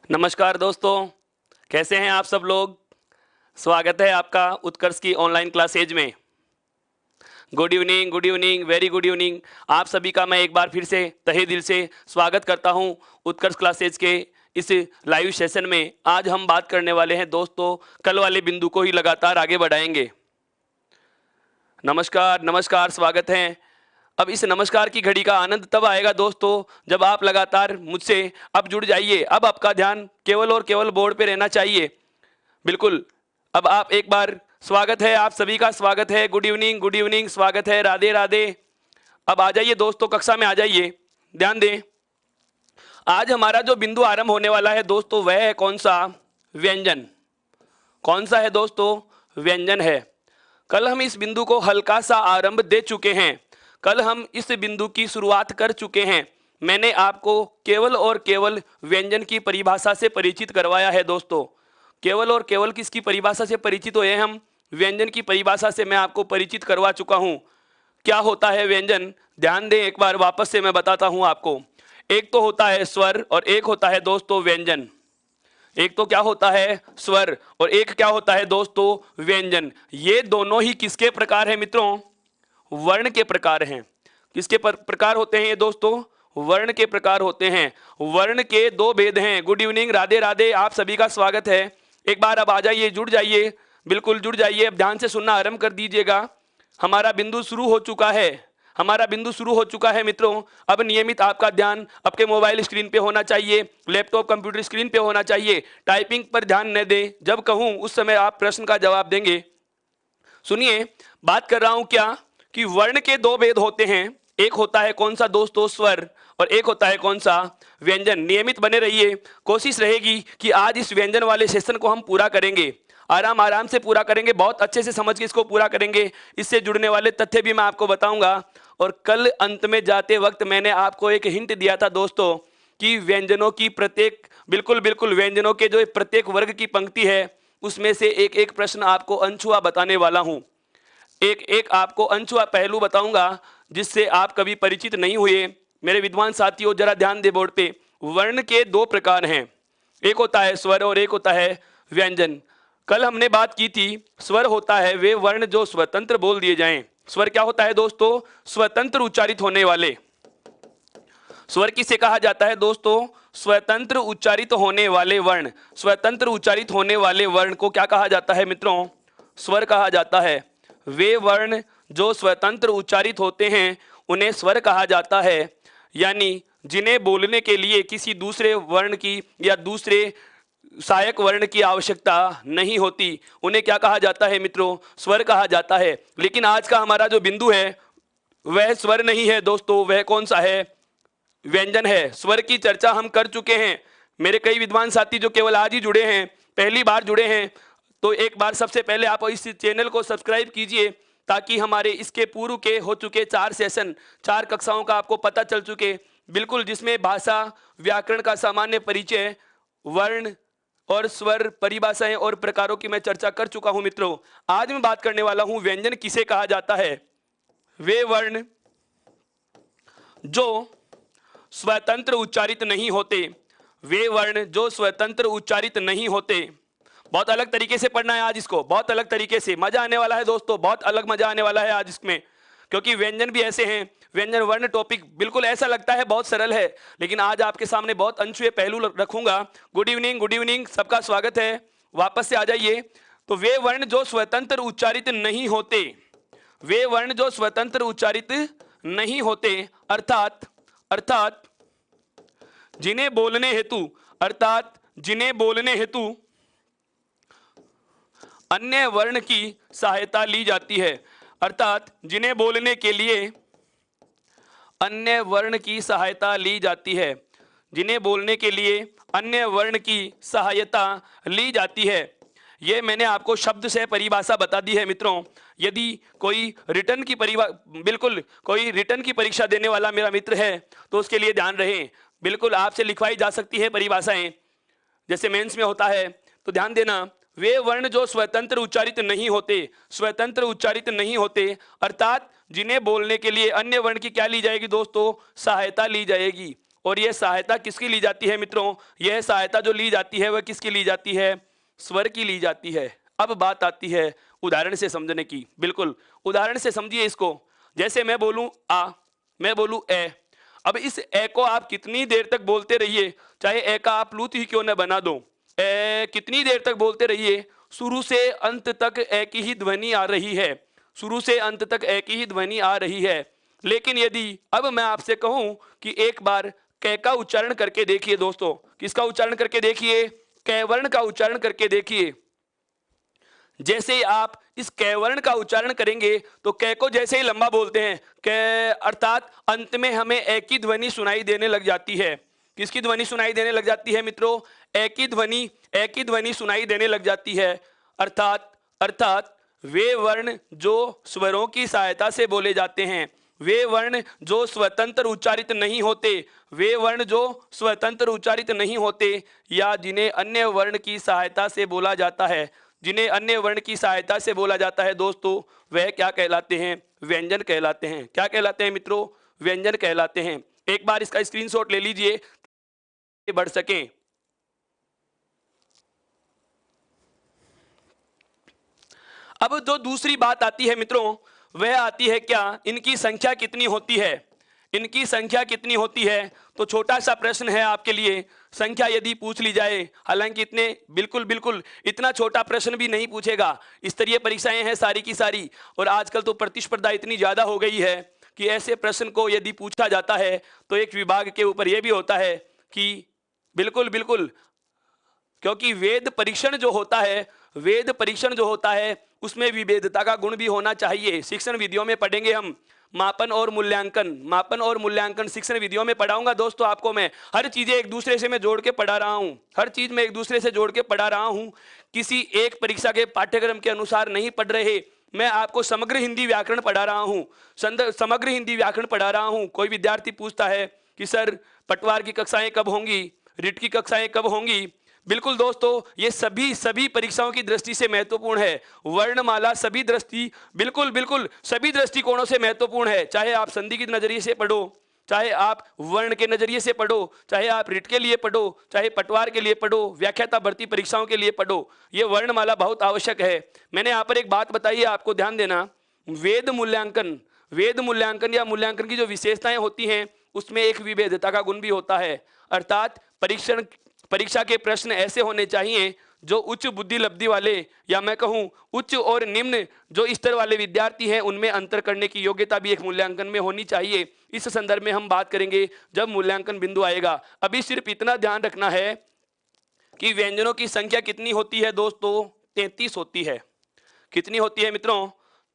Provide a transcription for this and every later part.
नमस्कार दोस्तों, कैसे हैं आप सब लोग? स्वागत है आपका उत्कर्ष की ऑनलाइन क्लासेज में। Good evening, very good evening. आप सभी का मैं एक बार फिर से तहे दिल से स्वागत करता हूं उत्कर्ष क्लासेज के इस लाइव सेशन में। आज हम बात करने वाले हैं दोस्तों, कल वाले बिंदु को ही लगातार आगे बढ़ाएंगे। नमस्कार, नमस्कार, स्वागत है। अब इस नमस्कार की घड़ी का आनंद तब आएगा दोस्तों, जब आप लगातार मुझसे अब जुड़ जाइए। अब आपका ध्यान केवल और केवल बोर्ड पे रहना चाहिए। बिल्कुल। अब आप एक बार, स्वागत है, आप सभी का स्वागत है। गुड इवनिंग, स्वागत है, राधे राधे। अब आ जाइए दोस्तों, कक्षा में आ जाइए, ध्यान दें। आज हमारा जो बिंदु आरंभ होने वाला है दोस्तों, वह है कौन सा? व्यंजन। कौन सा है दोस्तों? व्यंजन है। कल हम इस बिंदु को हल्का सा आरंभ दे चुके हैं। कल हम इस बिंदु की शुरुआत कर चुके हैं। मैंने आपको केवल और केवल व्यंजन की परिभाषा से परिचित करवाया है दोस्तों। केवल और केवल किसकी परिभाषा से परिचित हुए हम? व्यंजन की परिभाषा से मैं आपको परिचित करवा चुका हूं। क्या होता है व्यंजन? ध्यान दें, एक बार वापस से मैं बताता हूं आपको। एक तो होता है स्वर और एक होता है दोस्तों व्यंजन। एक तो क्या होता है? स्वर, और एक क्या होता है दोस्तों? व्यंजन। ये दोनों ही किसके प्रकार हैं मित्रों? वर्ण के प्रकार हैं। किसके प्रकार होते हैं ये दोस्तों? वर्ण के प्रकार होते हैं। वर्ण के दो भेद हैं। गुड इवनिंग, राधे राधे, आप सभी का स्वागत है। एक बार अब आ जाइए, जुड़ जाइए, बिल्कुल जुड़ जाइए। अब ध्यान से सुनना आरंभ कर दीजिएगा। हमारा बिंदु शुरू हो चुका है। हमारा बिंदु शुरू हो चुका है मित्रों। अब नियमित आपका ध्यान आपके मोबाइल स्क्रीन पे होना चाहिए, लैपटॉप कंप्यूटर स्क्रीन पे होना चाहिए। टाइपिंग पर ध्यान न दें। जब कहूं उस समय आप प्रश्न का जवाब देंगे। सुनिए, बात कर रहा हूं क्या कि वर्ण के दो भेद होते हैं। एक होता है कौन सा दोस्तों? स्वर, और एक होता है कौन सा? व्यंजन। नियमित बने रहिए। कोशिश रहेगी कि आज इस व्यंजन वाले सेशन को हम पूरा करेंगे, आराम आराम से पूरा करेंगे, बहुत अच्छे से समझ के इसको पूरा करेंगे। इससे जुड़ने वाले तथ्य भी मैं आपको बताऊंगा। और कल अंत में जाते वक्त मैंने आपको एक हिंट दिया था दोस्तों कि व्यंजनों की प्रत्येक, बिल्कुल बिल्कुल, व्यंजनों के जो प्रत्येक वर्ग की पंक्ति है उसमें से एक एक प्रश्न आपको अनछुआ बताने वाला हूं। एक एक आपको अनछुआ पहलू बताऊंगा जिससे आप कभी परिचित नहीं हुए। मेरे विद्वान साथियों, जरा ध्यान दे बोर्ड पे। वर्ण के दो प्रकार हैं। एक होता है स्वर और एक होता है व्यंजन। कल हमने बात की थी, स्वर होता है वे वर्ण जो स्वतंत्र बोल दिए जाएं। स्वर क्या होता है दोस्तों? स्वतंत्र उच्चारित होने वाले। स्वर किसे कहा जाता है दोस्तों? स्वतंत्र उच्चारित होने वाले वर्ण। स्वतंत्र उच्चारित होने वाले वर्ण को क्या कहा जाता है मित्रों? स्वर कहा जाता है। वे वर्ण जो स्वतंत्र उच्चारित होते हैं उन्हें स्वर कहा जाता है। यानी जिन्हें बोलने के लिए किसी दूसरे वर्ण की या दूसरे सहायक वर्ण की आवश्यकता नहीं होती, उन्हें क्या कहा जाता है मित्रों? स्वर कहा जाता है। लेकिन आज का हमारा जो बिंदु है वह स्वर नहीं है दोस्तों, वह कौन सा है? व्यंजन है। स्वर की चर्चा हम कर चुके हैं। मेरे कई विद्वान साथी जो केवल आज ही जुड़े हैं, पहली बार जुड़े हैं, तो एक बार सबसे पहले आप इस चैनल को सब्सक्राइब कीजिए ताकि हमारे इसके पूर्व के हो चुके 4 सेशन, 4 कक्षाओं का आपको पता चल चुके, बिल्कुल, जिसमें भाषा व्याकरण का सामान्य परिचय, वर्ण और स्वर परिभाषाएं और प्रकारों की मैं चर्चा कर चुका हूं मित्रों। आज मैं बात करने वाला हूं व्यंजन किसे कहा जाता है। वे वर्ण जो स्वतंत्र उच्चारित नहीं होते। वे वर्ण जो स्वतंत्र उच्चारित नहीं होते। बहुत अलग तरीके से पढ़ना है आज इसको, बहुत अलग तरीके से। मजा आने वाला है दोस्तों, बहुत अलग मजा आने वाला है आज इसमें, क्योंकि व्यंजन भी ऐसे हैं। व्यंजन वर्ण टॉपिक बिल्कुल ऐसा लगता है बहुत सरल है, लेकिन आज आपके सामने बहुत अनछुए पहलू रखूंगा। गुड इवनिंग, सबका स्वागत है। वापस से आ जाइए। तो वे वर्ण जो स्वतंत्र उच्चारित नहीं होते, वे वर्ण जो स्वतंत्र उच्चारित नहीं होते, अर्थात अर्थात जिन्हें बोलने हेतु, अर्थात जिन्हें बोलने हेतु अन्य वर्ण की सहायता ली जाती है। अर्थात जिन्हें बोलने के लिए अन्य वर्ण की सहायता ली जाती है। जिन्हें बोलने के लिए अन्य वर्ण की सहायता ली जाती है। ये मैंने आपको शब्द से परिभाषा बता दी है मित्रों। यदि कोई रिटर्न की बिल्कुल कोई रिटर्न की परीक्षा देने वाला मेरा मित्र है तो उसके लिए ध्यान रहे, बिल्कुल आपसे लिखवाई जा सकती है परिभाषाएं, जैसे मेंस में होता है। तो ध्यान देना, वे वर्ण जो स्वतंत्र उच्चारित नहीं होते, स्वतंत्र उच्चारित नहीं होते, अर्थात जिन्हें बोलने के लिए अन्य वर्ण की क्या ली जाएगी दोस्तों? सहायता ली जाएगी। और यह सहायता किसकी ली जाती है मित्रों? यह सहायता जो ली जाती है वह किसकी ली जाती है? स्वर की ली जाती है। अब बात आती है उदाहरण से समझने की। बिल्कुल उदाहरण से समझिए इसको। जैसे मैं बोलूं आ, मैं बोलूं ए। अब इस ए को आप कितनी देर तक बोलते रहिए, चाहे ए का आप लूत ही क्यों न बना दो, ए कितनी देर तक बोलते रहिए, शुरू से अंत तक ए की ही ध्वनि आ रही है। शुरू से अंत तक ए की ही ध्वनि आ रही है। लेकिन यदि अब मैं आपसे कहूं कि एक बार कै का उच्चारण करके देखिए दोस्तों, किसका उच्चारण करके देखिए? कै वर्ण का उच्चारण करके देखिए। जैसे ही आप इस कै वर्ण का उच्चारण करेंगे तो कै को जैसे ही लंबा बोलते हैं कै, अर्थात अंत में हमें ए की ध्वनि सुनाई देने लग जाती है। किसकी ध्वनि सुनाई देने लग जाती है मित्रों? ए की ध्वनि सुनाई देने लग जाती है। अर्थात वे वर्ण जो स्वरों की सहायता से बोले जाते हैं, वे वर्ण जो स्वतंत्र उच्चारित नहीं होते, वे वर्ण जो स्वतंत्र उच्चारित नहीं होते, या जिन्हें अन्य वर्ण की सहायता से बोला जाता है, जिन्हें अन्य वर्ण की सहायता से बोला जाता है दोस्तों, वह क्या कहलाते हैं? व्यंजन कहलाते हैं। क्या कहलाते हैं मित्रों? व्यंजन कहलाते हैं। एक बार इसका स्क्रीनशॉट ले लीजिए, बढ़ सकें। अब जो दूसरी बात आती है मित्रों, वह आती है क्या? इनकी संख्या कितनी होती है? इनकी संख्या कितनी होती है? तो छोटा सा प्रश्न है आपके लिए, संख्या यदि पूछ ली जाए, हालांकि इतने बिल्कुल इतना छोटा प्रश्न भी नहीं पूछेगा। स्तरीय परीक्षाएं हैं सारी की सारी, और आजकल तो प्रतिस्पर्धा इतनी ज्यादा हो गई है कि ऐसे प्रश्न को यदि पूछा जाता है तो एक विभाग के ऊपर यह भी होता है कि बिल्कुल, क्योंकि वेद परीक्षण जो होता है उसमें विवेकता का गुण भी होना चाहिए। शिक्षण विधियों में पढ़ेंगे हम मापन और मूल्यांकन शिक्षण विधियों में पढ़ाऊंगा दोस्तों आपको मैं। हर चीजें एक दूसरे से मैं जोड़ के पढ़ा रहा हूं, किसी एक परीक्षा के पाठ्यक्रम के अनुसार नहीं पढ़ रहे। मैं आपको समग्र हिंदी व्याकरण पढ़ा रहा हूं। कोई विद्यार्थी पूछता है कि सर पटवार की कक्षाएं कब होंगी, रिट की कक्षाएं कब होंगी? बिल्कुल दोस्तों, ये सभी परीक्षाओं की दृष्टि से महत्वपूर्ण है। वर्णमाला सभी सभी दृष्टिकोणों से महत्वपूर्ण है। चाहे आप संधि के नजरिए से पढ़ो, चाहे आप वर्ण के नजरिए से पढ़ो, चाहे आप रिट के लिए पढ़ो, चाहे पटवार के लिए पढ़ो, व्याख्याता भर्ती परीक्षाओं के लिए पढ़ो, ये वर्णमाला बहुत आवश्यक है। मैंने यहाँ पर एक बात बताई है, आपको ध्यान देना। वेद मूल्यांकन या मूल्यांकन की जो विशेषताएं होती हैं उसमें एक विभेदता का गुण भी होता है। अर्थात परीक्षा के प्रश्न ऐसे होने चाहिए जो उच्च बुद्धि लब्धि वाले, या मैं कहूं उच्च और निम्न जो स्तर वाले विद्यार्थी हैं उनमें अंतर करने की योग्यता भी एक मूल्यांकन में होनी चाहिए। इस संदर्भ में हम बात करेंगे जब मूल्यांकन बिंदु आएगा। अभी सिर्फ इतना ध्यान रखना है कि व्यंजनों की संख्या कितनी होती है दोस्तों? 33 होती है। कितनी होती है मित्रों?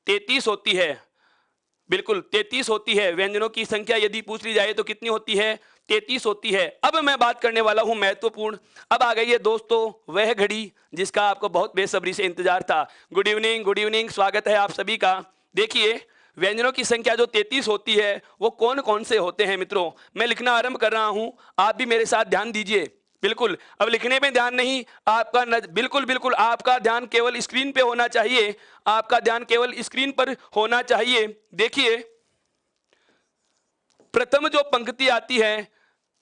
33 होती है। बिल्कुल 33 होती है। व्यंजनों की संख्या यदि पूछ ली जाए तो कितनी होती है? 33 होती है। अब मैं बात करने वाला हूं महत्वपूर्ण, अब आ गई है दोस्तों वह घड़ी जिसका आपको बहुत बेसब्री से इंतजार था। गुड इवनिंग, स्वागत है आप सभी का। देखिए व्यंजनों की संख्या जो 33 होती है वो कौन कौन से होते हैं मित्रों? मैं लिखना आरंभ कर रहा हूं, आप भी मेरे साथ ध्यान दीजिए। बिल्कुल अब लिखने में ध्यान नहीं, आपका बिल्कुल आपका ध्यान केवल स्क्रीन पे होना चाहिए, आपका ध्यान केवल स्क्रीन पर होना चाहिए। देखिए प्रथम जो पंक्ति आती है,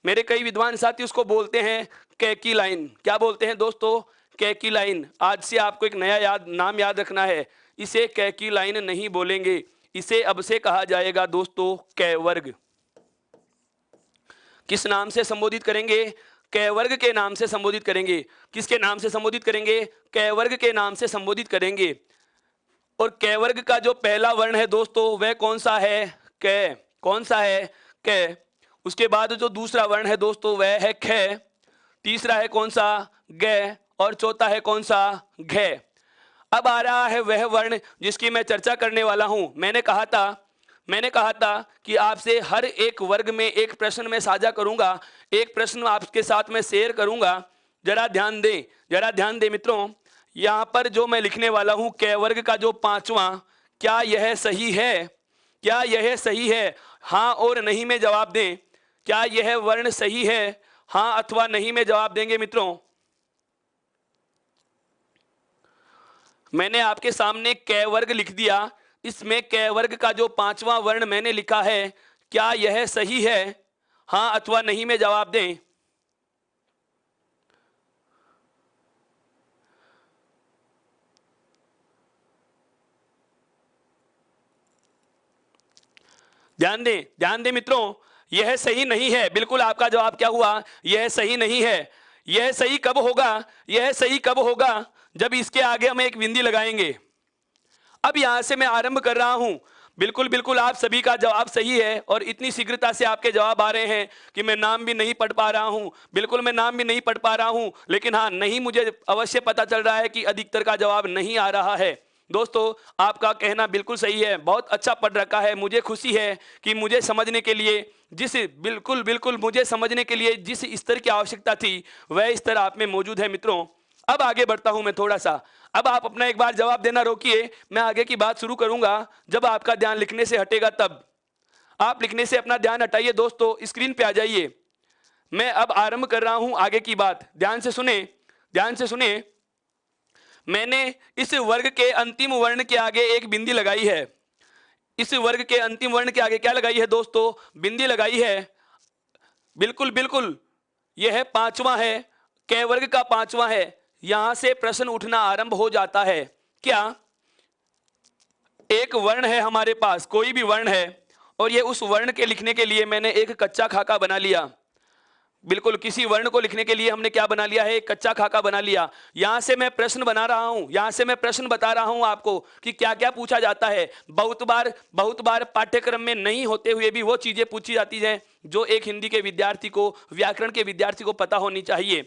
मेरे कई विद्वान साथी उसको बोलते हैं कै की लाइन। क्या बोलते हैं दोस्तों? कै की लाइन। आज से आपको एक नया नाम याद रखना है, इसे कै की लाइन नहीं बोलेंगे, इसे अब से कहा जाएगा दोस्तों कै वर्ग। किस नाम से संबोधित करेंगे? कै वर्ग के नाम से संबोधित करेंगे। किसके नाम से संबोधित करेंगे? कै वर्ग के नाम से संबोधित करेंगे। और कै वर्ग का जो पहला वर्ण है दोस्तों वह कौन सा है? कै। कौन सा है? कै। उसके बाद जो दूसरा वर्ण है दोस्तों वह है ख। तीसरा है कौन सा? ग। और चौथा है कौन सा? घ। अब आ रहा है वह वर्ण जिसकी मैं चर्चा करने वाला हूं। मैंने कहा था कि आपसे हर एक वर्ग में एक प्रश्न मैं साझा करूंगा, एक प्रश्न आपके साथ मैं शेयर करूंगा। जरा ध्यान दें मित्रों, यहां पर जो मैं लिखने वाला हूं कै वर्ग का जो पांचवा, क्या यह सही है? हां और नहीं में जवाब दें। क्या यह वर्ण सही है? हां अथवा नहीं में जवाब देंगे मित्रों। मैंने आपके सामने कै वर्ग लिख दिया, इसमें कै वर्ग का जो पांचवा वर्ण मैंने लिखा है, क्या यह सही है? हाँ अथवा नहीं में जवाब दें। ध्यान दें मित्रों, यह सही नहीं है। बिल्कुल आपका जवाब क्या हुआ, यह सही नहीं है। यह सही कब होगा, यह सही कब होगा, जब इसके आगे हम एक बिंदी लगाएंगे। अब यहां से मैं आरंभ कर रहा हूं। बिल्कुल बिल्कुल आप सभी का जवाब सही है और इतनी शीघ्रता से आपके जवाब आ रहे हैं कि मैं नाम भी नहीं पढ़ पा रहा हूं। बिल्कुल मैं नाम भी नहीं पढ़ पा रहा हूं, लेकिन हाँ नहीं, मुझे अवश्य पता चल रहा है कि अधिकतर का जवाब नहीं आ रहा है। दोस्तों आपका कहना बिल्कुल सही है, बहुत अच्छा पढ़ रखा है। मुझे खुशी है कि मुझे समझने के लिए बिल्कुल बिल्कुल मुझे समझने के लिए जिस स्तर की आवश्यकता थी वह स्तर आप में मौजूद है मित्रों। अब आगे बढ़ता हूं मैं थोड़ा सा। अब आप अपना एक बार जवाब देना रोकिए, मैं आगे की बात शुरू करूंगा जब आपका ध्यान लिखने से हटेगा तब। आप लिखने से अपना ध्यान हटाइए दोस्तों, स्क्रीन पे आ जाइए। मैं अब आरंभ कर रहा हूं आगे की बात। ध्यान से सुने, ध्यान से सुने। मैंने इस वर्ग के अंतिम वर्ण के आगे एक बिंदी लगाई है। इस वर्ग के अंतिम वर्ण के आगे क्या लगाई है दोस्तों, बिंदी लगाई है। बिल्कुल बिल्कुल यह पांचवा है, क वर्ग का पांचवा है। यहां से प्रश्न उठना आरंभ हो जाता है। क्या एक वर्ण है हमारे पास, कोई भी वर्ण है, और ये उस वर्ण के लिखने के लिए मैंने एक कच्चा खाका बना लिया। बिल्कुल किसी वर्ण को लिखने के लिए हमने क्या बना लिया है, एक कच्चा खाका बना लिया। यहां से मैं प्रश्न बना रहा हूं, यहां से मैं प्रश्न बता रहा हूं आपको कि क्या क्या पूछा जाता है। बहुत बार पाठ्यक्रम में नहीं होते हुए भी वो चीजें पूछी जाती हैं जो एक हिंदी के विद्यार्थी को, व्याकरण के विद्यार्थी को पता होनी चाहिए।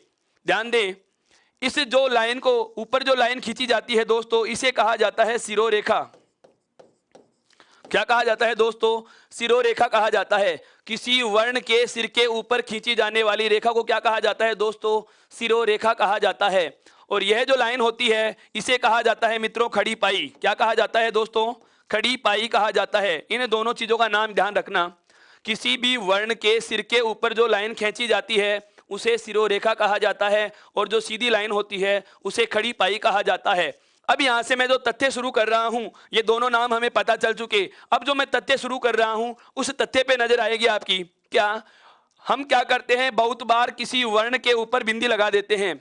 ध्यान दें, इस जो लाइन को ऊपर जो लाइन खींची जाती है दोस्तों, इसे कहा जाता है सिरोरेखा। क्या कहा जाता है दोस्तों, सिरोरेखा कहा जाता है। किसी वर्ण के सिर के ऊपर खींची जाने वाली रेखा को क्या कहा जाता है दोस्तों, सिरोरेखा कहा जाता है। और यह जो लाइन होती है इसे कहा जाता है मित्रों खड़ी पाई। क्या कहा जाता है दोस्तों, खड़ी पाई कहा जाता है। इन दोनों चीजों का नाम ध्यान रखना। किसी भी वर्ण के सिर के ऊपर जो लाइन खींची जाती है उसे सिरोरेखा कहा जाता है, और जो सीधी लाइन होती है उसे खड़ी पाई कहा जाता है। अब यहां से मैं जो तथ्य शुरू कर रहा हूं, ये दोनों नाम हमें पता चल चुके। अब जो मैं तथ्य शुरू कर रहा हूं उस तथ्य पे नजर आएगी आपकी। क्या हम क्या करते हैं, बहुत बार किसी वर्ण के ऊपर बिंदी लगा देते हैं।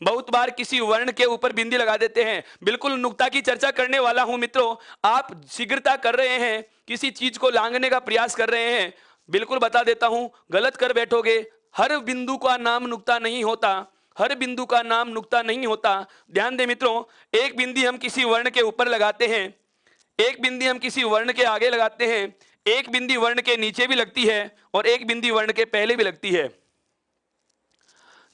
बहुत बार किसी वर्ण के ऊपर बिंदी लगा देते हैं। बिल्कुल नुक्ता की चर्चा करने वाला हूं मित्रों। आप शीघ्रता कर रहे हैं, किसी चीज को लांघने का प्रयास कर रहे हैं। बिल्कुल बता देता हूं, गलत कर बैठोगे। हर बिंदु का नाम नुक्ता नहीं होता, हर बिंदु का नाम नुक्ता नहीं होता। ध्यान दें मित्रों, एक बिंदी हम किसी वर्ण के ऊपर लगाते हैं, एक बिंदी हम किसी वर्ण के आगे लगाते हैं, एक बिंदी वर्ण के नीचे भी लगती है और एक बिंदी वर्ण के पहले भी लगती है।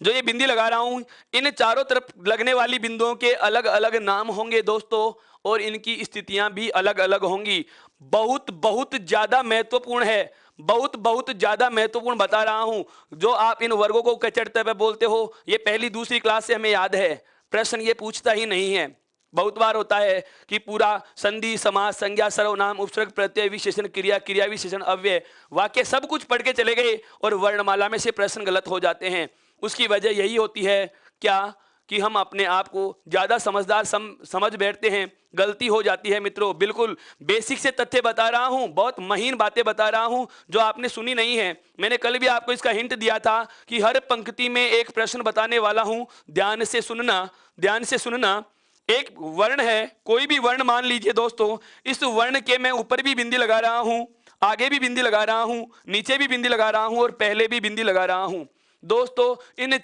जो ये बिंदी लगा रहा हूं, इन चारों तरफ लगने वाली बिंदुओं के अलग अलग नाम होंगे दोस्तों, और इनकी स्थितियां भी अलग अलग होंगी। बहुत बहुत ज्यादा महत्वपूर्ण है, बहुत बहुत ज्यादा महत्वपूर्ण बता रहा हूं। जो आप इन वर्गों को कचड़ते हुए बोलते हो, ये पहली दूसरी क्लास से हमें याद है। प्रश्न ये पूछता ही नहीं है। बहुत बार होता है कि पूरा संधि, समास, संज्ञा, सर्वनाम, उपसर्ग, प्रत्यय, विशेषण, क्रिया, क्रिया विशेषण, अव्यय, वाक्य सब कुछ पढ़ के चले गए और वर्णमाला में से प्रश्न गलत हो जाते हैं। उसकी वजह यही होती है क्या, कि हम अपने आप को ज्यादा समझदार समझ बैठते हैं। गलती हो जाती है मित्रों। बिल्कुल बेसिक से तथ्य बता रहा हूं, बहुत महीन बातें बता रहा हूं जो आपने सुनी नहीं है। मैंने कल भी आपको इसका हिंट दिया था कि हर पंक्ति में एक प्रश्न बताने वाला हूं, ध्यान से सुनना, ध्यान से सुनना। एक वर्ण है, कोई भी वर्ण मान लीजिए दोस्तों, इस वर्ण के मैं ऊपर भी बिंदी लगा रहा हूं, आगे भी बिंदी लगा रहा हूं, नीचे भी बिंदी लगा रहा हूं और पहले भी बिंदी लगा रहा हूं। दोस्तों इन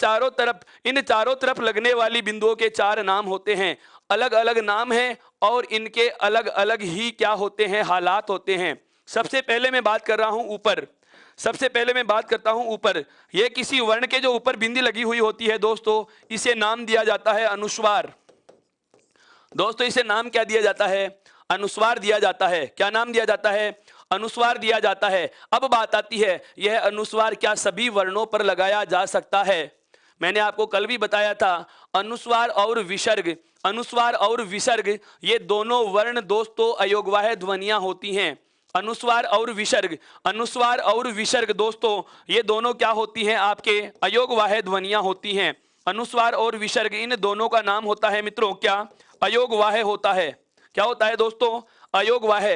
चारों तरफ लगने वाली बिंदुओं के चार नाम होते हैं, अलग अलग नाम हैं और इनके अलग अलग ही क्या होते हैं, हालात होते हैं। सबसे पहले मैं बात कर रहा हूं ऊपर, सबसे पहले मैं बात करता हूं ऊपर। यह किसी वर्ण के जो ऊपर बिंदी लगी हुई होती है दोस्तों, इसे नाम दिया जाता है अनुस्वार। दोस्तों इसे नाम क्या दिया जाता है, अनुस्वार दिया जाता है। क्या नाम दिया जाता है, अनुस्वार दिया जाता है। अब बात आती है, यह अनुस्वार क्या सभी वर्णों पर लगाया जा सकता है। मैंने आपको कल भी बताया था, अनुस्वार और विसर्ग, अनुस्वार और विसर्ग ये दोनों वर्ण दोस्तों अयोगवाह ध्वनियां होती हैं। अनुस्वार और विसर्ग, अनुस्वार और विसर्ग दोस्तों ये दोनों क्या होती हैं, आपके अयोगवाह ध्वनियां होती हैं। अनुस्वार और विसर्ग इन दोनों का नाम होता है मित्रों क्या, अयोगवाह होता है। क्या होता है दोस्तों, अयोगवाह।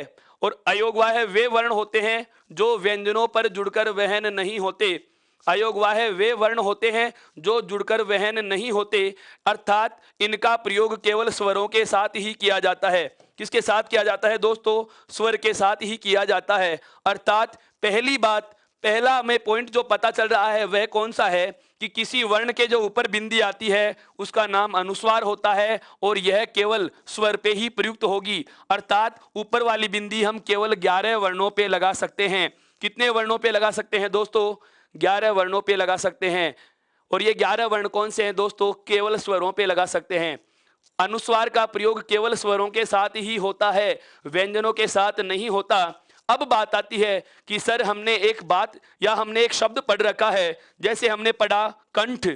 और अयोगवाह वे वर्ण होते हैं जो व्यंजनों पर जुड़कर वहन नहीं होते। अयोगवाह वे वर्ण होते हैं जो जुड़कर वहन नहीं होते, अर्थात इनका प्रयोग केवल स्वरों के साथ ही किया जाता है। किसके साथ किया जाता है दोस्तों? स्वर के साथ ही किया जाता है। अर्थात पहली बात, पहला हमें पॉइंट जो पता चल रहा है वह कौन सा है कि किसी वर्ण के जो ऊपर बिंदी आती है उसका नाम अनुस्वार होता है और यह केवल स्वर पे ही प्रयुक्त होगी। अर्थात ऊपर वाली बिंदी हम केवल 11 वर्णों पे लगा सकते हैं। कितने वर्णों पे लगा सकते हैं दोस्तों? 11 वर्णों पे लगा सकते हैं। और ये 11 वर्ण कौन से हैं दोस्तों? केवल स्वरों पे लगा सकते हैं। अनुस्वार का प्रयोग केवल स्वरों के साथ ही होता है, व्यंजनों के साथ नहीं होता। अब बात आती है कि सर हमने एक बात या हमने एक शब्द पढ़ रखा है, जैसे हमने पढ़ा कंठ।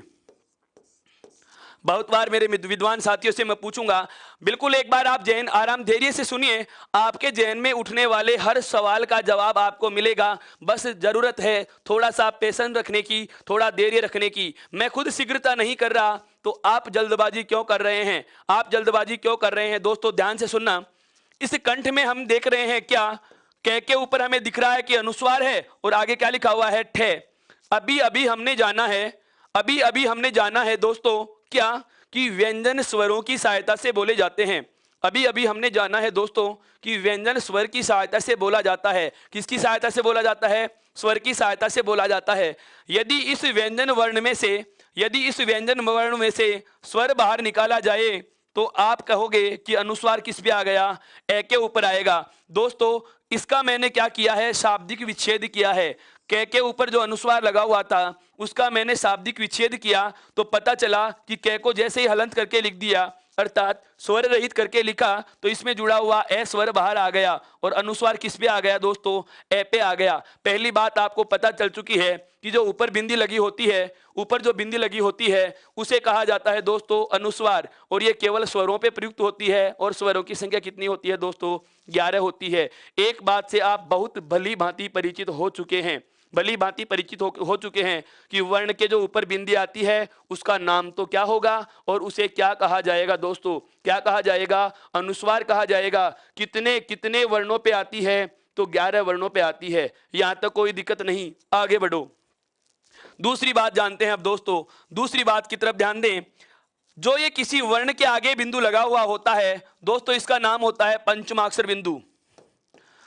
बहुत बार मेरे विद्वान साथियों से मैं पूछूंगा, बिल्कुल एक बार आप जैन आराम धैर्य से सुनिए, आपके जैन में उठने वाले हर सवाल का जवाब आपको मिलेगा। बस जरूरत है थोड़ा सा पेशेंस रखने की, थोड़ा धैर्य रखने की। मैं खुद शीघ्रता नहीं कर रहा तो आप जल्दबाजी क्यों कर रहे हैं? आप जल्दबाजी क्यों कर रहे हैं दोस्तों? ध्यान से सुनना। इस कंठ में हम देख रहे हैं क्या? कै के ऊपर हमें दिख रहा है कि अनुस्वार है और आगे क्या लिखा हुआ है? ठे। अभी अभी हमने जाना है, अभी अभी हमने जाना है दोस्तों क्या कि व्यंजन स्वरों की सहायता से बोले जाते हैं। अभी अभी हमने जाना है दोस्तों कि व्यंजन स्वर की सहायता से बोला जाता है। किसकी सहायता से बोला जाता है? स्वर की सहायता से बोला जाता है। यदि इस व्यंजन वर्ण में से, यदि इस व्यंजन वर्ण में से स्वर बाहर निकाला जाए तो आप कहोगे कि अनुस्वार किस पे आ गया? ए के ऊपर आएगा। दोस्तों इसका मैंने क्या किया है? शाब्दिक विच्छेद किया है। कै के ऊपर जो अनुस्वार लगा हुआ था उसका मैंने शाब्दिक विच्छेद किया तो पता चला कि कै को जैसे ही हलंत करके लिख दिया, अर्थात स्वर रहित करके लिखा, तो इसमें जुड़ा हुआ ए स्वर बाहर आ गया और अनुस्वार किस पे आ गया दोस्तों? ए पे आ गया। पहली बात आपको पता चल चुकी है कि जो ऊपर बिंदी लगी होती है, ऊपर जो बिंदी लगी होती है उसे कहा जाता है दोस्तों अनुस्वार, और ये केवल स्वरों पे प्रयुक्त होती है। और स्वरों की संख्या कितनी होती है दोस्तों? 11 होती है। एक बात से आप बहुत भली भांति परिचित हो चुके हैं, भली भांति परिचित हो चुके हैं कि वर्ण के जो ऊपर बिंदी आती है उसका नाम तो क्या होगा और उसे क्या कहा जाएगा दोस्तों? क्या कहा जाएगा? अनुस्वार कहा जाएगा। कितने कितने वर्णों पे आती है? तो 11 वर्णों पे आती है। यहां तक कोई दिक्कत नहीं, आगे बढ़ो। दूसरी बात जानते हैं अब दोस्तों, दूसरी बात की तरफ ध्यान दें। जो ये किसी वर्ण के आगे बिंदु लगा हुआ होता है दोस्तों, इसका नाम होता है पंचमाक्षर बिंदु।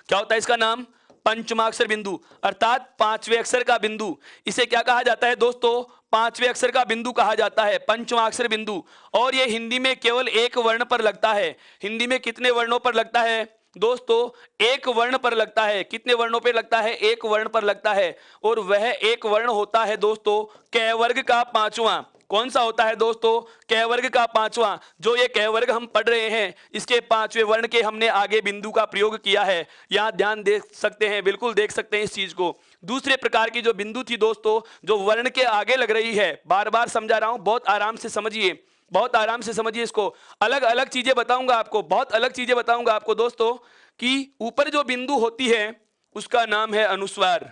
क्या होता है इसका नाम? पंचमाक्षर बिंदु, अर्थात पांचवें अक्षर का बिंदु। इसे क्या कहा जाता है दोस्तों? पांचवें अक्षर का बिंदु कहा जाता है, पंचमाक्षर बिंदु। और यह हिंदी में केवल एक वर्ण पर लगता है। हिंदी में कितने वर्णों पर लगता है दोस्तों? एक वर्ण पर लगता है। कितने वर्णों पर लगता है? एक वर्ण पर लगता है। और वह एक वर्ण होता है दोस्तों कै वर्ग का पांचवा। कौन सा होता है दोस्तों? कै वर्ग का पांचवा। जो ये कै वर्ग हम पढ़ रहे हैं इसके पांचवें वर्ण के हमने आगे बिंदु का प्रयोग किया है। यहां ध्यान दे सकते हैं, बिल्कुल देख सकते हैं इस चीज को। दूसरे प्रकार की जो बिंदु थी दोस्तों, जो वर्ण के आगे लग रही है, बार बार समझा रहा हूं, बहुत आराम से समझिए, बहुत आराम से समझिए इसको। अलग अलग चीजें बताऊंगा आपको, बहुत अलग चीजें बताऊंगा आपको दोस्तों कि ऊपर जो बिंदु होती है उसका नाम है अनुस्वार।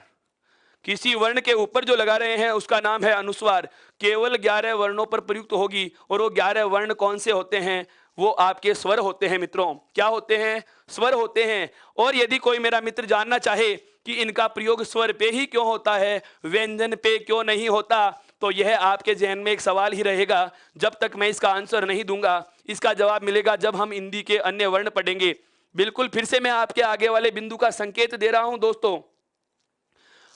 किसी वर्ण के ऊपर जो लगा रहे हैं उसका नाम है अनुस्वार। केवल 11 वर्णों पर प्रयुक्त होगी। और वो 11 वर्ण कौन से होते हैं? वो आपके स्वर होते हैं मित्रों। क्या होते हैं? स्वर होते हैं। और यदि कोई मेरा मित्र जानना चाहे कि इनका प्रयोग स्वर पे ही क्यों होता है, व्यंजन पे क्यों नहीं होता, तो यह आपके जहन में एक सवाल ही रहेगा जब तक मैं इसका आंसर नहीं दूंगा। इसका जवाब मिलेगा जब हम हिंदी के अन्य वर्ण पढ़ेंगे। बिल्कुल फिर से मैं आपके आगे वाले बिंदु का संकेत दे रहा हूं दोस्तों।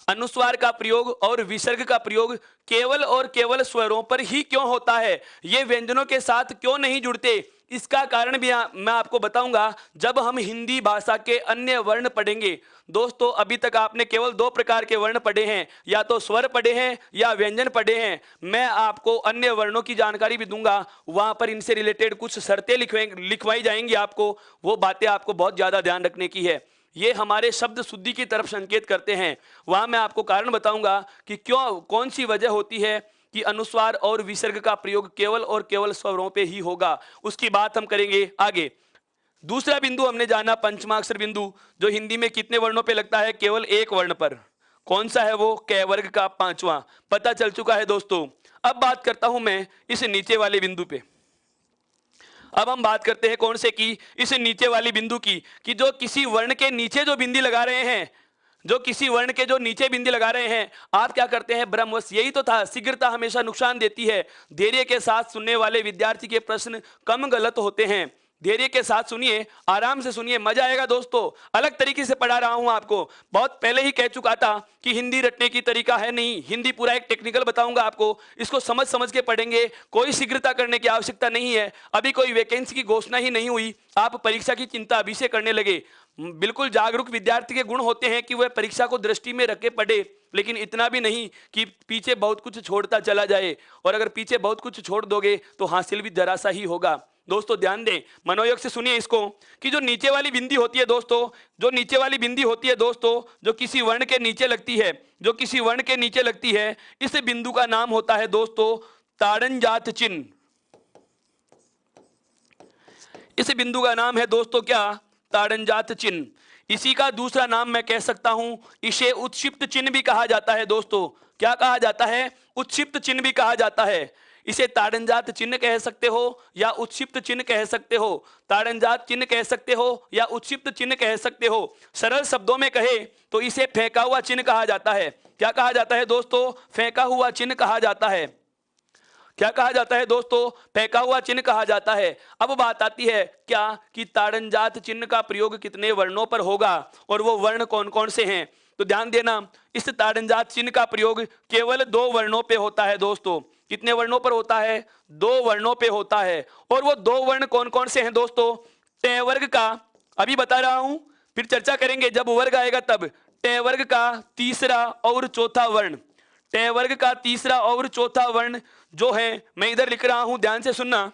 अनुस्वार का प्रयोग और विसर्ग का प्रयोग केवल और केवल स्वरों पर ही क्यों होता है? ये व्यंजनों के साथ क्यों नहीं जुड़ते? इसका कारण भी मैं आपको बताऊंगा जब हम हिंदी भाषा के अन्य वर्ण पढ़ेंगे। दोस्तों अभी तक आपने केवल 2 प्रकार के वर्ण पढ़े हैं, या तो स्वर पढ़े हैं या व्यंजन पढ़े हैं। मैं आपको अन्य वर्णों की जानकारी भी दूंगा, वहां पर इनसे रिलेटेड कुछ शर्तें लिखवाई जाएंगी आपको। वो बातें आपको बहुत ज्यादा ध्यान रखने की है। ये हमारे शब्द शुद्धि की तरफ संकेत करते हैं। वहां मैं आपको कारण बताऊंगा कि क्यों, कौन सी वजह होती है कि अनुस्वार और विसर्ग का प्रयोग केवल और केवल स्वरों पे ही होगा। उसकी बात हम करेंगे आगे। दूसरा बिंदु हमने जाना पंचमाक्षर बिंदु, जो हिंदी में कितने वर्णों पे लगता है? केवल एक वर्ण पर। कौन सा है वो? कै वर्ग का पांचवा। पता चल चुका है दोस्तों। अब बात करता हूं मैं इस नीचे वाले बिंदु पे। अब हम बात करते हैं कौन से की, इस नीचे वाली बिंदु की, कि जो किसी वर्ण के नीचे जो बिंदी लगा रहे हैं, जो किसी वर्ण के जो नीचे बिंदी लगा रहे हैं, आप क्या करते हैं, ब्रह्मवश। यही तो था, शीघ्रता हमेशा नुकसान देती है। धैर्य के साथ सुनने वाले विद्यार्थी के प्रश्न कम गलत होते हैं। धैर्य के साथ सुनिए, आराम से सुनिए, मजा आएगा दोस्तों। अलग तरीके से पढ़ा रहा हूं आपको, बहुत पहले ही कह चुका था कि हिंदी रटने की तरीका है नहीं, हिंदी पूरा एक टेक्निकल बताऊंगा आपको, इसको समझ समझ के पढ़ेंगे। कोई शीघ्रता करने की आवश्यकता नहीं है, अभी कोई वैकेंसी की घोषणा ही नहीं हुई, आप परीक्षा की चिंता अभी से करने लगे। बिल्कुल जागरूक विद्यार्थी के गुण होते हैं कि वह परीक्षा को दृष्टि में रख के पढ़े, लेकिन इतना भी नहीं कि पीछे बहुत कुछ छोड़ता चला जाए, और अगर पीछे बहुत कुछ छोड़ दोगे तो हासिल भी जरा सा ही होगा। दोस्तों ध्यान दें, मनोयोग से सुनिए इसको, कि जो नीचे वाली बिंदी होती है दोस्तों, जो नीचे वाली बिंदी होती है दोस्तों, जो किसी वर्ण के नीचे लगती है, जो किसी वर्ण के नीचे लगती है, इस बिंदु का नाम होता है दोस्तों ताड़नजात चिन्ह। इस बिंदु का नाम है दोस्तों क्या, ताड़नजात चिन्ह। इसी का दूसरा नाम मैं कह सकता हूं, इसे उत्क्षिप्त चिन्ह भी कहा जाता है दोस्तों। क्या कहा जाता है, उत्क्षिप्त चिन्ह भी कहा जाता है। इसे ताड़नजात चिन्ह कह सकते हो या उत्क्षिप्त चिन्ह कह सकते हो, ताड़नजात चिन्ह कह सकते हो या उत्क्षिप्त चिन्ह कह सकते हो। सरल शब्दों में कहे तो इसे फेंका हुआ चिन्ह कहा जाता है। क्या कहा जाता है दोस्तों, फेंका हुआ चिन्ह कहा जाता है। क्या कहा जाता है दोस्तों, फेंका हुआ चिन्ह कहा जाता है। अब बात आती है क्या, कि ताड़नजात चिन्ह का प्रयोग कितने वर्णों पर होगा और वो वर्ण कौन कौन से हैं। तो ध्यान देना, इस ताड़नजात चिन्ह का प्रयोग केवल 2 वर्णों पे होता है दोस्तों। कितने वर्णों पर होता है, 2 वर्णों पे होता है। और वो 2 वर्ण कौन कौन से हैं दोस्तों, ट वर्ग का, अभी बता रहा हूं, फिर चर्चा करेंगे जब वर्ग आएगा तब। ट वर्ग का तीसरा और चौथा वर्ण, ट वर्ग का तीसरा और चौथा वर्ण जो है, मैं इधर लिख रहा हूं, ध्यान से सुनना,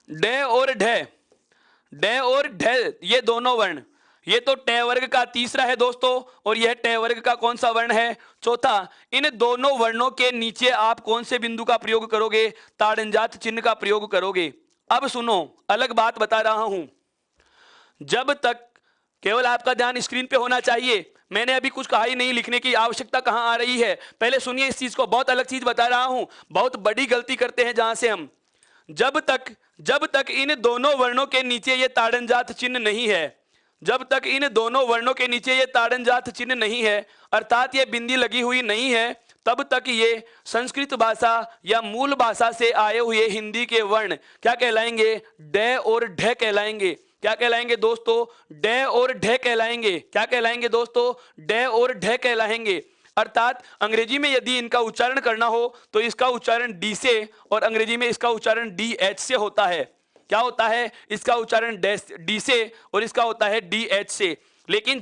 ड और ढ, ड और ढ, ये दोनों वर्ण, ये तो ट वर्ग का तीसरा है दोस्तों, और यह ट वर्ग का कौन सा वर्ण है, चौथा। इन दोनों वर्णों के नीचे आप कौन से बिंदु का प्रयोग करोगे, ताड़नजात चिन्ह का प्रयोग करोगे। अब सुनो, अलग बात बता रहा हूं, जब तक केवल आपका ध्यान स्क्रीन पे होना चाहिए, मैंने अभी कुछ कहा ही नहीं, लिखने की आवश्यकता कहां आ रही है। पहले सुनिए इस चीज को, बहुत अलग चीज बता रहा हूं, बहुत बड़ी गलती करते हैं जहां से हम, जब तक इन दोनों वर्णों के नीचे ये ताड़नजात चिन्ह नहीं है, जब तक इन दोनों वर्णों के नीचे ये ताड़नजात चिन्ह नहीं है, अर्थात ये बिंदी लगी हुई नहीं है, तब तक ये संस्कृत भाषा या मूल भाषा से आए हुए हिंदी के वर्ण क्या कहलाएंगे, ड और ढ कहलाएंगे। क्या कहलाएंगे दोस्तों, ड और ढ कहलाएंगे। क्या कहलाएंगे दोस्तों, ड और ढ कहलाएंगे। अर्थात अंग्रेजी में यदि इनका उच्चारण करना हो तो इसका उच्चारण डी से, और अंग्रेजी में इसका उच्चारण डी एच से होता है। क्या होता है, इसका उच्चारण डी से और इसका होता है डी एच से। लेकिन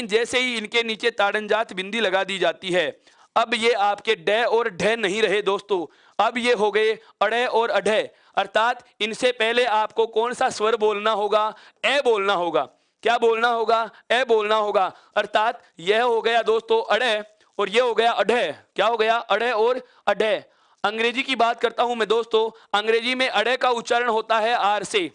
जैसे ही इनके नीचे ताड़नजात बिंदी लगा दी जाती है, अब ये आपके ड और ढ नहीं रहे दोस्तों, अब ये हो गए अड़े और अढे। अर्थात इनसे पहले आपको कौन सा स्वर बोलना होगा, ए बोलना होगा। क्या बोलना होगा, ए बोलना होगा। अर्थात यह हो गया दोस्तों अड़े, और यह हो गया अढे। क्या हो गया, अड़े और अढे। अंग्रेजी की बात करता हूं मैं दोस्तों, अंग्रेजी में अड़े का उच्चारण होता है आर से,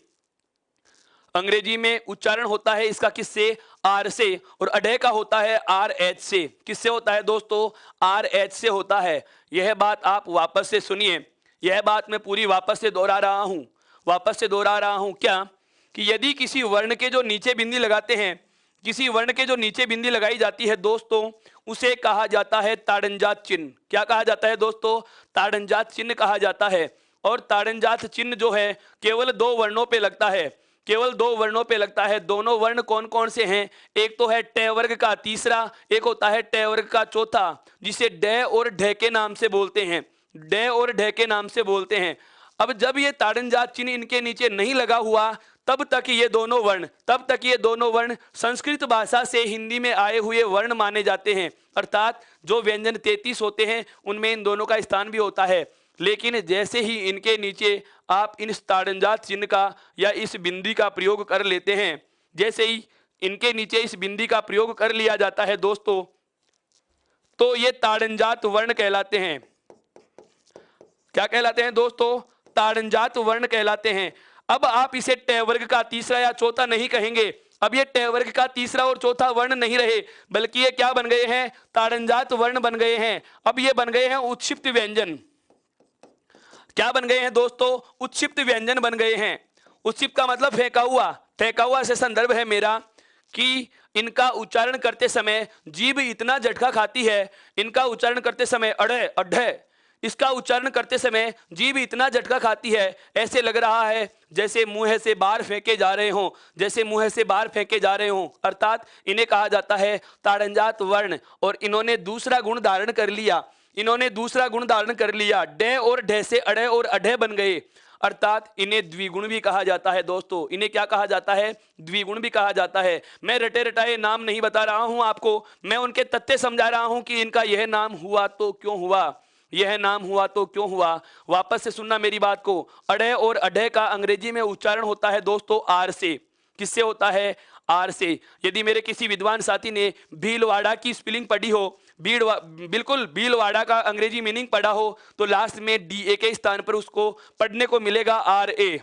अंग्रेजी में उच्चारण होता है इसका किससे, आर से, और अढे का होता है आर एच से। किससे होता है दोस्तों, आर एच से होता है। यह बात आप वापस से सुनिए, यह बात मैं पूरी वापस से दोहरा रहा हूं, क्या, कि यदि किसी वर्ण के जो नीचे बिंदी लगाते हैं, किसी वर्ण के जो नीचे बिंदी लगाई जाती है दोस्तों, उसे कहा जाता है ताड़नजात चिन्ह। क्या कहा जाता है दोस्तों, ताड़नजात चिन्ह कहा जाता है। और ताड़नजात चिन्ह जो है केवल 2 वर्णों पे लगता है, केवल 2 वर्णों पे लगता है। दोनों वर्ण कौन कौन से हैं, एक तो है ट वर्ग का तीसरा, एक होता है ट वर्ग का चौथा, जिसे ड और ढ के नाम से बोलते हैं, ड और ढ के नाम से बोलते हैं। अब जब ये ताड़नजात चिन्ह इनके नीचे नहीं लगा हुआ, तब तक ये दोनों वर्ण संस्कृत भाषा से हिंदी में आए हुए वर्ण माने जाते हैं। अर्थात जो व्यंजन 33 होते हैं उनमें इन दोनों का स्थान भी होता है। लेकिन जैसे ही इनके नीचे आप इन ताड़नजात चिन्ह का या इस बिंदी का प्रयोग कर लेते हैं, जैसे ही इनके नीचे इस बिंदी का प्रयोग कर लिया जाता है दोस्तों, तो ये ताड़नजात वर्ण कहलाते हैं। क्या कहलाते हैं दोस्तों, ताड़नजात वर्ण कहलाते हैं। अब आप इसे ट वर्ग का तीसरा या चौथा नहीं कहेंगे, अब ये ट वर्ग का तीसरा और चौथा वर्ण नहीं रहे, बल्कि ये क्या बन गए हैं, ताड़नजात वर्ण बन गए हैं। अब ये बन गए हैं उत्क्षिप्त व्यंजन। क्या बन गए हैं दोस्तों? उत्क्षिप्त व्यंजन बन गए हैं। उत्क्षिप्त का मतलब फेंका हुआ। फेंका हुआ से संदर्भ है मेरा कि इनका उच्चारण करते समय जीभ इतना झटका खाती है, इनका उच्चारण करते समय अढ़े अढ़े, इसका उच्चारण करते समय जीभ इतना झटका खाती है, ऐसे लग रहा है जैसे मुंह से बाहर फेंके जा रहे हों, जैसे मुंह से बाहर फेंके जा रहे हों। अर्थात इन्हें कहा जाता है ताड़नजात वर्ण। और इन्होंने दूसरा गुण धारण कर लिया, इन्होंने दूसरा गुण धारण कर लिया। डे और ढे से अड़े और अढ़े बन गए, अर्थात इन्हें द्विगुण भी कहा जाता है दोस्तों। इन्हें क्या कहा जाता है? द्विगुण भी कहा जाता है। मैं रटे रटाए नाम नहीं बता रहा हूं आपको, मैं उनके तथ्य समझा रहा हूं कि इनका यह नाम हुआ तो क्यों हुआ, यह नाम हुआ तो क्यों हुआ। वापस से सुनना मेरी बात को। अढ़े और अढ़े का अंग्रेजी में उच्चारण होता है दोस्तों आर से। किससे होता है? आर से। यदि मेरे किसी विद्वान साथी ने भीलवाड़ा की स्पेलिंग पढ़ी हो, बिल्कुल भीलवाड़ा का अंग्रेजी मीनिंग पढ़ा हो, तो लास्ट में डी ए के स्थान पर उसको पढ़ने को मिलेगा आर ए।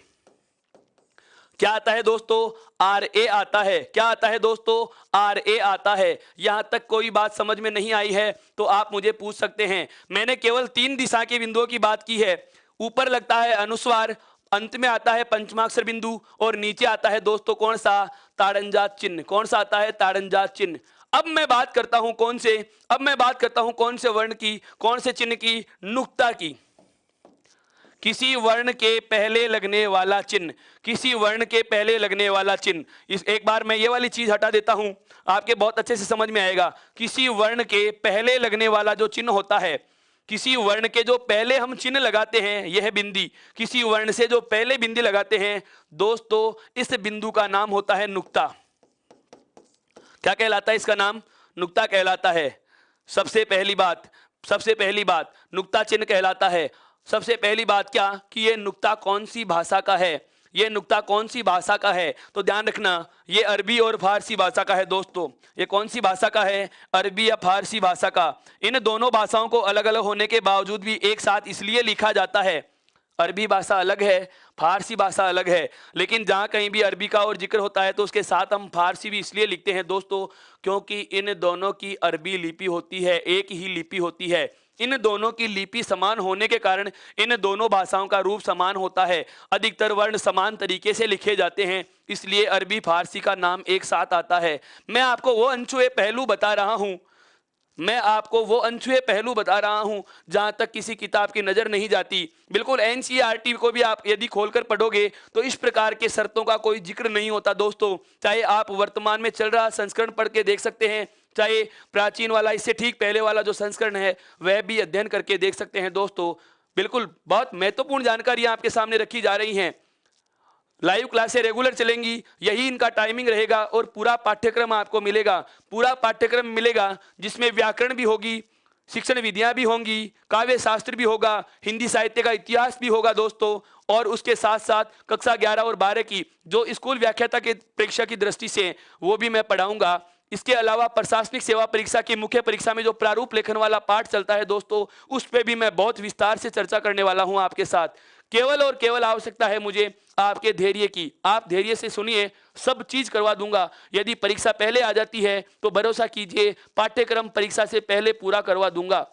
क्या आता है दोस्तों? आर ए आता है। क्या आता है दोस्तों? आर ए आता है। यहां तक कोई बात समझ में नहीं आई है तो आप मुझे पूछ सकते हैं। मैंने केवल 3 दिशा के बिंदुओं की बात की है। ऊपर लगता है अनुस्वार, अंत में आता है पंचमाक्षर बिंदु, और नीचे आता है दोस्तों कौन सा? ताड़नजात चिन्ह। कौन सा आता है? ताड़नजात चिन्ह। अब मैं बात करता हूं कौन से? अब मैं बात करता हूं कौन से वर्ण की, कौन से चिन्ह की? नुक्ता की। किसी वर्ण के पहले लगने वाला चिन्ह, किसी वर्ण के पहले लगने वाला चिन्ह। इस एक बार मैं ये वाली चीज हटा देता हूं, आपके बहुत अच्छे से समझ में आएगा। किसी वर्ण के पहले लगने वाला जो चिन्ह होता है, किसी वर्ण के जो पहले हम चिन्ह लगाते हैं, यह बिंदी, किसी वर्ण से जो पहले बिंदी लगाते हैं दोस्तों, इस बिंदु का नाम होता है नुक्ता। क्या कहलाता है इसका नाम? नुक्ता कहलाता है। सबसे पहली बात नुक्ता चिन्ह कहलाता है। सबसे पहली बात क्या कि ये नुक्ता कौन सी भाषा का है? ये नुक्ता कौन सी भाषा का है? तो ध्यान रखना, ये अरबी और फारसी भाषा का है दोस्तों। ये कौन सी भाषा का है? अरबी या फारसी भाषा का। इन दोनों भाषाओं को अलग अलग होने के बावजूद भी एक साथ इसलिए लिखा जाता है, अरबी भाषा अलग है, फारसी भाषा अलग है, लेकिन जहाँ कहीं भी अरबी का और जिक्र होता है तो उसके साथ हम फारसी भी इसलिए लिखते हैं दोस्तों, क्योंकि इन दोनों की अरबी लिपि होती है, एक ही लिपि होती है। इन दोनों की लिपि समान होने के कारण इन दोनों भाषाओं का रूप समान होता है। अधिकतर वर्ण समान तरीके से लिखे जाते हैं, इसलिए अरबी फारसी का नाम एक साथ आता है। मैं आपको वो अनछुए पहलू बता रहा हूँ, मैं आपको वो अनछुए पहलू बता रहा हूं जहां तक किसी किताब की नजर नहीं जाती। बिल्कुल एनसीईआरटी को भी आप यदि खोलकर पढ़ोगे तो इस प्रकार के शर्तों का कोई जिक्र नहीं होता दोस्तों। चाहे आप वर्तमान में चल रहा संस्करण पढ़ के देख सकते हैं, चाहे प्राचीन वाला, इससे ठीक पहले वाला जो संस्करण है वह भी अध्ययन करके देख सकते हैं दोस्तों। बिल्कुल बहुत महत्वपूर्ण जानकारियां आपके सामने रखी जा रही हैं। लाइव क्लासें रेगुलर चलेंगी, यही इनका टाइमिंग रहेगा, और पूरा पाठ्यक्रम आपको मिलेगा। पूरा पाठ्यक्रम मिलेगा जिसमें व्याकरण भी होगी, शिक्षण विधियां भी होंगी, काव्य शास्त्र भी होगा, हिंदी साहित्य का इतिहास भी होगा दोस्तों, और उसके साथ साथ कक्षा 11 और 12 की जो स्कूल व्याख्याता के परीक्षा की दृष्टि से वो भी मैं पढ़ाऊंगा। इसके अलावा प्रशासनिक सेवा परीक्षा की मुख्य परीक्षा में जो प्रारूप लेखन वाला पाठ चलता है दोस्तों, उस पर भी मैं बहुत विस्तार से चर्चा करने वाला हूं आपके साथ। केवल और केवल आवश्यकता है मुझे आपके धैर्य की। आप धैर्य से सुनिए, सब चीज करवा दूंगा। यदि परीक्षा पहले आ जाती है तो भरोसा कीजिए, पाठ्यक्रम परीक्षा से पहले पूरा करवा दूंगा।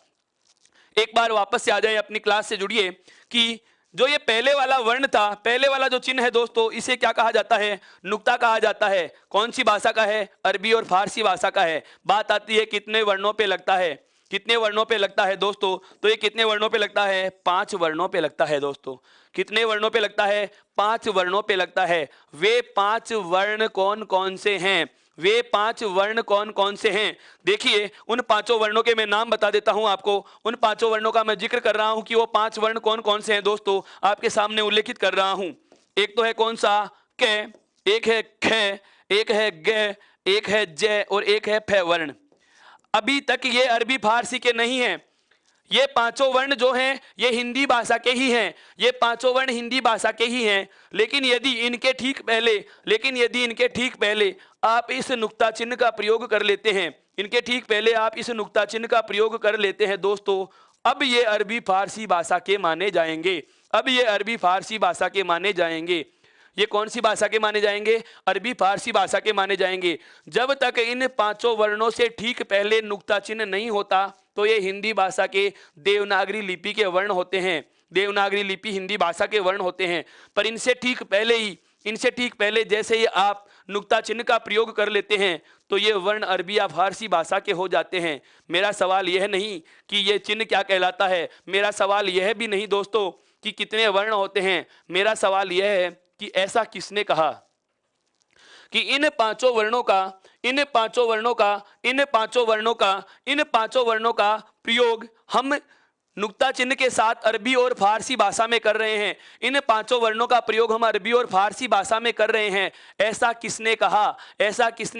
एक बार वापस से आ जाए, अपनी क्लास से जुड़िए कि जो ये पहले वाला वर्ण था, पहले वाला जो चिन्ह है दोस्तों, इसे क्या कहा जाता है? नुक्ता कहा जाता है। कौन सी भाषा का है? अरबी और फारसी भाषा का है। बात आती है कितने वर्णों पे लगता है, कितने वर्णों पे लगता है दोस्तों? तो ये कितने वर्णों पे लगता है? 5 वर्णों पे लगता है दोस्तों। कितने वर्णों पे लगता है? 5 वर्णों पे लगता है। वे 5 वर्ण कौन कौन से हैं? वे 5 वर्ण कौन कौन से हैं? देखिए, उन 5 वर्णों के मैं नाम बता देता हूं आपको। उन 5 वर्णों का मैं जिक्र कर रहा हूं कि वो 5 वर्ण कौन कौन से हैं दोस्तों, आपके सामने उल्लेखित कर रहा हूं। एक तो है कौन सा? क, एक है ख, एक है ग, एक है ज, और एक है फ वर्ण। अभी तक ये अरबी फारसी के नहीं हैं। ये 5 वर्ण जो हैं ये हिंदी भाषा के ही हैं। ये 5 वर्ण हिंदी भाषा के ही हैं। लेकिन यदि इनके ठीक पहले आप इस नुक्ता चिन्ह का प्रयोग कर लेते हैं, इनके ठीक पहले आप इस नुक्ता चिन्ह का प्रयोग कर लेते हैं दोस्तों, अब ये अरबी फारसी भाषा के माने जाएंगे। अब ये अरबी फारसी भाषा के माने जाएंगे। ये कौन सी भाषा के माने जाएंगे? अरबी फारसी भाषा के माने जाएंगे। जब तक इन 5 वर्णों से ठीक पहले नुक्ता चिन्ह नहीं होता तो ये हिंदी भाषा के देवनागरी लिपि के वर्ण होते हैं। देवनागरी लिपि हिंदी भाषा के वर्ण होते हैं, पर इनसे ठीक पहले जैसे ही आप नुक्ता चिन्ह का प्रयोग कर लेते हैं तो ये वर्ण अरबी या फारसी भाषा के हो जाते हैं। मेरा सवाल यह नहीं कि ये चिन्ह क्या कहलाता है, मेरा सवाल यह भी नहीं दोस्तों कि कितने वर्ण होते हैं, मेरा सवाल यह है कि ऐसा किसने कहा कि इन पांचों वर्णों का प्रयोग हम नुक्ता चिन्ह के साथ अरबी और फारसी भाषा में कर रहे हैं। इन पांचों वर्णों का प्रयोग हम अरबी और फारसी भाषा में कर रहे हैं। ऐसा किसने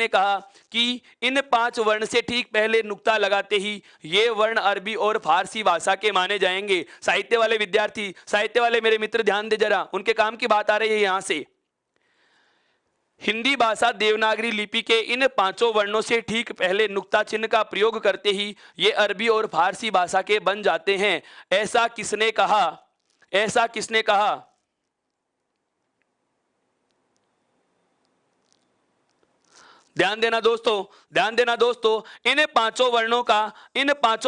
कहा कि इन 5 वर्ण से ठीक पहले नुक्ता लगाते ही ये वर्ण अरबी और फारसी भाषा के माने जाएंगे। साहित्य वाले विद्यार्थी, साहित्य वाले मेरे मित्र ध्यान दे जरा, उनके काम की बात आ रही है यहां से। हिंदी भाषा देवनागरी लिपि के इन 5 वर्णों से ठीक पहले नुक्ता चिन्ह का प्रयोग करते ही ये अरबी और फारसी भाषा के बन जाते हैं। ऐसा किसने कहा? ध्यान देना दोस्तों, इन पांचों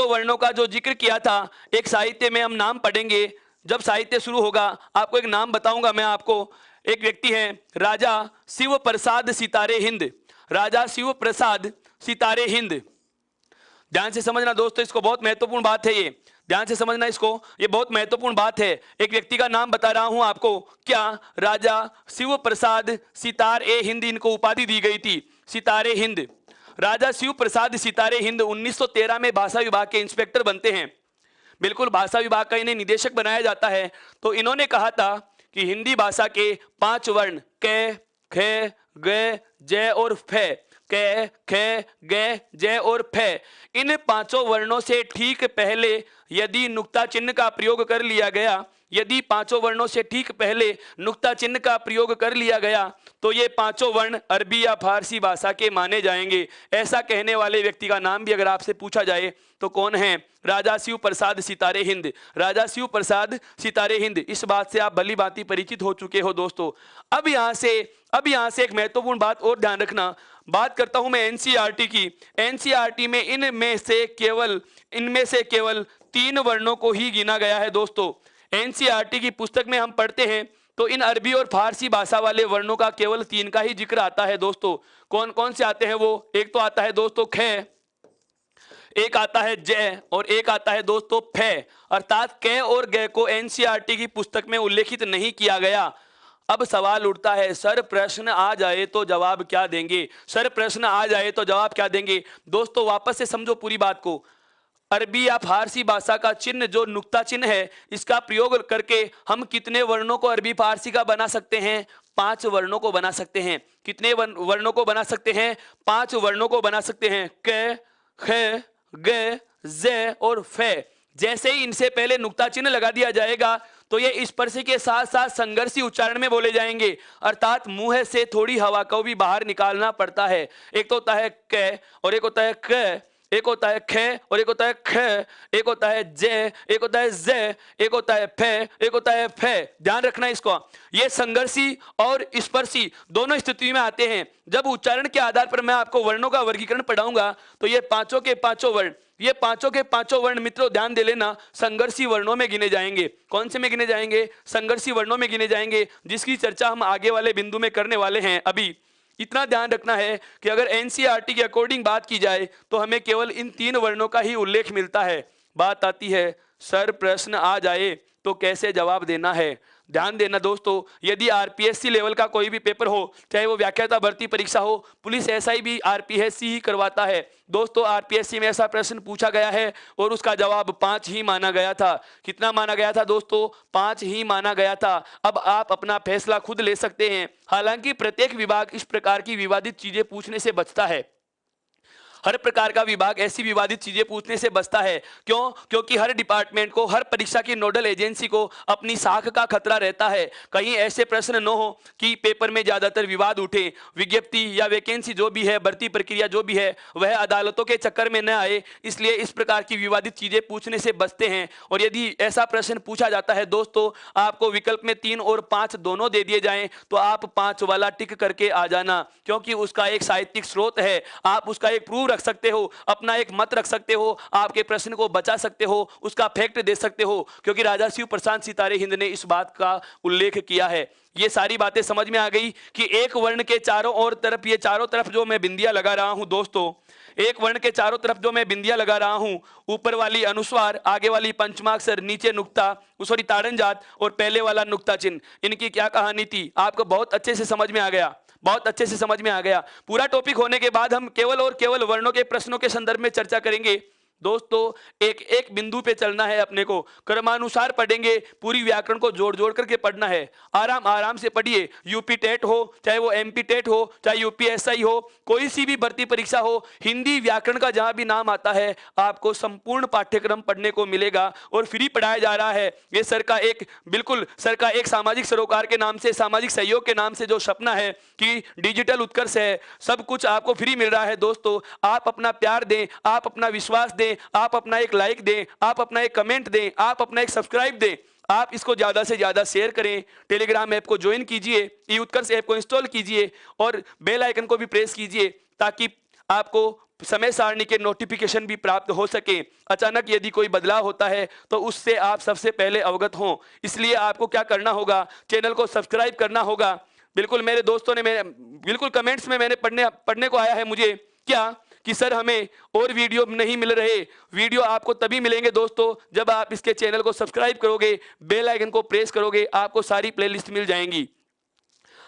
वर्णों का जो जिक्र किया था, एक साहित्य में हम नाम पढ़ेंगे। जब साहित्य शुरू होगा आपको एक नाम बताऊंगा मैं आपको। एक व्यक्ति हैं राजा शिव प्रसाद सितारे हिंद। ध्यान से समझना दोस्तों, इसको बहुत महत्वपूर्ण बात है ये, ध्यान से समझना इसको, ये बहुत महत्वपूर्ण बात है। एक व्यक्ति का नाम बता रहा हूं आपको, क्या? राजा शिव प्रसाद सितारे हिंद, इनको उपाधि दी गई थी सितारे हिंद। राजा शिव प्रसाद सितारे हिंद 1913 में भाषा विभाग के इंस्पेक्टर बनते हैं। बिल्कुल, भाषा विभाग का इन्हें निदेशक बनाया जाता है। तो इन्होंने कहा था कि हिंदी भाषा के 5 वर्ण क, ख, ग, ज और फ, क, ख, ग, ज और फ, इन 5 वर्णों से ठीक पहले यदि नुक्ता चिन्ह का प्रयोग कर लिया गया, यदि 5 वर्णों से ठीक पहले नुक्ता चिन्ह का प्रयोग कर लिया गया तो ये 5 वर्ण अरबी या फारसी भाषा के माने जाएंगे। ऐसा कहने वाले व्यक्ति का नाम भी अगर आपसे पूछा जाए तो कौन है? राजा शिव प्रसाद सितारे हिंद। राजा शिव प्रसाद सितारे हिंद, इस बात से आप भली भांति परिचित हो चुके हो दोस्तों। अब यहां से एक महत्वपूर्ण बात और ध्यान रखना। बात करता हूं मैं एनसीईआरटी की। एनसीईआरटी में इनमें से केवल 3 वर्णों को ही गिना गया है दोस्तों। एनसीईआरटी की पुस्तक में हम पढ़ते हैं तो इन अरबी और फारसी भाषा वाले वर्णों का केवल 3 का ही जिक्र आता है दोस्तों। कौन कौन से आते हैं वो? एक तो आता है दोस्तों ख, एक आता है ज और एक आता है दोस्तों फ। अर्थात क और ग को एनसीईआरटी की पुस्तक में उल्लेखित नहीं किया गया। अब सवाल उठता है, सर प्रश्न आ जाए तो जवाब क्या देंगे? दोस्तों वापस से समझो पूरी बात को। अरबी या फारसी भाषा का चिन्ह जो नुक्ता चिन्ह है, इसका प्रयोग करके हम कितने वर्णों को अरबी फारसी का बना सकते हैं? 5 वर्णों को बना सकते हैं। कितने वर्णों को बना सकते हैं? 5 वर्णों को बना सकते हैं। क, ख, ग, ज और फ। जैसे ही इनसे पहले नुक्ता चिन्ह लगा दिया जाएगा तो ये स्पर्श के साथ साथ संघर्षी उच्चारण में बोले जाएंगे। अर्थात मुंह से थोड़ी हवा को भी बाहर निकालना पड़ता है। एक तो होता है क और एक होता है क, एक होता है ख और एक होता है ख, एक होता है ज, एक होता है ज, एक होता है फ, एक होता है फ। ध्यान रखना इसको। ये संघर्षी और स्पर्शी दोनों स्थिति में आते हैं। जब उच्चारण के आधार पर मैं आपको वर्णों का वर्गीकरण पढ़ाऊंगा तो ये पांचों के पांचों वर्ण मित्रों ध्यान दे लेना, संघर्षी वर्णों में गिने जाएंगे। कौन से में गिने जाएंगे? संघर्षी वर्णों में गिने जाएंगे, जिसकी चर्चा हम आगे वाले बिंदु में करने वाले हैं। अभी इतना ध्यान रखना है कि अगर एनसीईआरटी के अकॉर्डिंग बात की जाए तो हमें केवल इन 3 वर्णों का ही उल्लेख मिलता है। बात आती है, सर प्रश्न आ जाए तो कैसे जवाब देना है? ध्यान देना दोस्तों, यदि आरपीएससी लेवल का कोई भी पेपर हो, चाहे वो व्याख्याता भर्ती परीक्षा हो, पुलिस एसआई भी आरपीएससी ही करवाता है दोस्तों। आरपीएससी में ऐसा प्रश्न पूछा गया है और उसका जवाब 5 ही माना गया था। कितना माना गया था दोस्तों? 5 ही माना गया था। अब आप अपना फैसला खुद ले सकते हैं। हालांकि प्रत्येक विभाग इस प्रकार की विवादित चीजें पूछने से बचता है। हर प्रकार का विभाग ऐसी विवादित चीजें पूछने से बचता है। क्यों? क्योंकि हर डिपार्टमेंट को, हर परीक्षा की नोडल एजेंसी को अपनी साख का खतरा रहता है। कहीं ऐसे प्रश्न न हो कि पेपर में ज्यादातर विवाद उठे, विज्ञप्ति या वैकेंसी जो भी है, भर्ती प्रक्रिया जो भी है, वह अदालतों के चक्कर में न आए, इसलिए इस प्रकार की विवादित चीजें पूछने से बचते हैं। और यदि ऐसा प्रश्न पूछा जाता है दोस्तों, आपको विकल्प में 3 और 5 दोनों दे दिए जाएं तो आप 5 वाला टिक करके आ जाना, क्योंकि उसका एक साहित्यिक स्रोत है। आप उसका एक प्रूफ रख सकते हो, अपना एक मत रख सकते हो, आपके प्रश्न को बचा सकते हो, उसका फैक्ट दे सकते हो, क्योंकि राजा शिव प्रसाद सितारे हिंद ने इस बात का उल्लेख किया है। ये सारी बातें समझ में आ गई कि एक वर्ण के चारों ओर तरफ, ये चारों तरफ जो मैं बिंदियां लगा रहा हूं दोस्तों, एक वर्ण के चारों तरफ जो मैं बिंदियां लगा रहा हूं, ऊपर वाली अनुस्वार, आगे वाली पंचमाक्षर, नीचे नुक्ता, सॉरी ताड़न जात, और पहले वाला नुक्ता चिन्ह, इनकी क्या कहानी थी आपको बहुत अच्छे से समझ में आ गया, बहुत अच्छे से समझ में आ गया। पूरा टॉपिक होने के बाद हम केवल और केवल वर्णों के प्रश्नों के संदर्भ में चर्चा करेंगे दोस्तों। एक एक बिंदु पे चलना है अपने को, क्रमानुसार पढ़ेंगे, पूरी व्याकरण को जोड़ जोड़ करके पढ़ना है। आराम आराम से पढ़िए, यूपी टेट हो, चाहे वो एमपी टेट हो, चाहे यूपीएसआई हो, कोई सी भी भर्ती परीक्षा हो, हिंदी व्याकरण का जहां भी नाम आता है आपको संपूर्ण पाठ्यक्रम पढ़ने को मिलेगा और फ्री पढ़ाया जा रहा है। ये सर का एक, बिल्कुल सर का एक सामाजिक सरोकार के नाम से, सामाजिक सहयोग के नाम से जो सपना है कि डिजिटल उत्कर्ष है, सब कुछ आपको फ्री मिल रहा है दोस्तों। आप अपना प्यार दें, आप अपना विश्वास दें, आप अपना एक लाइक दें, आप अपना एक कमेंट दें, आप अपना एक सब्सक्राइब दें, आप इसको ज्यादा से ज्यादा शेयर करें, टेलीग्राम ऐप को ज्वाइन कीजिए, ई उत्कर्ष ऐप को इंस्टॉल कीजिए और बेल आइकन को भी प्रेस कीजिए ताकि आपको समय सारणी के नोटिफिकेशन भी प्राप्त हो सके। अचानक यदि कोई बदलाव होता है तो उससे आप सबसे पहले अवगत हों। इसलिए आपको क्या करना होगा, चैनल को सब्सक्राइब करना होगा। बिल्कुल मेरे दोस्तों ने, मेरे बिल्कुल कमेंट्स में मैंने पढ़ने को आया है मुझे क्या कि सर हमें और वीडियो नहीं मिल रहे। वीडियो आपको तभी मिलेंगे दोस्तों जब आप इसके चैनल को सब्सक्राइब करोगे, बेल आइकन को प्रेस करोगे, आपको सारी प्लेलिस्ट मिल जाएंगी।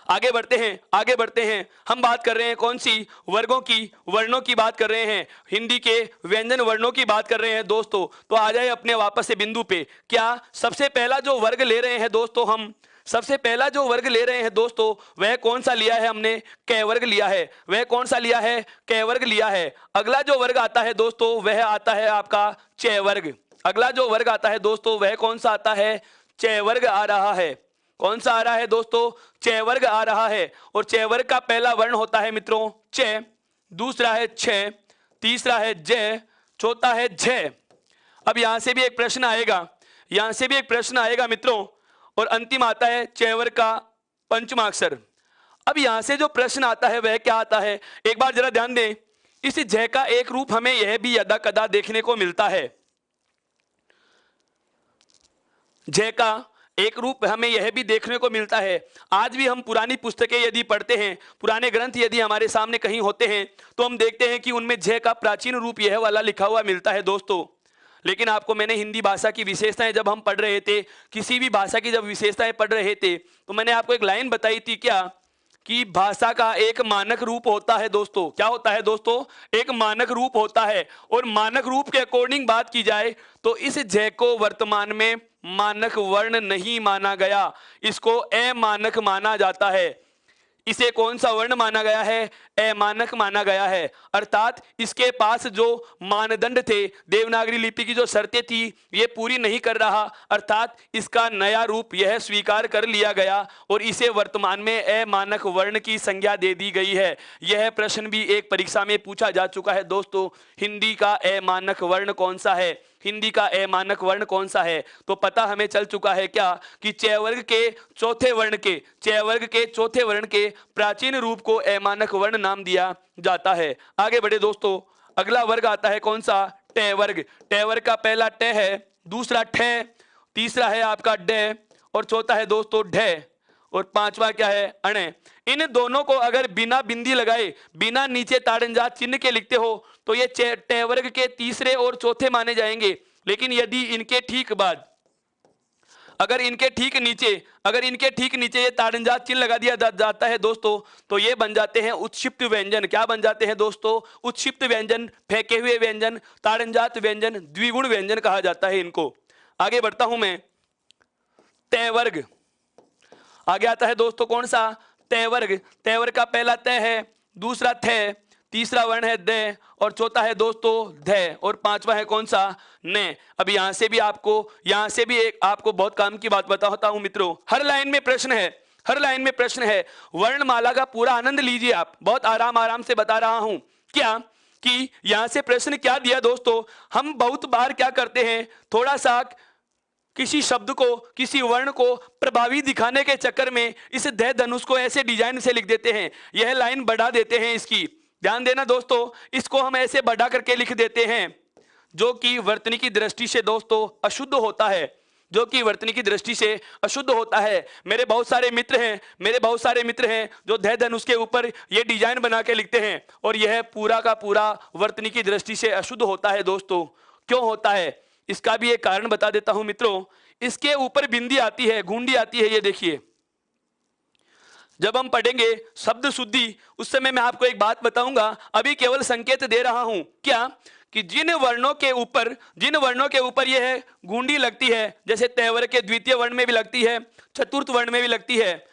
आगे बढ़ते हैं, आगे बढ़ते हैं। हम बात कर रहे हैं कौन सी, वर्गों की, वर्णों की बात कर रहे हैं, हिंदी के व्यंजन वर्णों की बात कर रहे हैं दोस्तों। तो आ जाए अपने वापस से बिंदु पे। क्या सबसे पहला जो वर्ग ले रहे हैं दोस्तों, हम सबसे पहला जो वर्ग ले रहे हैं दोस्तों वह कौन सा लिया है हमने, कै वर्ग लिया है। वह कौन सा लिया है, कै वर्ग लिया है। अगला जो वर्ग आता है दोस्तों वह आता है आपका चय वर्ग। अगला जो वर्ग आता है दोस्तों वह कौन सा आता है, चय वर्ग आ रहा है। कौन सा आ रहा है दोस्तों, चय वर्ग आ रहा है। और चय वर्ग का पहला वर्ण होता है मित्रों चय, दूसरा है छय, तीसरा है जय, चौथा है झय। अब यहां से भी एक प्रश्न आएगा, यहां से भी एक प्रश्न आएगा मित्रों, और अंतिम आता है चय वर्ग का पंचमाक्षर। अब यहां से जो प्रश्न आता है वह क्या आता है, एक बार जरा ध्यान दें। इस जय का एक रूप हमें यह भी यदा कदा देखने को मिलता है। जय का एक रूप हमें यह भी देखने को मिलता है। आज भी हम पुरानी पुस्तकें यदि पढ़ते हैं, पुराने ग्रंथ यदि हमारे सामने कहीं होते हैं तो हम देखते हैं कि उनमें जय का प्राचीन रूप यह वाला लिखा हुआ मिलता है दोस्तों। लेकिन आपको मैंने हिंदी भाषा की विशेषताएं जब हम पढ़ रहे थे, किसी भी भाषा की जब विशेषताएं पढ़ रहे थे, तो मैंने आपको एक लाइन बताई थी क्या, कि भाषा का एक मानक रूप होता है दोस्तों। क्या होता है दोस्तों, एक मानक रूप होता है। और मानक रूप के अकॉर्डिंग बात की जाए तो इस जय को वर्तमान में मानक वर्ण नहीं माना गया, इसको अमानक माना जाता है। इसे कौन सा वर्ण माना गया है, अमानक माना गया है। अर्थात इसके पास जो मानदंड थे, देवनागरी लिपि की जो शर्तें थी, ये पूरी नहीं कर रहा, अर्थात इसका नया रूप यह स्वीकार कर लिया गया और इसे वर्तमान में अमानक वर्ण की संज्ञा दे दी गई है। यह प्रश्न भी एक परीक्षा में पूछा जा चुका है दोस्तों, हिंदी का अमानक वर्ण कौन सा है, हिंदी का अमानक वर्ण कौन सा है। तो पता हमें चल चुका है क्या, कि चय वर्ग के चौथे वर्ण के, चय वर्ग के चौथे वर्ण के प्राचीन रूप को अमानक वर्ण नाम दिया जाता है। आगे बढ़े दोस्तों, अगला वर्ग आता है कौन सा, टय वर्ग। टय वर्ग का पहला ट है, दूसरा ठ, तीसरा है आपका ड, और चौथा है दोस्तों ढ, और पांचवा क्या है, अण। इन दोनों को अगर बिना बिंदी लगाए, बिना नीचे ताड़नजात चिन्ह के लिखते हो तो ये ट वर्ग के तीसरे और चौथे माने जाएंगे। लेकिन यदि इनके ठीक बाद, अगर इनके ठीक नीचे ये ताड़नजात चिन्ह लगा दिया जाता है दोस्तों, तो ये बन जाते हैं उत्क्षिप्त व्यंजन। क्या बन जाते हैं दोस्तों, उत्क्षिप्त व्यंजन, फेंके हुए व्यंजन, ताड़नजात व्यंजन, द्विगुण व्यंजन कहा जाता है इनको। आगे बढ़ता हूं मैं, तय वर्ग आगे आता है दोस्तों कौन सा, तय वर्ग। तय वर्ग का पहला तय है, दूसरा थ, तीसरा वर्ण है द, और चौथा है दोस्तों ध, और पांचवा है कौन सा, न। अब यहां से भी एक आपको बहुत काम की बात बताता हूं मित्रों। हर लाइन में प्रश्न है, हर लाइन में प्रश्न है। वर्णमाला का पूरा आनंद लीजिए आप, बहुत आराम आराम से बता रहा हूं। क्या कि यहां से प्रश्न क्या दिया दोस्तों, हम बहुत बार क्या करते हैं, थोड़ा सा किसी शब्द को, किसी वर्ण को प्रभावी दिखाने के चक्कर में इस ध धनुष को ऐसे डिजाइन से लिख देते हैं, यह लाइन बढ़ा देते हैं इसकी, ध्यान देना दोस्तों, इसको हम ऐसे बढ़ा करके लिख देते हैं, जो कि वर्तनी की दृष्टि से दोस्तों अशुद्ध होता है, जो कि वर्तनी की दृष्टि से अशुद्ध होता है। मेरे बहुत सारे मित्र हैं जो धय धनुष के ऊपर ये डिजाइन बना के लिखते हैं, और यह पूरा का पूरा वर्तनी की दृष्टि से अशुद्ध होता है दोस्तों। क्यों होता है, इसका भी एक कारण बता देता हूं मित्रों। इसके ऊपर बिंदी आती है, घुंडी आती है, ये देखिए। जब हम पढ़ेंगे शब्द शुद्धि, उस समय मैं आपको एक बात बताऊंगा, अभी केवल संकेत दे रहा हूं क्या, कि जिन वर्णों के ऊपर यह घुंडी लगती है, जैसे तैवर के द्वितीय वर्ण में भी लगती है, चतुर्थ वर्ण में भी लगती है।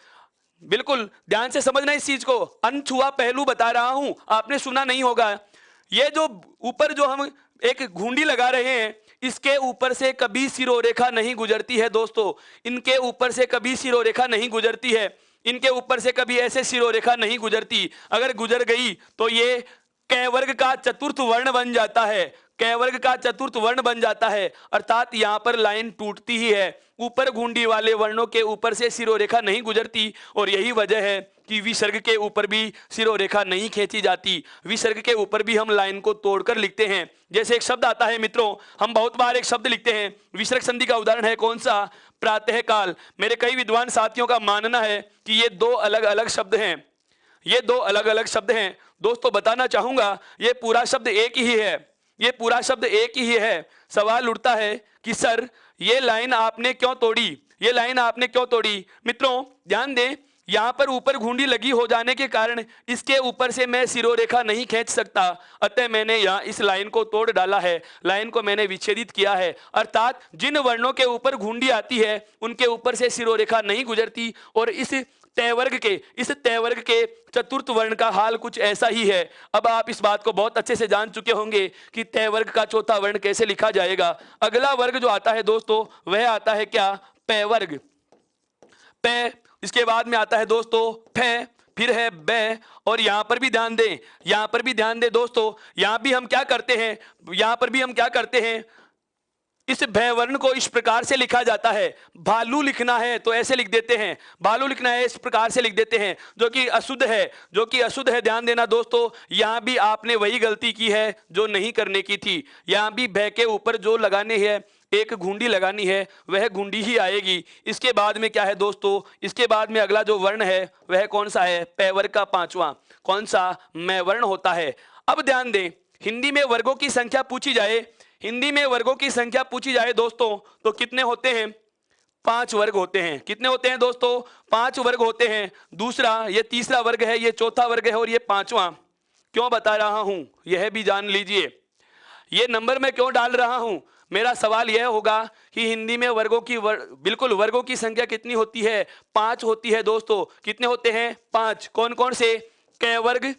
बिल्कुल ध्यान से समझना इस चीज को, अनछुआ पहलू बता रहा हूं, आपने सुना नहीं होगा। ये जो ऊपर जो हम एक घुंडी लगा रहे हैं, इसके ऊपर से कभी सिरोरेखा नहीं गुजरती है दोस्तों। इनके ऊपर से कभी सिरोरेखा नहीं गुजरती है, इनके ऊपर से कभी ऐसे सिरोरेखा नहीं गुजरती। अगर गुजर गई तो ये कै वर्ग का चतुर्थ वर्ण बन जाता है, कै वर्ग का चतुर्थ वर्ण बन जाता है, अर्थात यहां पर लाइन टूटती ही है। ऊपर घुंडी वाले वर्णों के ऊपर से सिरोरेखा नहीं गुजरती, और यही वजह है कि विसर्ग के ऊपर भी सिरोरेखा नहीं खींची जाती। विसर्ग के ऊपर भी हम लाइन को तोड़कर लिखते हैं। जैसे एक शब्द आता है मित्रों, हम बहुत बार एक शब्द लिखते हैं, विसर्ग संधि का उदाहरण है कौन सा, प्रातः काल। मेरे कई विद्वान साथियों का मानना है कि ये दो अलग अलग शब्द हैं, ये दो अलग अलग शब्द हैं। दोस्तों बताना चाहूंगा, ये पूरा शब्द एक ही है, ये पूरा शब्द एक ही है। सवाल उठता है कि सर ये लाइन आपने क्यों तोड़ी, ये लाइन आपने क्यों तोड़ी। मित्रों ध्यान दें, यहां पर ऊपर घुंडी लगी हो जाने के कारण इसके ऊपर से मैं सिरोरेखा नहीं खींच सकता, अतः मैंने यहां इस लाइन को तोड़ डाला है, लाइन को मैंने विच्छेदित किया है। अर्थात जिन वर्णों के ऊपर घुंडी आती है उनके ऊपर से सिरोरेखा नहीं गुजरती, और इस तय वर्ग के चतुर्थ वर्ण का हाल कुछ ऐसा ही है। अब आप इस बात को बहुत अच्छे से जान चुके होंगे कि तय वर्ग का चौथा वर्ण कैसे लिखा जाएगा। अगला वर्ग जो आता है दोस्तों, वह आता है क्या, पै वर्ग। पै, इसके बाद में आता है दोस्तों फै, फिर है बै, और यहां पर भी ध्यान दें, यहां पर भी ध्यान दें दोस्तों, यहां भी हम क्या करते हैं, यहां पर भी हम क्या करते हैं, इस भय वर्ण को इस प्रकार से लिखा जाता है। भालू लिखना है तो ऐसे लिख देते हैं, भालू लिखना है इस प्रकार से लिख देते हैं, जो कि अशुद्ध है, जो कि अशुद्ध है। ध्यान देना दोस्तों, यहां भी आपने वही गलती की है जो नहीं करने की थी। यहां भी भय के ऊपर जो लगाने है, एक घुंडी लगानी है, वह घुंडी ही आएगी। इसके बाद में क्या है दोस्तों, इसके बाद में अगला जो वर्ण है वह कौन सा है, पै वर्ग का पांचवा, कौन सा, मैं वर्ण होता है। अब ध्यान दें, हिंदी में वर्गों की संख्या पूछी जाए, हिंदी में वर्गों की संख्या पूछी जाए दोस्तों, तो कितने होते हैं, 5 वर्ग होते हैं। कितने होते हैं दोस्तों, 5 वर्ग होते हैं। दूसरा, ये तीसरा वर्ग है, ये चौथा वर्ग है, और ये पांचवा। क्यों बता रहा हूं यह भी जान लीजिए। ये नंबर मैं क्यों डाल रहा हूं, मेरा सवाल यह होगा कि हिंदी में वर्गों की बिल्कुल वर्गों की संख्या कितनी होती है, 5 होती है दोस्तों। कितने होते हैं, 5। कौन कौन से, कै वर्ग,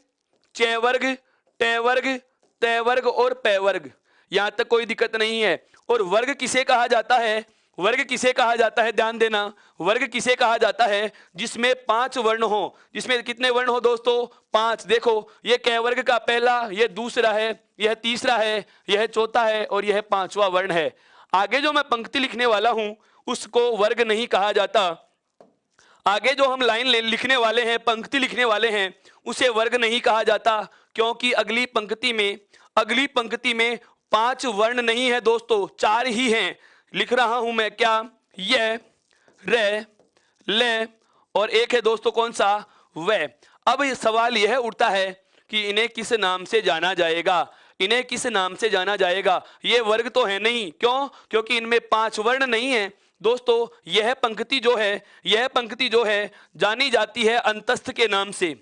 चै वर्ग, टै वर्ग, तै वर्ग और पै वर्ग। यहां तक कोई दिक्कत नहीं है। और वर्ग किसे कहा जाता है, वर्ग किसे कहा जाता है, ध्यान देना, वर्ग किसे कहा जाता है, जिसमें 5 वर्ण हो। जिसमें कितने वर्ण हो दोस्तों, 5। देखो, ये कै वर्ग का पहला, यह दूसरा है, यह तीसरा है, यह चौथा है, और यह पांचवा वर्ण है। आगे जो मैं पंक्ति लिखने वाला हूं उसको वर्ग नहीं कहा जाता। आगे जो हम लाइन लिखने वाले हैं, पंक्ति लिखने वाले हैं, उसे वर्ग नहीं कहा जाता, क्योंकि अगली पंक्ति में 5 वर्ण नहीं है दोस्तों, 4 ही हैं। लिख रहा हूं मैं क्या, य, रे, ले, और एक है दोस्तों कौन सा, वे। अब सवाल यह उठता है कि इन्हें किस नाम से जाना जाएगा, इन्हें किस नाम से जाना जाएगा। ये वर्ग तो है नहीं, क्यों, क्योंकि इनमें 5 वर्ण नहीं है दोस्तों। यह पंक्ति जो है जानी जाती है अंतस्थ के नाम से।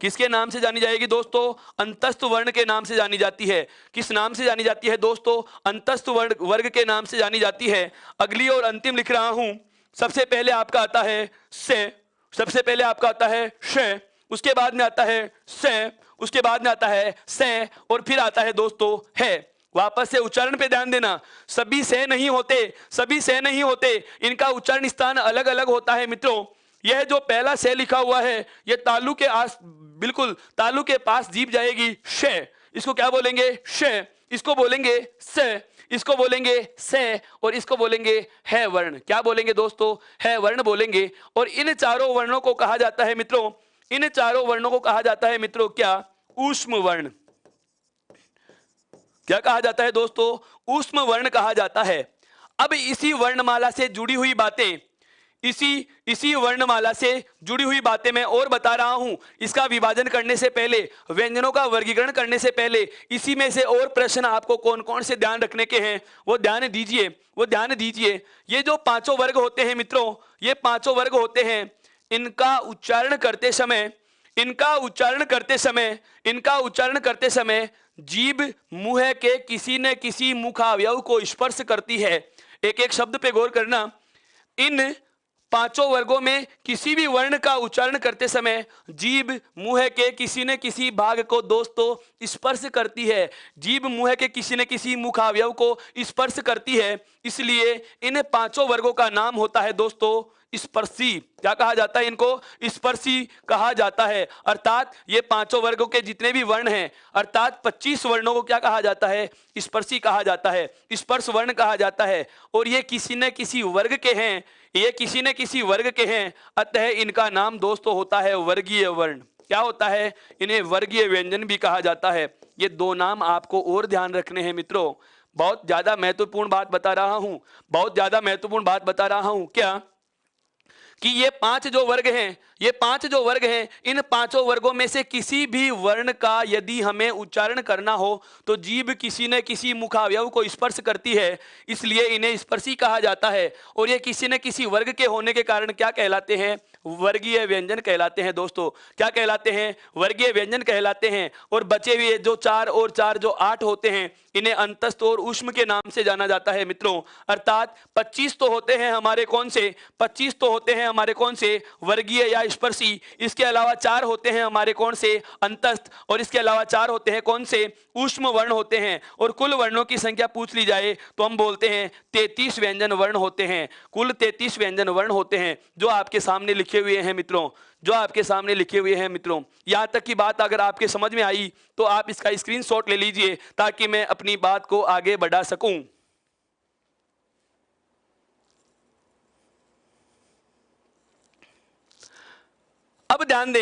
किसके नाम से जानी जाएगी दोस्तों, अंतस्थ वर्ण के नाम से जानी जाती है। किस नाम से जानी जाती है दोस्तों, अंतस्थ वर्ग के नाम से जानी जाती है। अगली और अंतिम लिख रहा हूं। सबसे पहले आपका आता है से, सबसे पहले आपका आता है श, उसके बाद में आता है से, उसके बाद में आता है से, और फिर आता है दोस्तों है। वापस से उच्चारण पे ध्यान देना, सभी से नहीं होते, इनका उच्चारण स्थान अलग अलग होता है मित्रों। यह जो पहला से लिखा हुआ है, यह तालु के बिल्कुल तालु के पास जीभ जाएगी, श। इसको क्या बोलेंगे, श। इसको बोलेंगे से, इसको बोलेंगे से, और इसको बोलेंगे है वर्ण। क्या बोलेंगे दोस्तों, है वर्ण बोलेंगे। और इन चारों वर्णों को कहा जाता है मित्रों इन चारों वर्णों को कहा जाता है मित्रों क्या? ऊष्म वर्ण। क्या कहा जाता है दोस्तों? ऊष्म वर्ण कहा जाता है। अब इसी वर्णमाला से जुड़ी हुई बातें, इसी वर्णमाला से जुड़ी हुई बातें मैं और बता रहा हूं। इसका विभाजन करने से पहले, व्यंजनों का वर्गीकरण करने से पहले, इसी में से और प्रश्न आपको कौन कौन से ध्यान रखने के हैं वो ध्यान दीजिए। ये जो पांचों वर्ग होते हैं मित्रों, ये पांचों वर्ग होते हैं, इनका उच्चारण करते समय जीभ मुंह के किसी न किसी मुखावयव को स्पर्श करती है। एक एक शब्द पे गौर करना। इन पांचों वर्गों में किसी भी वर्ण का उच्चारण करते समय जीभ मुंह के किसी न किसी भाग को दोस्तों स्पर्श करती है। जीभ मुंह के किसी न किसी मुखावयव को स्पर्श करती है, इसलिए इन पांचों वर्गों का नाम होता है दोस्तों स्पर्शी। क्या कहा जाता है? इनको स्पर्शी कहा जाता है। अर्थात ये पांचों वर्गों के जितने भी वर्ण हैं, अर्थात 25 वर्णों को क्या कहा जाता है? स्पर्शी कहा जाता है, स्पर्श वर्ण कहा जाता है। और ये किसी न किसी वर्ग के हैं, अतः इनका नाम दोस्तों होता है वर्गीय वर्ण। क्या होता है? इन्हें वर्गीय व्यंजन भी कहा जाता है। ये दो नाम आपको और ध्यान रखने हैं मित्रों। बहुत ज्यादा महत्वपूर्ण बात बता रहा हूं, क्या कि ये पांच जो वर्ग हैं, इन पांचों वर्गों में से किसी भी वर्ण का यदि हमें उच्चारण करना हो तो जीभ किसी न किसी मुखावयव को स्पर्श करती है, इसलिए इन्हें स्पर्शी कहा जाता है। और ये किसी न किसी वर्ग के होने के कारण क्या कहलाते हैं? वर्गीय व्यंजन कहलाते हैं दोस्तों। क्या कहलाते हैं? वर्गीय व्यंजन कहलाते हैं। और बचे हुए जो 4 और 4 जो 8 होते हैं, इन्हें अंतस्थ और ऊष्म के नाम से जाना जाता है मित्रों। अर्थात 25 तो होते हैं हमारे कौन से वर्गीय या स्पर्शी, इसके अलावा 4 होते हैं हमारे कौन से? अंतस्थ, और इसके अलावा 4 होते हैं कौन से? ऊष्म वर्ण होते हैं। और कुल वर्णों की संख्या पूछ ली जाए तो हम बोलते हैं 33 व्यंजन वर्ण होते हैं। कुल 33 व्यंजन वर्ण होते हैं जो आपके सामने लिखे हुए हैं मित्रों। यहां तक की बात अगर आपके समझ में आई तो आप इसका स्क्रीनशॉट ले लीजिए ताकि मैं अपनी बात को आगे बढ़ा सकूं। अब ध्यान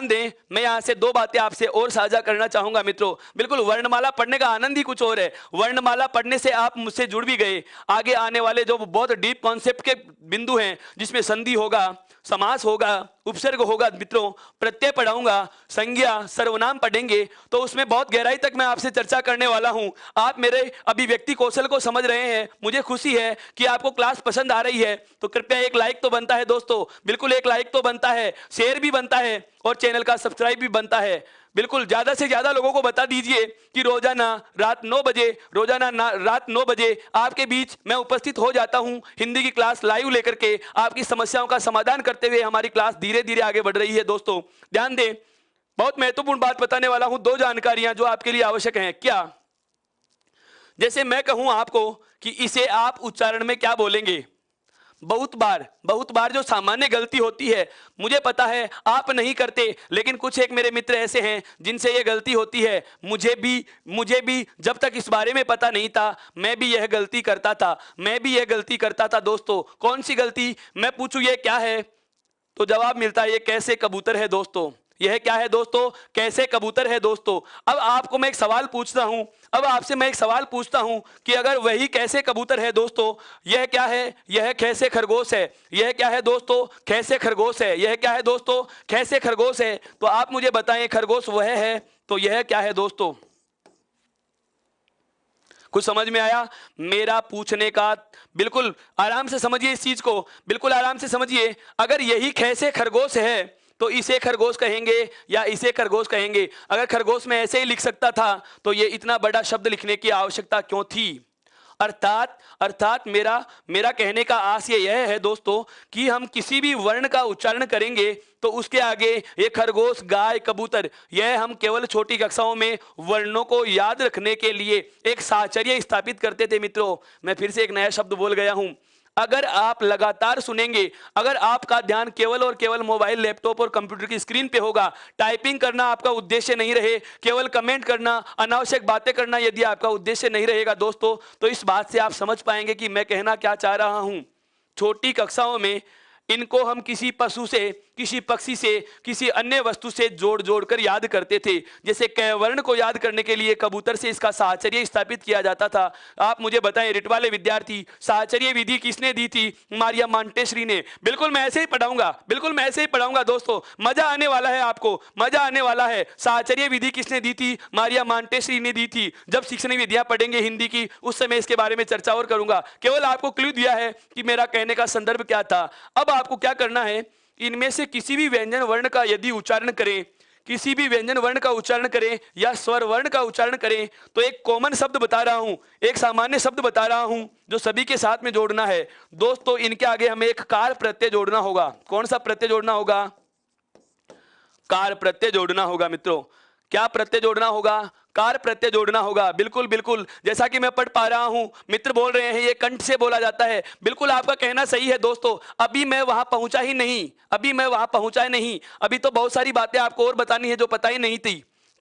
दें, मैं यहां से 2 बातें आपसे और साझा करना चाहूंगा मित्रों। बिल्कुल वर्णमाला पढ़ने का आनंद ही कुछ और है। वर्णमाला पढ़ने से आप मुझसे जुड़ भी गए। आगे आने वाले जो बहुत डीप कॉन्सेप्ट के बिंदु हैं, जिसमें संधि होगा, समास होगा, उपसर्ग होगा मित्रों, प्रत्यय पढ़ाऊंगा, संज्ञा, सर्वनाम पढ़ेंगे, तो उसमें बहुत गहराई तक मैं आपसे चर्चा करने वाला हूं। आप मेरे अभिव्यक्ति कौशल को समझ रहे हैं, मुझे खुशी है कि आपको क्लास पसंद आ रही है। तो कृपया एक लाइक तो बनता है दोस्तों, बिल्कुल एक लाइक तो बनता है, शेयर भी बनता है और चैनल का सब्सक्राइब भी बनता है। बिल्कुल ज्यादा से ज्यादा लोगों को बता दीजिए कि रोजाना रात 9 बजे आपके बीच मैं उपस्थित हो जाता हूं हिंदी की क्लास लाइव लेकर के। आपकी समस्याओं का समाधान करते हुए हमारी क्लास धीरे धीरे आगे बढ़ रही है दोस्तों। ध्यान दें, बहुत महत्वपूर्ण बात बताने वाला हूं। 2 जानकारियां जो आपके लिए आवश्यक हैं। क्या? जैसे मैं कहूं आपको कि इसे आप उच्चारण में क्या बोलेंगे, बहुत बार जो सामान्य गलती होती है, मुझे पता है आप नहीं करते, लेकिन कुछ एक मेरे मित्र ऐसे हैं जिनसे ये गलती होती है। मुझे भी जब तक इस बारे में पता नहीं था, मैं भी यह गलती करता था दोस्तों। कौन सी गलती? मैं पूछूं ये क्या है तो जवाब मिलता है ये कैसे कबूतर है दोस्तों। यह क्या है दोस्तों? कैसे कबूतर है दोस्तों। अब आपको मैं एक सवाल पूछता हूं, कि अगर वही कैसे कबूतर है दोस्तों, यह क्या है? यह कैसे खरगोश है। यह क्या है दोस्तों? कैसे खरगोश है। यह क्या है दोस्तों? कैसे खरगोश है। तो आप मुझे बताएं, खरगोश वह है तो यह क्या है दोस्तों? कुछ समझ में आया मेरा पूछने का? बिल्कुल आराम से समझिए इस चीज को, बिल्कुल आराम से समझिए। अगर यही कैसे खरगोश है तो इसे खरगोश कहेंगे या इसे खरगोश कहेंगे। अगर खरगोश में ऐसे ही लिख सकता था तो ये इतना बड़ा शब्द लिखने की आवश्यकता क्यों थी। अर्थात मेरा कहने का आशय यह है दोस्तों कि हम किसी भी वर्ण का उच्चारण करेंगे तो उसके आगे ये खरगोश, गाय, कबूतर, यह हम केवल छोटी कक्षाओं में वर्णों को याद रखने के लिए एक साहचर्य स्थापित करते थे मित्रों। मैं फिर से एक नया शब्द बोल गया हूं। अगर आप लगातार सुनेंगे, अगर आपका ध्यान केवल और केवल मोबाइल, लैपटॉप और कंप्यूटर की स्क्रीन पे होगा, टाइपिंग करना आपका उद्देश्य नहीं रहे, केवल कमेंट करना, अनावश्यक बातें करना यदि आपका उद्देश्य नहीं रहेगा दोस्तों, तो इस बात से आप समझ पाएंगे कि मैं कहना क्या चाह रहा हूं। छोटी कक्षाओं में इनको हम किसी पशु से, किसी पक्षी से, किसी अन्य वस्तु से जोड़ जोड़ कर याद करते थे। जैसे क वर्ण को याद करने के लिए कबूतर से इसका साहचर्य स्थापित किया जाता था। आप मुझे बताएं रिट वाले विद्यार्थी, साहचर्य विधि किसने दी थी? मारिया मांटेश्वरी ने। बिल्कुल मैं ऐसे ही पढ़ाऊंगा, बिल्कुल मैं ऐसे ही पढ़ाऊंगा दोस्तों, मजा आने वाला है, आपको मजा आने वाला है। साहचर्य विधि किसने दी थी? मारिया मांटेश्वरी ने दी थी। जब शिक्षण विधियां पढ़ेंगे हिंदी की, उस समय इसके बारे में चर्चा और करूंगा। केवल आपको क्लू दिया है कि मेरा कहने का संदर्भ क्या था। अब आपको क्या करना है, इनमें से किसी भी व्यंजन वर्ण का यदि उच्चारण करें, किसी भी व्यंजन वर्ण का उच्चारण करें या स्वर वर्ण का उच्चारण करें, तो एक कॉमन शब्द बता रहा हूं, एक सामान्य शब्द बता रहा हूं जो सभी के साथ में जोड़ना है। दोस्तों इनके आगे हमें एक कार प्रत्यय जोड़ना होगा। कौन सा प्रत्यय जोड़ना होगा? कार प्रत्यय जोड़ना होगा मित्रों। क्या प्रत्यय जोड़ना होगा? कार प्रत्यय जोड़ना होगा। बिल्कुल बिल्कुल, जैसा कि मैं पढ़ पा रहा हूं, मित्र बोल रहे हैं ये कंठ से बोला जाता है। बिल्कुल आपका कहना सही है दोस्तों। अभी मैं वहां पहुंचा ही नहीं, अभी मैं वहां पहुंचा ही नहीं। अभी तो बहुत सारी बातें आपको और बतानी है जो पता ही नहीं थी।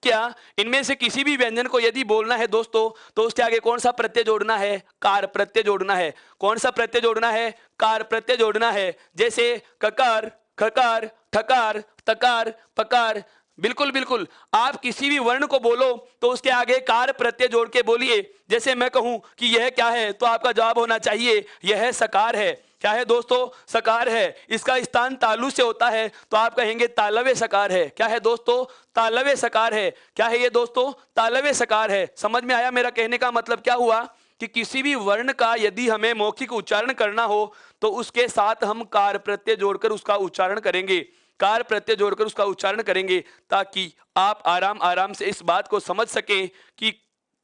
क्या इनमें से किसी भी व्यंजन को यदि बोलना है दोस्तों, तो उसके आगे कौन सा प्रत्यय जोड़ना है? कार प्रत्यय जोड़ना है। कौन सा प्रत्यय जोड़ना है? कार प्रत्यय जोड़ना है। जैसे ककार, खकार, ठकार, तकार, पकार। बिल्कुल बिल्कुल, आप किसी भी वर्ण को बोलो तो उसके आगे कार प्रत्यय जोड़ के बोलिए। जैसे मैं कहूं कि यह क्या है, तो आपका जवाब होना चाहिए यह सकार है। क्या है दोस्तों? सकार है। इसका स्थान तालु से होता है, तो आप कहेंगे तालव्य सकार है। क्या है दोस्तों? तालव्य सकार है। क्या है ये दोस्तों? तालव्य सकार है। समझ में आया मेरा कहने का मतलब क्या हुआ? कि किसी भी वर्ण का यदि हमें मौखिक उच्चारण करना हो तो उसके साथ हम कार प्रत्यय जोड़कर उसका उच्चारण करेंगे, कार प्रत्यय जोड़कर उसका उच्चारण करेंगे, ताकि आप आराम आराम से इस बात को समझ सकें कि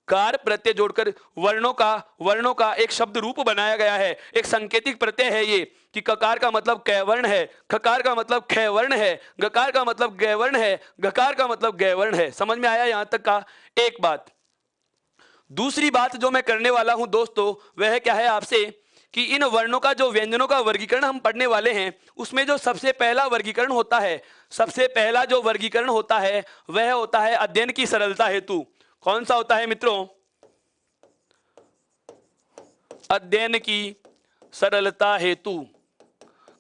कार प्रत्यय जोड़कर वर्णों का एक शब्द रूप बनाया गया है। एक सांकेतिक प्रत्यय है ये, कि ककार का मतलब कै वर्ण है, खकार का मतलब खे वर्ण है, गकार का मतलब गै वर्ण है, गकार का मतलब गै वर्ण है। समझ में आया यहां तक का? एक बात। दूसरी बात जो मैं करने वाला हूं दोस्तों, वह क्या है आपसे, कि इन वर्णों का जो व्यंजनों का वर्गीकरण हम पढ़ने वाले हैं, उसमें जो सबसे पहला वर्गीकरण होता है, सबसे पहला जो वर्गीकरण होता है वह होता है अध्ययन की सरलता हेतु। कौन सा होता है मित्रों? अध्ययन की सरलता हेतु।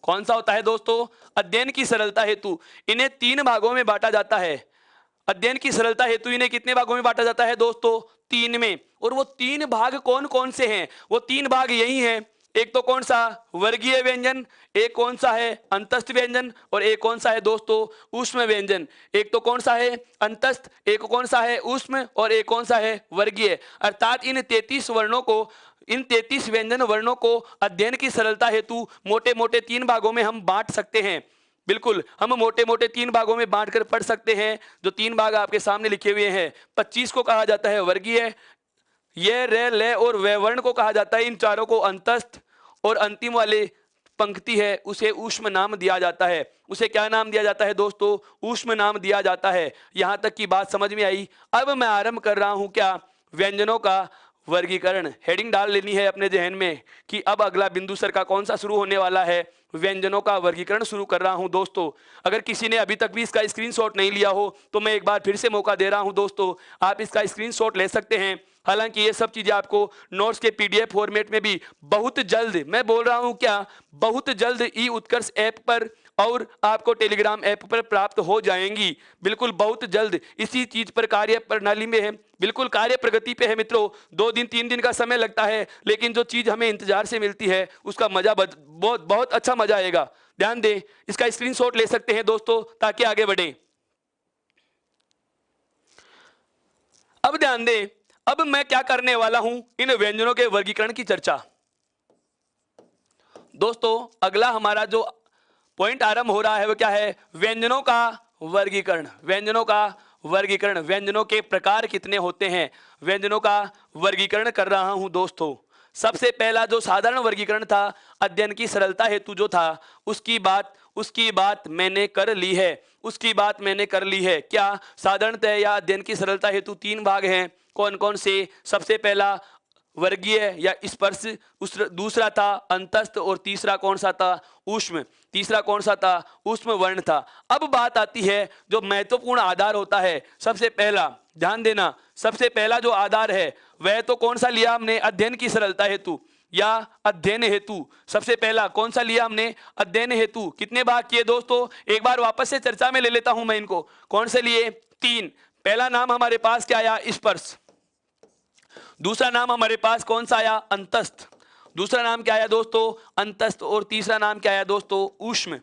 कौन सा होता है दोस्तों? अध्ययन की सरलता हेतु। इन्हें 3 भागों में बांटा जाता है। अध्ययन की सरलता हेतु इन्हें कितने भागों में बांटा जाता है दोस्तों? 3 में। और वो 3 भाग कौन कौन से हैं? वो 3 भाग यही हैं। एक तो कौन सा? वर्गीय व्यंजन, एक कौन सा है? अंतस्थ व्यंजन, और एक कौन सा है दोस्तों? ऊष्म व्यंजन। एक तो कौन सा है? अंतस्थ, एक कौन सा है? ऊष्म, और एक कौन सा है? वर्गीय। अर्थात इन 33 वर्णों को, इन 33 व्यंजन वर्णों को अध्ययन की सरलता हेतु मोटे मोटे 3 भागों में हम बांट सकते हैं। बिल्कुल, हम मोटे मोटे 3 भागों में बांटकर पढ़ सकते हैं। जो 3 भाग आपके सामने लिखे हुए हैं। 25 को कहा जाता है वर्गीय, ये रे ले और वे वर्ण को कहा जाता है, इन चारों को अंतस्थ, और अंतिम वाले पंक्ति है उसे ऊष्म नाम दिया जाता है। उसे क्या नाम दिया जाता है दोस्तों? ऊष्म नाम दिया जाता है। यहां तक की बात समझ में आई? अब मैं आरंभ कर रहा हूं क्या? व्यंजनों का वर्गीकरण। हेडिंग डाल लेनी है अपने जहन में कि अब अगला बिंदु सर का कौन सा शुरू होने वाला है। व्यंजनों का वर्गीकरण शुरू कर रहा हूं दोस्तों। अगर किसी ने अभी तक भी इसका स्क्रीनशॉट नहीं लिया हो तो मैं एक बार फिर से मौका दे रहा हूं दोस्तों, आप इसका स्क्रीनशॉट ले सकते हैं। हालांकि ये सब चीजें आपको नोट्स के पीडीएफ फॉर्मेट में भी बहुत जल्द, मैं बोल रहा हूं क्या, बहुत जल्द ई उत्कर्ष ऐप पर और आपको टेलीग्राम ऐप पर प्राप्त हो जाएंगी। बिल्कुल बहुत जल्द इसी चीज पर कार्य प्रणाली में है, बिल्कुल कार्य प्रगति पे है मित्रों। 2 दिन 3 दिन का समय लगता है, लेकिन जो चीज हमें इंतजार से मिलती है उसका मजा बहुत बहुत अच्छा मजा आएगा। ध्यान दें, इसका स्क्रीनशॉट ले सकते हैं दोस्तों ताकि आगे बढ़ें। अब ध्यान दें, अब मैं क्या करने वाला हूं, इन व्यंजनों के वर्गीकरण की चर्चा। दोस्तों अगला हमारा जो पॉइंट आरंभ हो रहा है वो क्या है? व्यंजनों का वर्गीकरण। व्यंजनों का वर्गीकरण, व्यंजनों के प्रकार कितने होते हैं, व्यंजनों का वर्गीकरण कर रहा हूं दोस्तों। सबसे पहला जो साधारण वर्गीकरण था, अध्ययन की सरलता हेतु जो था, उसकी बात मैंने कर ली है, उसकी बात मैंने कर ली है। क्या साधारणतः या अध्ययन की सरलता हेतु 3 भाग हैं। कौन कौन से? सबसे पहला वर्गीय या स्पर्श, दूसरा था अंतस्थ, और तीसरा कौन सा था? ऊष्म। तीसरा कौन सा था? ऊष्म वर्ण था। अब बात आती है जो महत्वपूर्ण आधार होता है। सबसे पहला ध्यान देना, सबसे पहला जो आधार है वह तो कौन सा लिया हमने? अध्ययन की सरलता हेतु। या अध्ययन हेतु। सबसे पहला कौन सा लिया हमने? अध्ययन हेतु। कितने भाग किए दोस्तों? एक बार वापस से चर्चा में ले लेता हूं मैं इनको। कौन से लिए? 3। पहला नाम हमारे पास क्या आया? स्पर्श। दूसरा नाम हमारे पास कौन सा आया? अंतस्थ। दूसरा नाम क्या आया दोस्तों? अंतस्थ। और तीसरा नाम क्या आया दोस्तों? ऊष्म।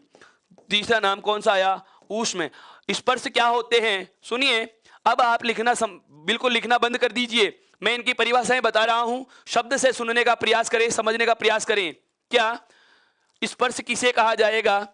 तीसरा नाम कौन सा आया? ऊष्म। स्पर्श क्या होते हैं? सुनिए, अब आप लिखना बिल्कुल लिखना बंद कर दीजिए। मैं इनकी परिभाषाएं बता रहा हूं, शब्द से सुनने का प्रयास करें, समझने का प्रयास करें। क्या स्पर्श किसे कहा जाएगा?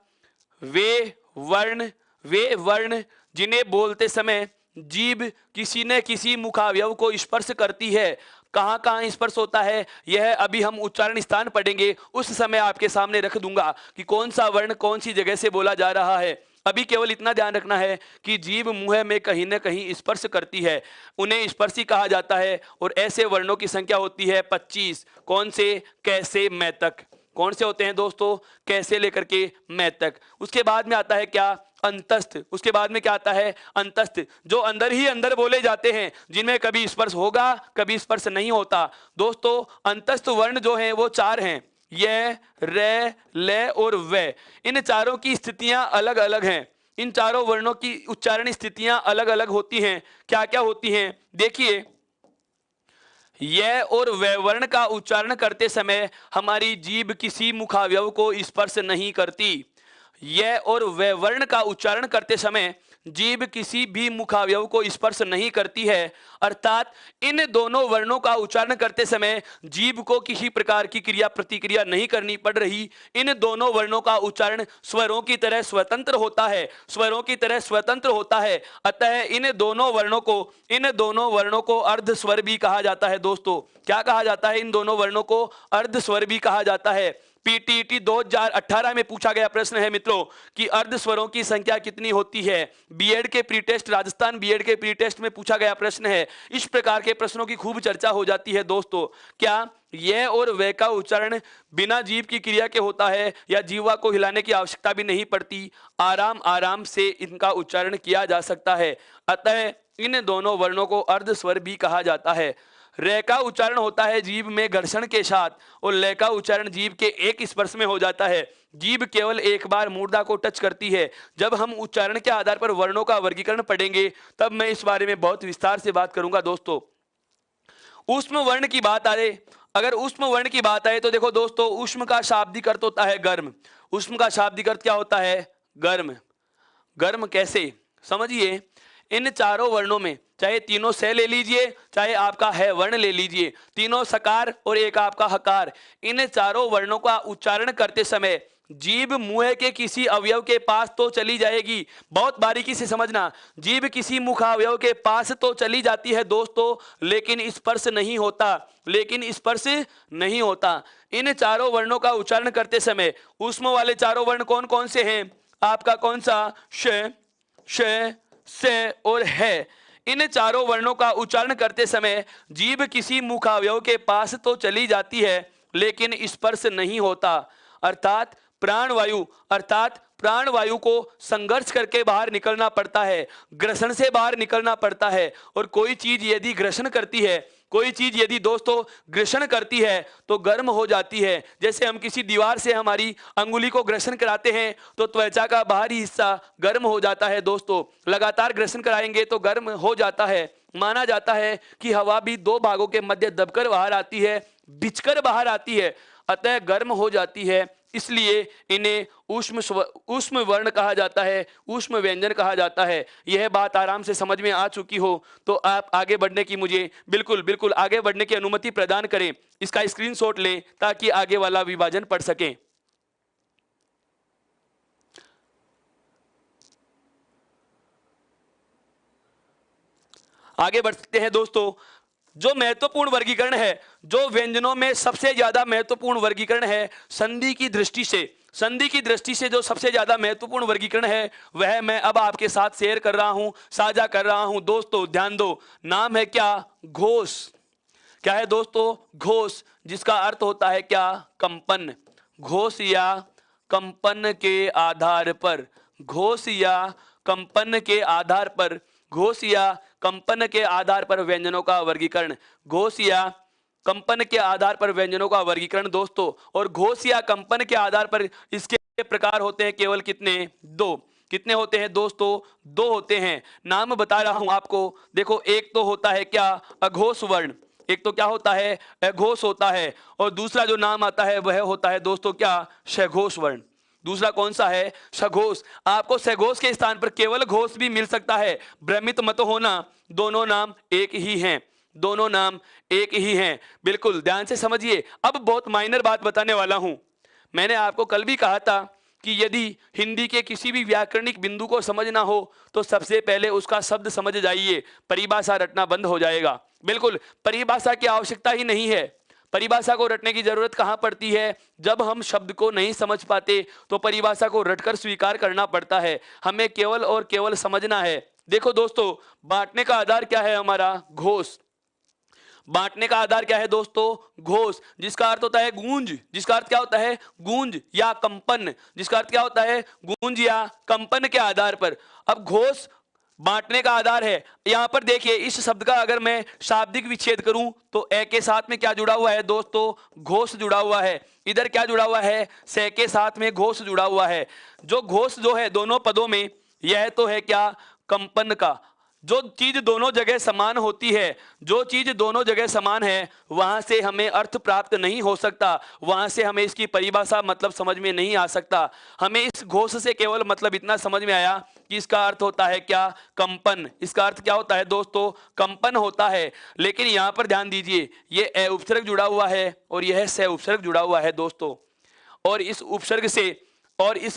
वे वर्ण जिन्हें बोलते समय जीभ किसी न किसी मुखावयव को स्पर्श करती है। कहां कहां स्पर्श होता है, यह अभी हम उच्चारण स्थान पढ़ेंगे, उस समय आपके सामने रख दूंगा कि कौन सा वर्ण कौन सी जगह से बोला जा रहा है। अभी केवल इतना ध्यान रखना है कि जीभ मुंह में कहीं न कहीं स्पर्श करती है, उन्हें स्पर्शी कहा जाता है। और ऐसे वर्णों की संख्या होती है 25। कौन से? कैसे, मैं तक। कौन से होते हैं दोस्तों? कैसे लेकर के मैं तक। उसके बाद में आता है क्या? अंतस्थ। उसके बाद में क्या आता है? अंतस्थ, जो अंदर ही अंदर बोले जाते हैं, जिनमें कभी स्पर्श होगा कभी स्पर्श नहीं होता। दोस्तों अंतस्थ वर्ण जो हैं वो 4 हैं, य, रे, ले और वे। इन चारों की स्थितियां अलग अलग हैं। इन चारों वर्णों की उच्चारण स्थितियां अलग अलग होती हैं। क्या क्या होती हैं? देखिए, य और व वर्ण का उच्चारण करते समय हमारी जीभ किसी मुखावयव को स्पर्श नहीं करती। य और व वर्ण का उच्चारण करते समय जीभ किसी भी मुखावयव को स्पर्श नहीं करती है, अर्थात इन दोनों वर्णों का उच्चारण करते समय जीभ को किसी प्रकार की क्रिया प्रतिक्रिया नहीं करनी पड़ रही। इन दोनों वर्णों का उच्चारण स्वरों की तरह स्वतंत्र होता है, स्वरों की तरह स्वतंत्र होता है। अतः इन दोनों वर्णों को अर्ध स्वर भी कहा जाता है। दोस्तों क्या कहा जाता है? इन दोनों वर्णों को अर्ध स्वर भी कहा जाता है। पीटीटी 2018 में पूछा गया प्रश्न है मित्रों कि अर्ध स्वरों की संख्या कितनी होती है। बीएड के प्री टेस्ट, राजस्थान बीएड के प्री टेस्ट में पूछा गया प्रश्न है। इस प्रकार के प्रश्नों की खूब चर्चा हो जाती है दोस्तों। क्या यह और वह का उच्चारण बिना जीभ की क्रिया के होता है या जीवा को हिलाने की आवश्यकता भी नहीं पड़ती? आराम आराम से इनका उच्चारण किया जा सकता है। अतः इन दोनों वर्णों को अर्ध स्वर भी कहा जाता है। रे का उच्चारण होता है जीभ में घर्षण के साथ और ले का उच्चारण जीभ के एक स्पर्श में हो जाता है। जीभ केवल एक बार मूर्धा को टच करती है। जब हम उच्चारण के आधार पर वर्णों का वर्गीकरण पढ़ेंगे तब मैं इस बारे में बहुत विस्तार से बात करूंगा। दोस्तों ऊष्म वर्ण की बात आए, अगर ऊष्म वर्ण की बात आए तो देखो दोस्तों, ऊष्म का शाब्दिक अर्थ होता है गर्म। ऊष्म का शाब्दिक अर्थ क्या होता है? गर्म। गर्म कैसे? समझिए, इन चारों वर्णों में चाहे तीनों से ले लीजिए, चाहे आपका है वर्ण ले लीजिए, तीनों सकार और एक आपका हकार, इन चारों वर्णों का उच्चारण करते समय जीभ मुंह के किसी अवयव के पास तो चली जाएगी। बहुत बारीकी से समझना, जीभ किसी मुखावयव के पास तो चली जाती है दोस्तों, लेकिन स्पर्श नहीं होता। लेकिन स्पर्श नहीं होता। इन चारों वर्णों का उच्चारण करते समय ऊष्म वाले चारों वर्ण कौन कौन से हैं? आपका कौन सा? श, श, से और है। इन चारों वर्णों का उच्चारण करते समय जीभ किसी मुखावयव के पास तो चली जाती है लेकिन स्पर्श नहीं होता। अर्थात प्राणवायु को संघर्ष करके बाहर निकलना पड़ता है, ग्रसन से बाहर निकलना पड़ता है। और कोई चीज यदि ग्रसन करती है, कोई चीज यदि दोस्तों ग्रसन करती है तो गर्म हो जाती है। जैसे हम किसी दीवार से हमारी अंगुली को ग्रसन कराते हैं तो त्वचा का बाहरी हिस्सा गर्म हो जाता है। दोस्तों लगातार ग्रसन कराएंगे तो गर्म हो जाता है। माना जाता है कि हवा भी 2 भागों के मध्य दबकर बाहर आती है, बिछकर बाहर आती है, अतः गर्म हो जाती है। इसलिए इन्हें ऊष्म वर्ण कहा जाता है, ऊष्म व्यंजन कहा जाता है। यह बात आराम से समझ में आ चुकी हो तो आप आगे बढ़ने की, मुझे बिल्कुल आगे बढ़ने की अनुमति प्रदान करें। इसका स्क्रीनशॉट लें ताकि आगे वाला विभाजन पढ़ सकें। आगे बढ़ सकते हैं दोस्तों। जो महत्वपूर्ण वर्गीकरण है, जो व्यंजनों में सबसे ज्यादा महत्वपूर्ण वर्गीकरण है संधि की दृष्टि से जो सबसे ज्यादा महत्वपूर्ण वर्गीकरण है वह मैं अब आपके साथ शेयर कर रहा हूं, साझा कर रहा हूं। दोस्तों ध्यान दो, नाम है क्या? घोष। क्या है दोस्तों? घोष, जिसका अर्थ होता है क्या? कंपन। घोष या कंपन के आधार पर, घोष या कंपन के आधार पर, घोष या कंपन के आधार पर व्यंजनों का वर्गीकरण। घोष या कंपन के आधार पर व्यंजनों का वर्गीकरण दोस्तों, और घोष या कंपन के आधार पर इसके प्रकार होते हैं केवल कितने? दो। कितने होते हैं दोस्तों? दो होते हैं। नाम बता रहा हूं आपको। देखो, एक तो होता है क्या? अघोष वर्ण। एक तो क्या होता है? अघोष होता है। और दूसरा जो नाम आता है वह होता है दोस्तों क्या? सघोष वर्ण। दूसरा कौन सा है? सघोष। आपको सघोष के स्थान पर केवल घोष भी मिल सकता है, भ्रमित मत होना, दोनों नाम एक ही हैं। दोनों नाम एक ही हैं। बिल्कुल ध्यान से समझिए। अब बहुत माइनर बात बताने वाला हूं। मैंने आपको कल भी कहा था कि यदि हिंदी के किसी भी व्याकरणिक बिंदु को समझना हो तो सबसे पहले उसका शब्द समझ जाइए, परिभाषा रटना बंद हो जाएगा। बिल्कुल परिभाषा की आवश्यकता ही नहीं है। परिभाषा को रटने की जरूरत कहां पड़ती है? जब हम शब्द को नहीं समझ पाते तो परिभाषा को रटकर स्वीकार करना पड़ता है। हमें केवल और केवल समझना है। देखो दोस्तों, बांटने का आधार क्या है हमारा? घोष। बांटने का आधार क्या है दोस्तों? घोष, जिसका अर्थ होता है गूंज। जिसका अर्थ क्या होता है? गूंज या कंपन। जिसका अर्थ क्या होता है? गूंज या कंपन के आधार पर। अब घोष बांटने का आधार है। यहां पर देखिए, इस शब्द का अगर मैं शाब्दिक विच्छेद करूं तो ए के साथ में क्या जुड़ा हुआ है दोस्तों? घोष जुड़ा हुआ है। इधर क्या जुड़ा हुआ है? से के साथ में घोष जुड़ा हुआ है। जो घोष जो है दोनों पदों में, यह तो है क्या? कंपन का। जो चीज दोनों जगह समान होती है, जो चीज दोनों जगह समान है, वहां से हमें अर्थ प्राप्त नहीं हो सकता। वहां से हमें इसकी परिभाषा मतलब समझ में नहीं आ सकता। हमें इस घोष से केवल मतलब इतना समझ में आया कि इसका अर्थ होता है क्या? कंपन। इसका अर्थ क्या होता है दोस्तों? कंपन होता है। लेकिन यहां पर ध्यान दीजिए, ये ए उपसर्ग जुड़ा हुआ है और यह से उपसर्ग जुड़ा हुआ है दोस्तों। और इस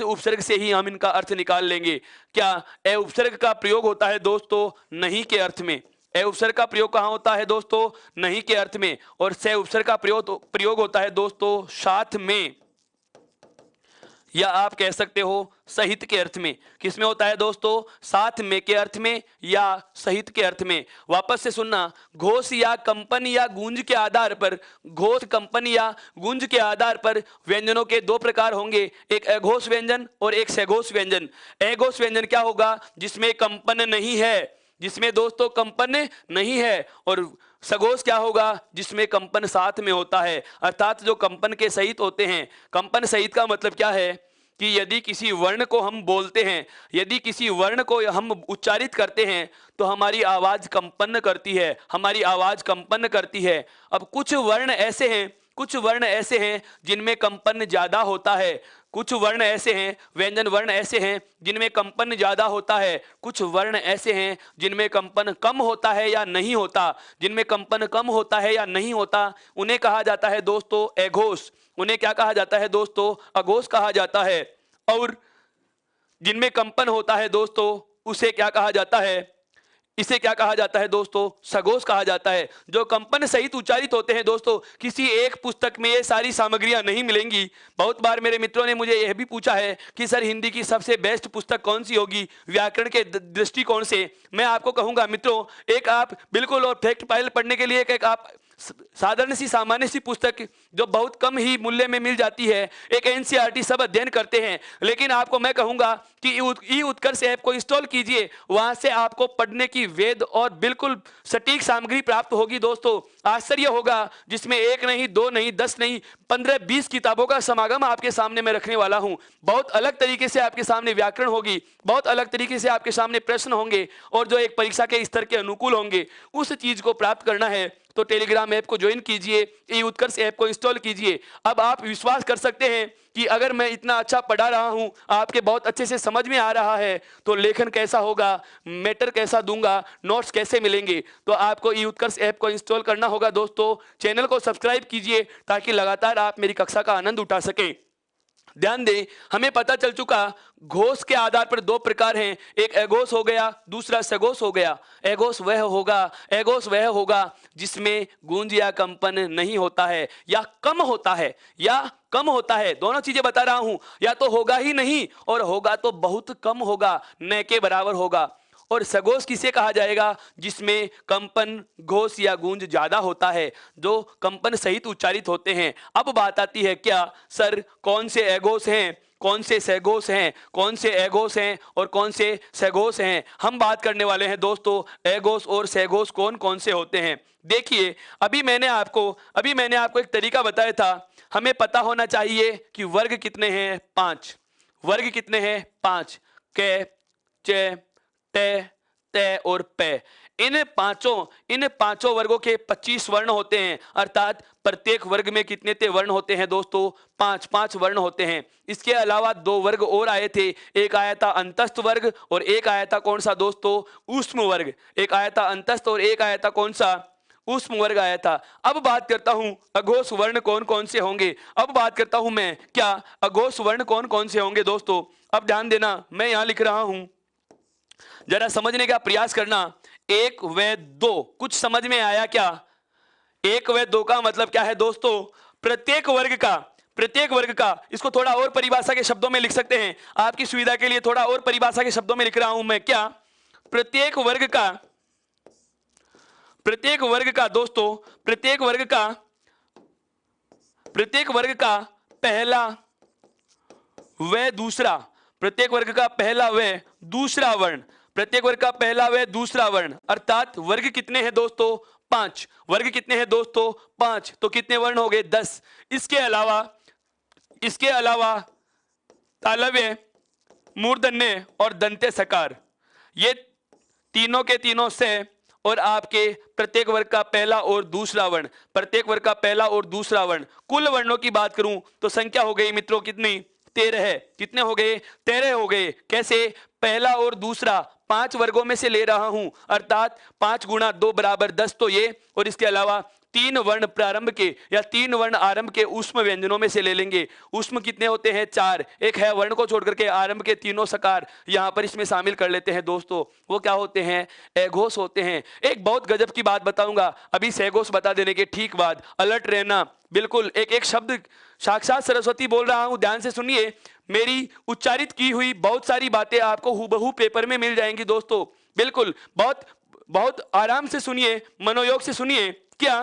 उपसर्ग से ही हम इनका अर्थ निकाल लेंगे। क्या ए उपसर्ग का प्रयोग होता है दोस्तों? नहीं के अर्थ में। ए उपसर्ग का प्रयोग कहां होता है दोस्तों? नहीं के अर्थ में। और से उपसर्ग का प्रयोग होता है दोस्तों साथ में, या आप कह सकते हो सहित के अर्थ में। किसमें होता है दोस्तों? साथ में के अर्थ में या सहित के अर्थ में। वापस से सुनना, घोष या कंपन या गूंज के आधार पर, घोष कंपन या गूंज के आधार पर व्यंजनों के दो प्रकार होंगे, एक अघोष व्यंजन और एक सघोष व्यंजन। अघोष व्यंजन क्या होगा? जिसमें कंपन नहीं है, जिसमें दोस्तों कंपन नहीं है। और सघोष क्या होगा? जिसमें कंपन साथ में होता है, अर्थात जो कंपन के सहित होते हैं। कंपन सहित का मतलब क्या है? कि यदि किसी वर्ण को हम बोलते हैं, यदि किसी वर्ण को हम उच्चारित करते हैं तो हमारी आवाज कंपन करती है, हमारी आवाज कंपन करती है। अब कुछ वर्ण ऐसे हैं जिनमें कंपन ज्यादा होता है। कुछ वर्ण ऐसे हैं, व्यंजन वर्ण ऐसे हैं जिनमें कंपन ज्यादा होता है। कुछ वर्ण ऐसे हैं जिनमें कंपन कम होता है या नहीं होता। जिनमें कंपन कम होता है या नहीं होता उन्हें कहा जाता है दोस्तों अघोष। उन्हें क्या कहा जाता है दोस्तों? अघोष कहा जाता है। और जिनमें कंपन होता है दोस्तों, उसे क्या कहा जाता है? इसे क्या कहा जाता है दोस्तों? सघोष कहा जाता है। जो कंपन सहित उच्चारित होते हैं दोस्तों, किसी एक पुस्तक में ये सारी सामग्रियां नहीं मिलेंगी। बहुत बार मेरे मित्रों ने मुझे यह भी पूछा है कि सर हिंदी की सबसे बेस्ट पुस्तक कौन सी होगी व्याकरण के दृष्टिकोण से। मैं आपको कहूंगा मित्रों, एक आप बिल्कुल और फैक्ट फाइल पढ़ने के लिए एक आप साधारण सी सामान्य सी पुस्तक जो बहुत कम ही मूल्य में मिल जाती है, एक एनसीईआरटी सब अध्ययन करते हैं। लेकिन आपको मैं कहूंगा कि ई उत्कर्ष ऐप को इंस्टॉल कीजिए, वहां से आपको पढ़ने की वेद और बिल्कुल सटीक सामग्री प्राप्त होगी दोस्तों। आश्चर्य होगा, जिसमें एक नहीं, दो नहीं, 10 नहीं, 15-20 किताबों का समागम आपके सामने मैं रखने वाला हूं। बहुत अलग तरीके से आपके सामने व्याकरण होगी, बहुत अलग तरीके से आपके सामने प्रश्न होंगे और जो एक परीक्षा के स्तर के अनुकूल होंगे। उस चीज को प्राप्त करना है तो टेलीग्राम ऐप को ज्वाइन कीजिए, ई उत्कर्ष ऐप को इंस्टॉल कीजिए। अब आप विश्वास कर सकते हैं कि अगर मैं इतना अच्छा पढ़ा रहा हूं, आपके बहुत अच्छे से समझ में आ रहा है, तो लेखन कैसा होगा, मैटर कैसा दूंगा, नोट्स कैसे मिलेंगे। तो आपको ई उत्कर्ष ऐप को इंस्टॉल करना होगा दोस्तों। चैनल को सब्सक्राइब कीजिए ताकि लगातार आप मेरी कक्षा का आनंद उठा सकें। ध्यान दें, हमें पता चल चुका घोष के आधार पर दो प्रकार हैं, एक अघोष हो गया, दूसरा सघोष हो गया। अघोष वह होगा जिसमें गूंज या कंपन नहीं होता है या कम होता है, दोनों चीजें बता रहा हूं। या तो होगा ही नहीं और होगा तो बहुत कम होगा, न के बराबर होगा। और सघोष किसे कहा जाएगा? जिसमें कंपन, घोष या गूंज ज्यादा होता है, जो कंपन सहित उच्चारित होते हैं। अब बात आती है क्या सर कौन से अघोष हैं, कौन से सहघोष हैं, कौन से अघोष हैं और कौन से सहघोष हैं। हम बात करने वाले हैं दोस्तों अघोष और सहघोष कौन कौन से होते हैं। देखिए अभी मैंने आपको एक तरीका बताया था। हमें पता होना चाहिए कि वर्ग कितने हैं, 5। वर्ग कितने हैं, 5। क, च, ट, त और प। इन पांचों वर्गों के 25 वर्ण होते हैं, अर्थात प्रत्येक वर्ग में कितने ते वर्ण होते हैं दोस्तों, 5 वर्ण होते हैं। इसके अलावा 2 वर्ग और आए थे, एक आया था अंतस्थ वर्ग और एक आया था कौन सा दोस्तों, ऊष्म वर्ग। एक आया था अंतस्थ और एक आया था कौन सा, ऊष्म वर्ग आया था। अब बात करता हूं अघोष वर्ण कौन कौन से होंगे। अब बात करता हूं मैं क्या अघोष वर्ण कौन कौन से होंगे दोस्तों। अब ध्यान देना, मैं यहां लिख रहा हूं, जरा समझने का प्रयास करना। 1 व 2 कुछ समझ में आया क्या? 1 व 2 का मतलब क्या है दोस्तों, प्रत्येक वर्ग का इसको थोड़ा और परिभाषा के शब्दों में लिख सकते हैं। आपकी सुविधा के लिए थोड़ा और परिभाषा के शब्दों में लिख रहा हूं मैं, क्या प्रत्येक पहला व दूसरा, प्रत्येक वर्ग का पहला व दूसरा वर्ण, प्रत्येक वर्ग का पहला व दूसरा वर्ण, अर्थात वर्ग कितने हैं दोस्तों, 5। वर्ग कितने हैं दोस्तों, 5। तो कितने वर्ण हो गए, 10। इसके अलावा तालव्य, मूर्धन्य और दंत्य सकार, ये तीनों के तीनों से और आपके प्रत्येक वर्ग का पहला और दूसरा वर्ण, प्रत्येक वर्ग का पहला और दूसरा वर्ण। कुल वर्णों की बात करूं तो संख्या हो गई मित्रों कितनी, 13 है। कितने हो गए, 13 हो गए। कैसे, पहला और दूसरा 5 वर्गों में से ले रहा हूं, अर्थात 5 गुणा 2 बराबर 10, तो ये, और इसके अलावा 3 वर्ण प्रारंभ के या 3 वर्ण आरंभ के ऊष्म व्यंजनों में से ले लेंगे। ऊष्म कितने होते हैं, 4। एक है वर्ण को छोड़ करके आरंभ के तीनों सकार यहां पर इसमें शामिल कर लेते हैं दोस्तों, वो क्या होते हैं, अघोष होते हैं। एक बहुत गजब की बात बताऊंगा अभी सहघोष बता देने के ठीक बाद, अलर्ट रहना। बिल्कुल एक एक शब्द साक्षात सरस्वती बोल रहा हूं, ध्यान से सुनिए। मेरी उच्चारित की हुई बहुत सारी बातें आपको हूबहू पेपर में मिल जाएंगी दोस्तों। बिल्कुल बहुत आराम से सुनिए, मनोयोग से सुनिए। क्या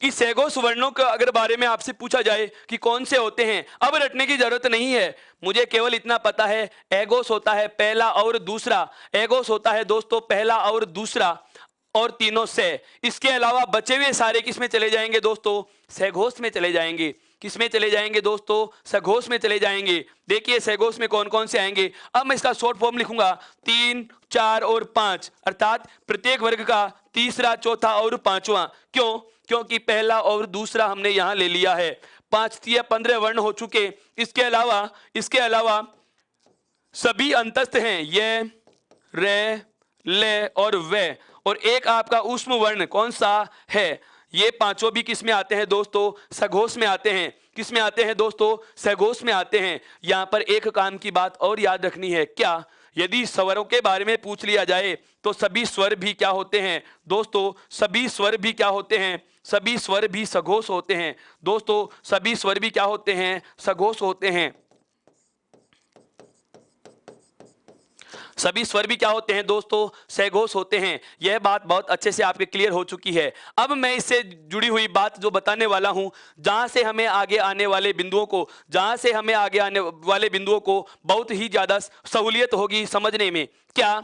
कि सहघोष वर्णों का अगर बारे में आपसे पूछा जाए कि कौन से होते हैं, अब रटने की जरूरत नहीं है, मुझे केवल इतना पता है अघोष होता है पहला और दूसरा। अघोष होता है दोस्तों पहला और दूसरा और तीनों से। इसके अलावा बचे हुए सारे किस में चले जाएंगे दोस्तों, सहघोष में चले जाएंगे। किस में चले जाएंगे दोस्तों, सहघोष में चले जाएंगे। देखिए सहघोष में कौन कौन से आएंगे। अब मैं इसका शॉर्ट फॉर्म लिखूंगा, 3, 4 और 5, अर्थात प्रत्येक वर्ग का तीसरा, चौथा और पांचवा। क्यों, क्योंकि पहला और दूसरा हमने यहां ले लिया है। 5 तिया 15 वर्ण हो चुके। इसके अलावा सभी अंतस्थ हैं, ये, रे, ले और वे, और एक आपका ऊष्म वर्ण कौन सा है। ये पांचों भी किस में आते हैं दोस्तों, सघोष में आते हैं। किस में आते हैं दोस्तों, सघोष में आते हैं। यहां पर एक काम की बात और याद रखनी है, क्या, यदि स्वरों के बारे में पूछ लिया जाए तो सभी स्वर भी क्या होते हैं दोस्तों, सभी स्वर भी क्या होते हैं, सभी स्वर भी सघोष होते हैं दोस्तों। सभी स्वर भी क्या होते हैं, सघोष होते हैं। सभी स्वर भी क्या होते हैं दोस्तों, सहघोष होते हैं। यह बात बहुत अच्छे से आपके क्लियर हो चुकी है। अब मैं इससे जुड़ी हुई बात जो बताने वाला हूं, जहां से हमें आगे आने वाले बिंदुओं को बहुत ही ज्यादा सहूलियत होगी समझने में। क्या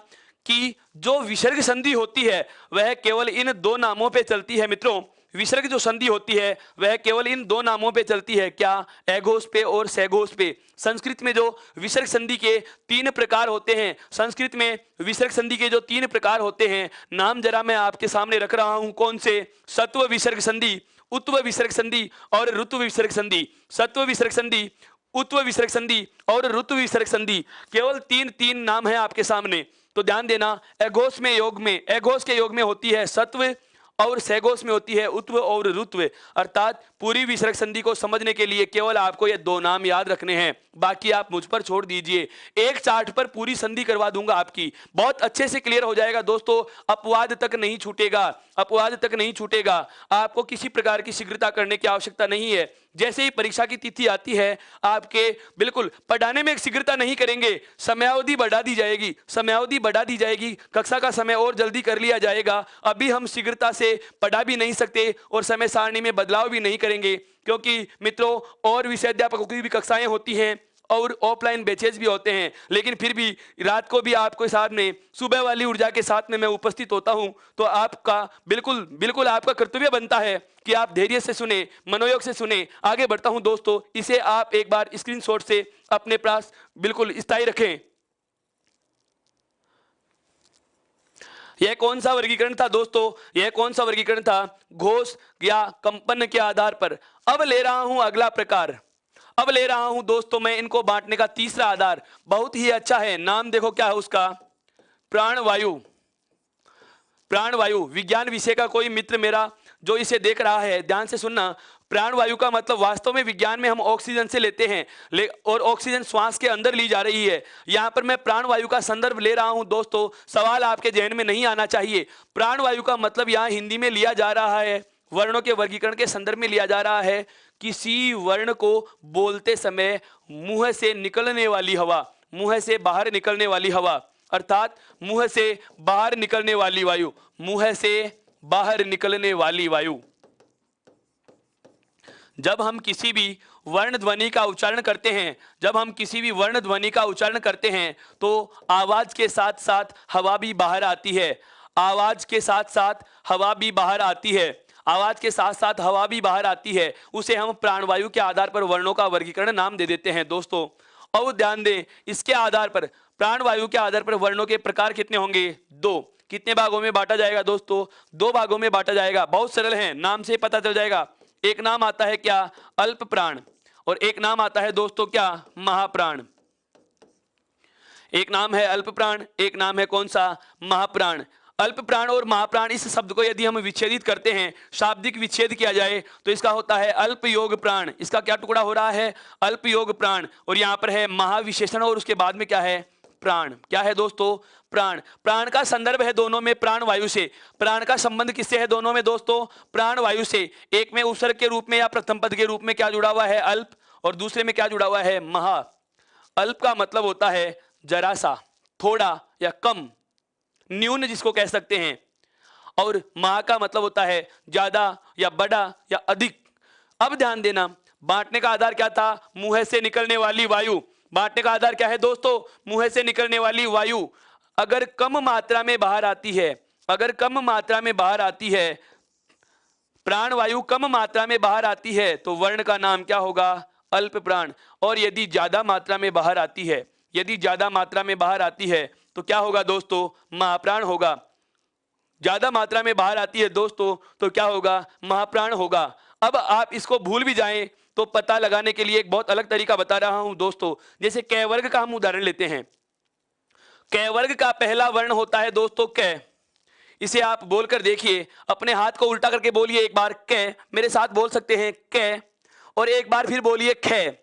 कि जो विसर्ग संधि होती है वह केवल इन 2 नामों पे चलती है मित्रों। विसर्ग जो संधि होती है वह केवल इन 2 नामों पे चलती है, क्या, अघोष पे और सहघोष पे। संस्कृत में जो विसर्ग संधि के 3 प्रकार होते हैं, संस्कृत में विसर्ग संधि के जो 3 प्रकार होते हैं, नाम जरा मैं आपके सामने रख रहा हूं, कौन से, सत्व विसर्ग संधि, उत्व विसर्ग संधि और ऋतु विसर्ग संधि। सत्व विसर्ग संधि, उत्व विसर्ग संधि और ऋतु विसर्ग संधि, केवल 3 नाम है आपके सामने। तो ध्यान देना, अघोष के योग में होती है सत्व और सहघोष में होती है उत्व और ऋत्व। अर्थात पूरी विसर्ग संधि को समझने के लिए केवल आपको ये 2 नाम याद रखने हैं, बाकी आप मुझ पर छोड़ दीजिए। एक चार्ट पर पूरी संधि करवा दूंगा आपकी, बहुत अच्छे से क्लियर हो जाएगा दोस्तों। अपवाद तक नहीं छूटेगा। आपको किसी प्रकार की शीघ्रता करने की आवश्यकता नहीं है। जैसे ही परीक्षा की तिथि आती है, आपके बिल्कुल पढ़ाने में शीघ्रता नहीं करेंगे, समयावधि बढ़ा दी जाएगी, कक्षा का समय और जल्दी कर लिया जाएगा। अभी हम शीघ्रता से पढ़ा भी नहीं सकते और समय सारणी में बदलाव भी नहीं करेंगे, क्योंकि मित्रों और विषयाध्यापकों की भी कक्षाएं होती हैं और ऑफलाइन बैचेज भी होते हैं, लेकिन फिर भी रात को भी आपके सामने सुबह वाली ऊर्जा के साथ में मैं उपस्थित होता हूं। तो आपका बिल्कुल बिल्कुल आपका कर्तव्य बनता है कि आप धैर्य से सुने, मनोयोग से सुने। आगे बढ़ता हूं दोस्तों, इसे आप एक बार स्क्रीनशॉट से अपने पास बिल्कुल स्थायी रखें। यह कौन सा वर्गीकरण था दोस्तों? यह कौन सा वर्गीकरण था? घोष या कंपन के आधार पर। अब ले रहा हूं अगला प्रकार। अब ले रहा हूं दोस्तों मैं इनको बांटने का तीसरा आधार, बहुत ही अच्छा है। नाम देखो क्या है उसका, प्राणवायु। प्राणवायु विज्ञान विषय का कोई मित्र मेरा जो इसे देख रहा है, ध्यान से सुनना। प्राणवायु का मतलब वास्तव में विज्ञान में हम ऑक्सीजन से लेते हैं, और ऑक्सीजन श्वास के अंदर ली जा रही है। यहां पर मैं प्राणवायु का संदर्भ ले रहा हूं दोस्तों, सवाल आपके जहन में नहीं आना चाहिए। प्राणवायु का मतलब यहां हिंदी में लिया जा रहा है, वर्णों के वर्गीकरण के संदर्भ में लिया जा रहा है, किसी वर्ण को बोलते समय मुंह से निकलने वाली हवा, मुंह से बाहर निकलने वाली हवा, अर्थात मुंह से बाहर निकलने वाली वायु, मुंह से बाहर निकलने वाली वायु। जब हम किसी भी वर्ण ध्वनि का उच्चारण करते हैं, जब हम किसी भी वर्ण ध्वनि का उच्चारण करते हैं, तो आवाज के साथ साथ हवा भी बाहर आती है। आवाज के साथ साथ हवा भी बाहर आती है। आवाज के साथ साथ हवा भी बाहर आती है। उसे हम प्राणवायु के आधार पर वर्णों का वर्गीकरण नाम दे देते हैं दोस्तों। और ध्यान दें, इसके आधार पर, प्राणवायु के आधार पर वर्णों के प्रकार कितने होंगे? दो। कितने भागों में बांटा जाएगा दोस्तों? दो भागों में बांटा जाएगा। बहुत सरल है, नाम से पता चल जाएगा। एक नाम आता है क्या? अल्प प्राण, और एक नाम आता है दोस्तों क्या? महाप्राण। एक नाम है अल्प प्राण, एक नाम है कौन सा? महाप्राण। अल्प प्राण और महाप्राण, इस शब्द को यदि हम विच्छेदित करते हैं, शाब्दिक विच्छेद किया जाए, तो इसका होता है अल्प योग प्राण। इसका क्या टुकड़ा हो रहा है? अल्प योग प्राण। और यहां पर है महाविशेषण, और उसके बाद में क्या है? प्राण। क्या है दोस्तों? प्राण। प्राण का संदर्भ है दोनों में प्राण वायु से। प्राण का संबंध किससे है दोनों में दोस्तों? प्राण वायु से। एक में उपसर्ग के रूप में या प्रथम पद के रूप में क्या जुड़ा हुआ है? अल्प। और दूसरे में क्या जुड़ा हुआ है? महा। अल्प का मतलब होता है जरा सा, थोड़ा या कम, न्यून जिसको कह सकते हैं। और महा का मतलब होता है ज्यादा या बड़ा या अधिक। अब ध्यान देना, बांटने का आधार क्या था? मुंह से निकलने वाली वायु। बांटने का आधार क्या है दोस्तों? मुंह से निकलने वाली वायु अगर कम मात्रा में बाहर आती है, अगर कम मात्रा में बाहर आती है, प्राणवायु कम मात्रा में बाहर आती है, तो वर्ण का नाम क्या होगा? अल्प प्राण। और यदि ज्यादा मात्रा में बाहर आती है, यदि ज्यादा मात्रा में बाहर आती है, तो क्या होगा दोस्तों? महाप्राण होगा। ज्यादा मात्रा में बाहर आती है दोस्तों, तो क्या होगा? महाप्राण होगा। अब आप इसको भूल भी जाएं तो पता लगाने के लिए एक बहुत अलग तरीका बता रहा हूं दोस्तों। जैसे क वर्ग का हम उदाहरण लेते हैं। क वर्ग का पहला वर्ण होता है दोस्तों क। इसे आप बोलकर देखिए, अपने हाथ को उल्टा करके बोलिए एक बार क, मेरे साथ बोल सकते हैं क, और एक बार फिर बोलिए ख।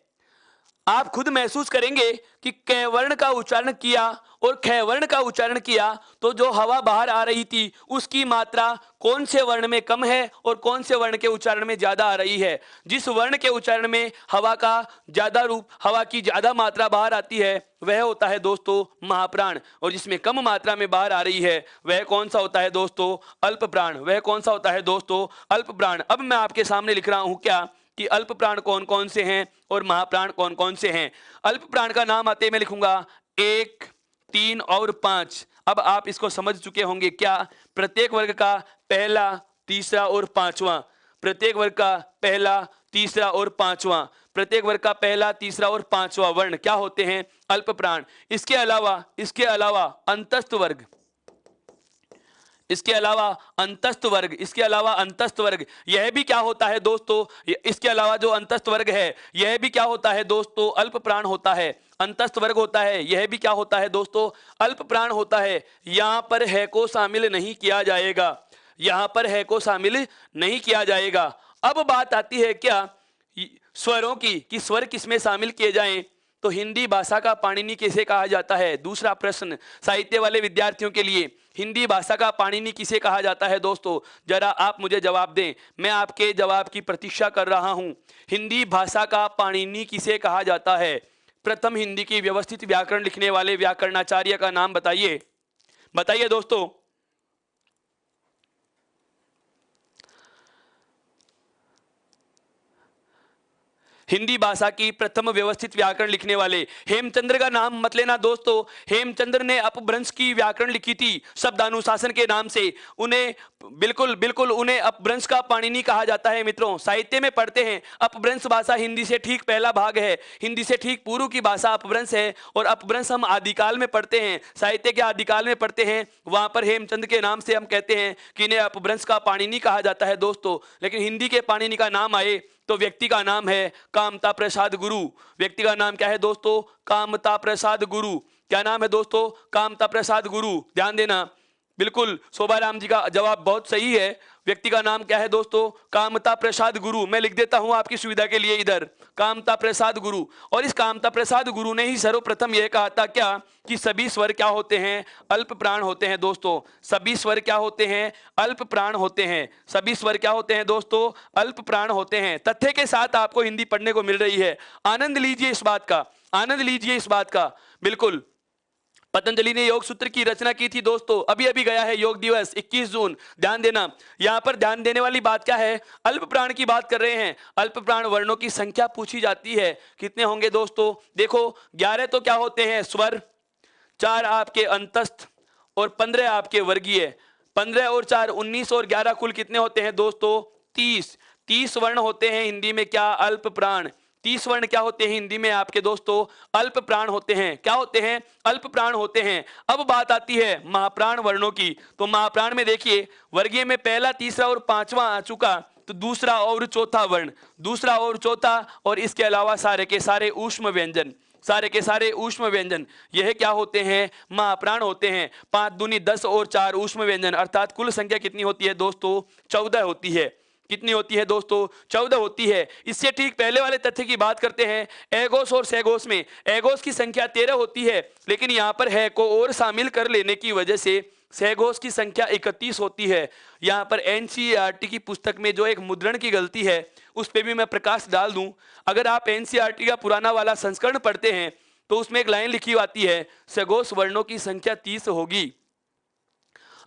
आप खुद महसूस करेंगे कि क वर्ण का उच्चारण किया और ख वर्ण का उच्चारण किया, तो जो हवा बाहर आ रही थी उसकी मात्रा कौन से वर्ण में कम है और कौन से वर्ण के उच्चारण में ज्यादा आ रही है। जिस वर्ण के उच्चारण में हवा का ज्यादा रूप, हवा की ज्यादा मात्रा बाहर आती है, वह होता है दोस्तों महाप्राण। और जिसमें कम मात्रा में बाहर आ रही है, वह कौन सा होता है दोस्तों? अल्प प्राण। वह कौन सा होता है दोस्तों? अल्प प्राण। अब मैं आपके सामने लिख रहा हूं क्या कि अल्प प्राण कौन कौन से हैं और महाप्राण कौन कौन से हैं। अल्प प्राण का नाम आते मैं लिखूंगा 1, 3 और 5। अब आप इसको समझ चुके होंगे क्या? प्रत्येक वर्ग का पहला, तीसरा और पांचवा। प्रत्येक वर्ग का पहला, तीसरा और पांचवा। प्रत्येक वर्ग का पहला, तीसरा और पांचवा वर्ण क्या होते हैं? अल्प प्राण। इसके अलावा अंतस्थ वर्ग, इसके अलावा अंतस्थ वर्ग, इसके अलावा अंतस्थ वर्ग, यह भी क्या होता है दोस्तों? इसके अलावा जो अंतस्थ वर्ग है, यह भी क्या होता है दोस्तों? अल्प प्राण होता है। अंतस्थ वर्ग होता है, यह भी क्या होता है दोस्तों? अल्प प्राण होता है। यहां पर है को शामिल नहीं किया जाएगा, यहां पर है को शामिल नहीं किया जाएगा। अब बात आती है क्या स्वरों की, कि स्वर किसमें शामिल किए जाएं। तो हिंदी भाषा का पाणिनि किसे कहा जाता है? दूसरा प्रश्न साहित्य वाले विद्यार्थियों के लिए, हिंदी भाषा का पाणिनि किसे कहा जाता है दोस्तों? जरा आप मुझे जवाब दें, मैं आपके जवाब की प्रतीक्षा कर रहा हूं। हिंदी भाषा का पाणिनि किसे कहा जाता है? प्रथम हिंदी की व्यवस्थित व्याकरण लिखने वाले व्याकरणाचार्य का नाम बताइए, बताइए दोस्तों। हिंदी भाषा की प्रथम व्यवस्थित व्याकरण लिखने वाले हेमचंद्र का नाम मत लेना दोस्तों। हेमचंद्र ने अपभ्रंश की व्याकरण लिखी थी शब्दानुशासन के नाम से। उन्हें बिल्कुल बिल्कुल उन्हें अपभ्रंश का पाणिनि कहा जाता है। मित्रों साहित्य में पढ़ते हैं अपभ्रंश भाषा हिंदी से ठीक पहला भाग है, हिंदी से ठीक पूर्व की भाषा अपभ्रंश है। और अपभ्रंश हम आदिकाल में पढ़ते हैं, साहित्य के आदिकाल में पढ़ते हैं, वहां पर हेमचंद्र के नाम से हम कहते हैं कि इन्हें अपभ्रंश का पाणिनि कहा जाता है दोस्तों। लेकिन हिंदी के पाणिनि का नाम आए तो व्यक्ति का नाम है कामता प्रसाद गुरु। व्यक्ति का नाम क्या है दोस्तों? कामता प्रसाद गुरु। क्या नाम है दोस्तों? कामता प्रसाद गुरु। ध्यान देना, बिल्कुल शोभाराम जी का जवाब बहुत सही है। व्यक्ति का नाम क्या है दोस्तों? कामता प्रसाद गुरु। मैं लिख देता हूं आपकी सुविधा के लिए इधर, कामता प्रसाद गुरु। और इस कामता प्रसाद गुरु ने ही सर्वप्रथम यह कहा था क्या कि सभी स्वर क्या होते हैं? अल्प प्राण होते हैं दोस्तों। सभी स्वर क्या होते हैं? अल्प प्राण होते हैं। सभी स्वर क्या होते हैं दोस्तों? अल्प प्राण होते हैं। तथ्य के साथ आपको हिंदी पढ़ने को मिल रही है, आनंद लीजिए इस बात का, आनंद लीजिए इस बात का। बिल्कुल पतंजलि ने योग सूत्र की रचना की थी दोस्तों, अभी अभी गया है योग दिवस 21 जून। ध्यान देना, यहां पर ध्यान देने वाली बात क्या है? अल्प प्राण की बात कर रहे हैं। अल्प प्राण वर्णों की संख्या पूछी जाती है, कितने होंगे दोस्तों? देखो 11 तो क्या होते हैं? स्वर। 4 आपके अंतस्थ और 15 आपके वर्गीय। 15 और 4 19 और 11 कुल कितने होते हैं दोस्तों? 30। 30 वर्ण होते हैं हिंदी में क्या? अल्प प्राण। 30 वर्ण क्या होते हैं हिंदी में आपके दोस्तों? अल्प प्राण होते हैं। क्या होते हैं? अल्प प्राण होते हैं। अब बात आती है महाप्राण वर्णों की। तो महाप्राण में देखिए वर्गीय में पहला, तीसरा और पांचवा आ चुका, तो दूसरा और चौथा वर्ण, दूसरा और चौथा, और इसके अलावा सारे के सारे ऊष्म व्यंजन, सारे के सारे ऊष्म व्यंजन, यह क्या होते हैं? महाप्राण होते हैं। 5 दूनी 10 और 4 ऊष्म व्यंजन, अर्थात कुल संख्या कितनी होती है दोस्तों? 14 होती है। कितनी होती है दोस्तों? 14 होती है। इससे ठीक पहले वाले तथ्य की बात करते हैं। एगोस और सेगोस में एगोस की संख्या 13 होती है, लेकिन यहां पर है को और शामिल कर लेने की वजह से सेगोस की संख्या 31 होती है। यहां पर एनसीईआरटी की पुस्तक में जो एक मुद्रण की गलती है उस पर भी मैं प्रकाश डाल दूं। अगर आप एनसीईआरटी का पुराना वाला संस्करण पढ़ते हैं तो उसमें एक लाइन लिखी आती है सेगोस वर्णों की संख्या 30 होगी।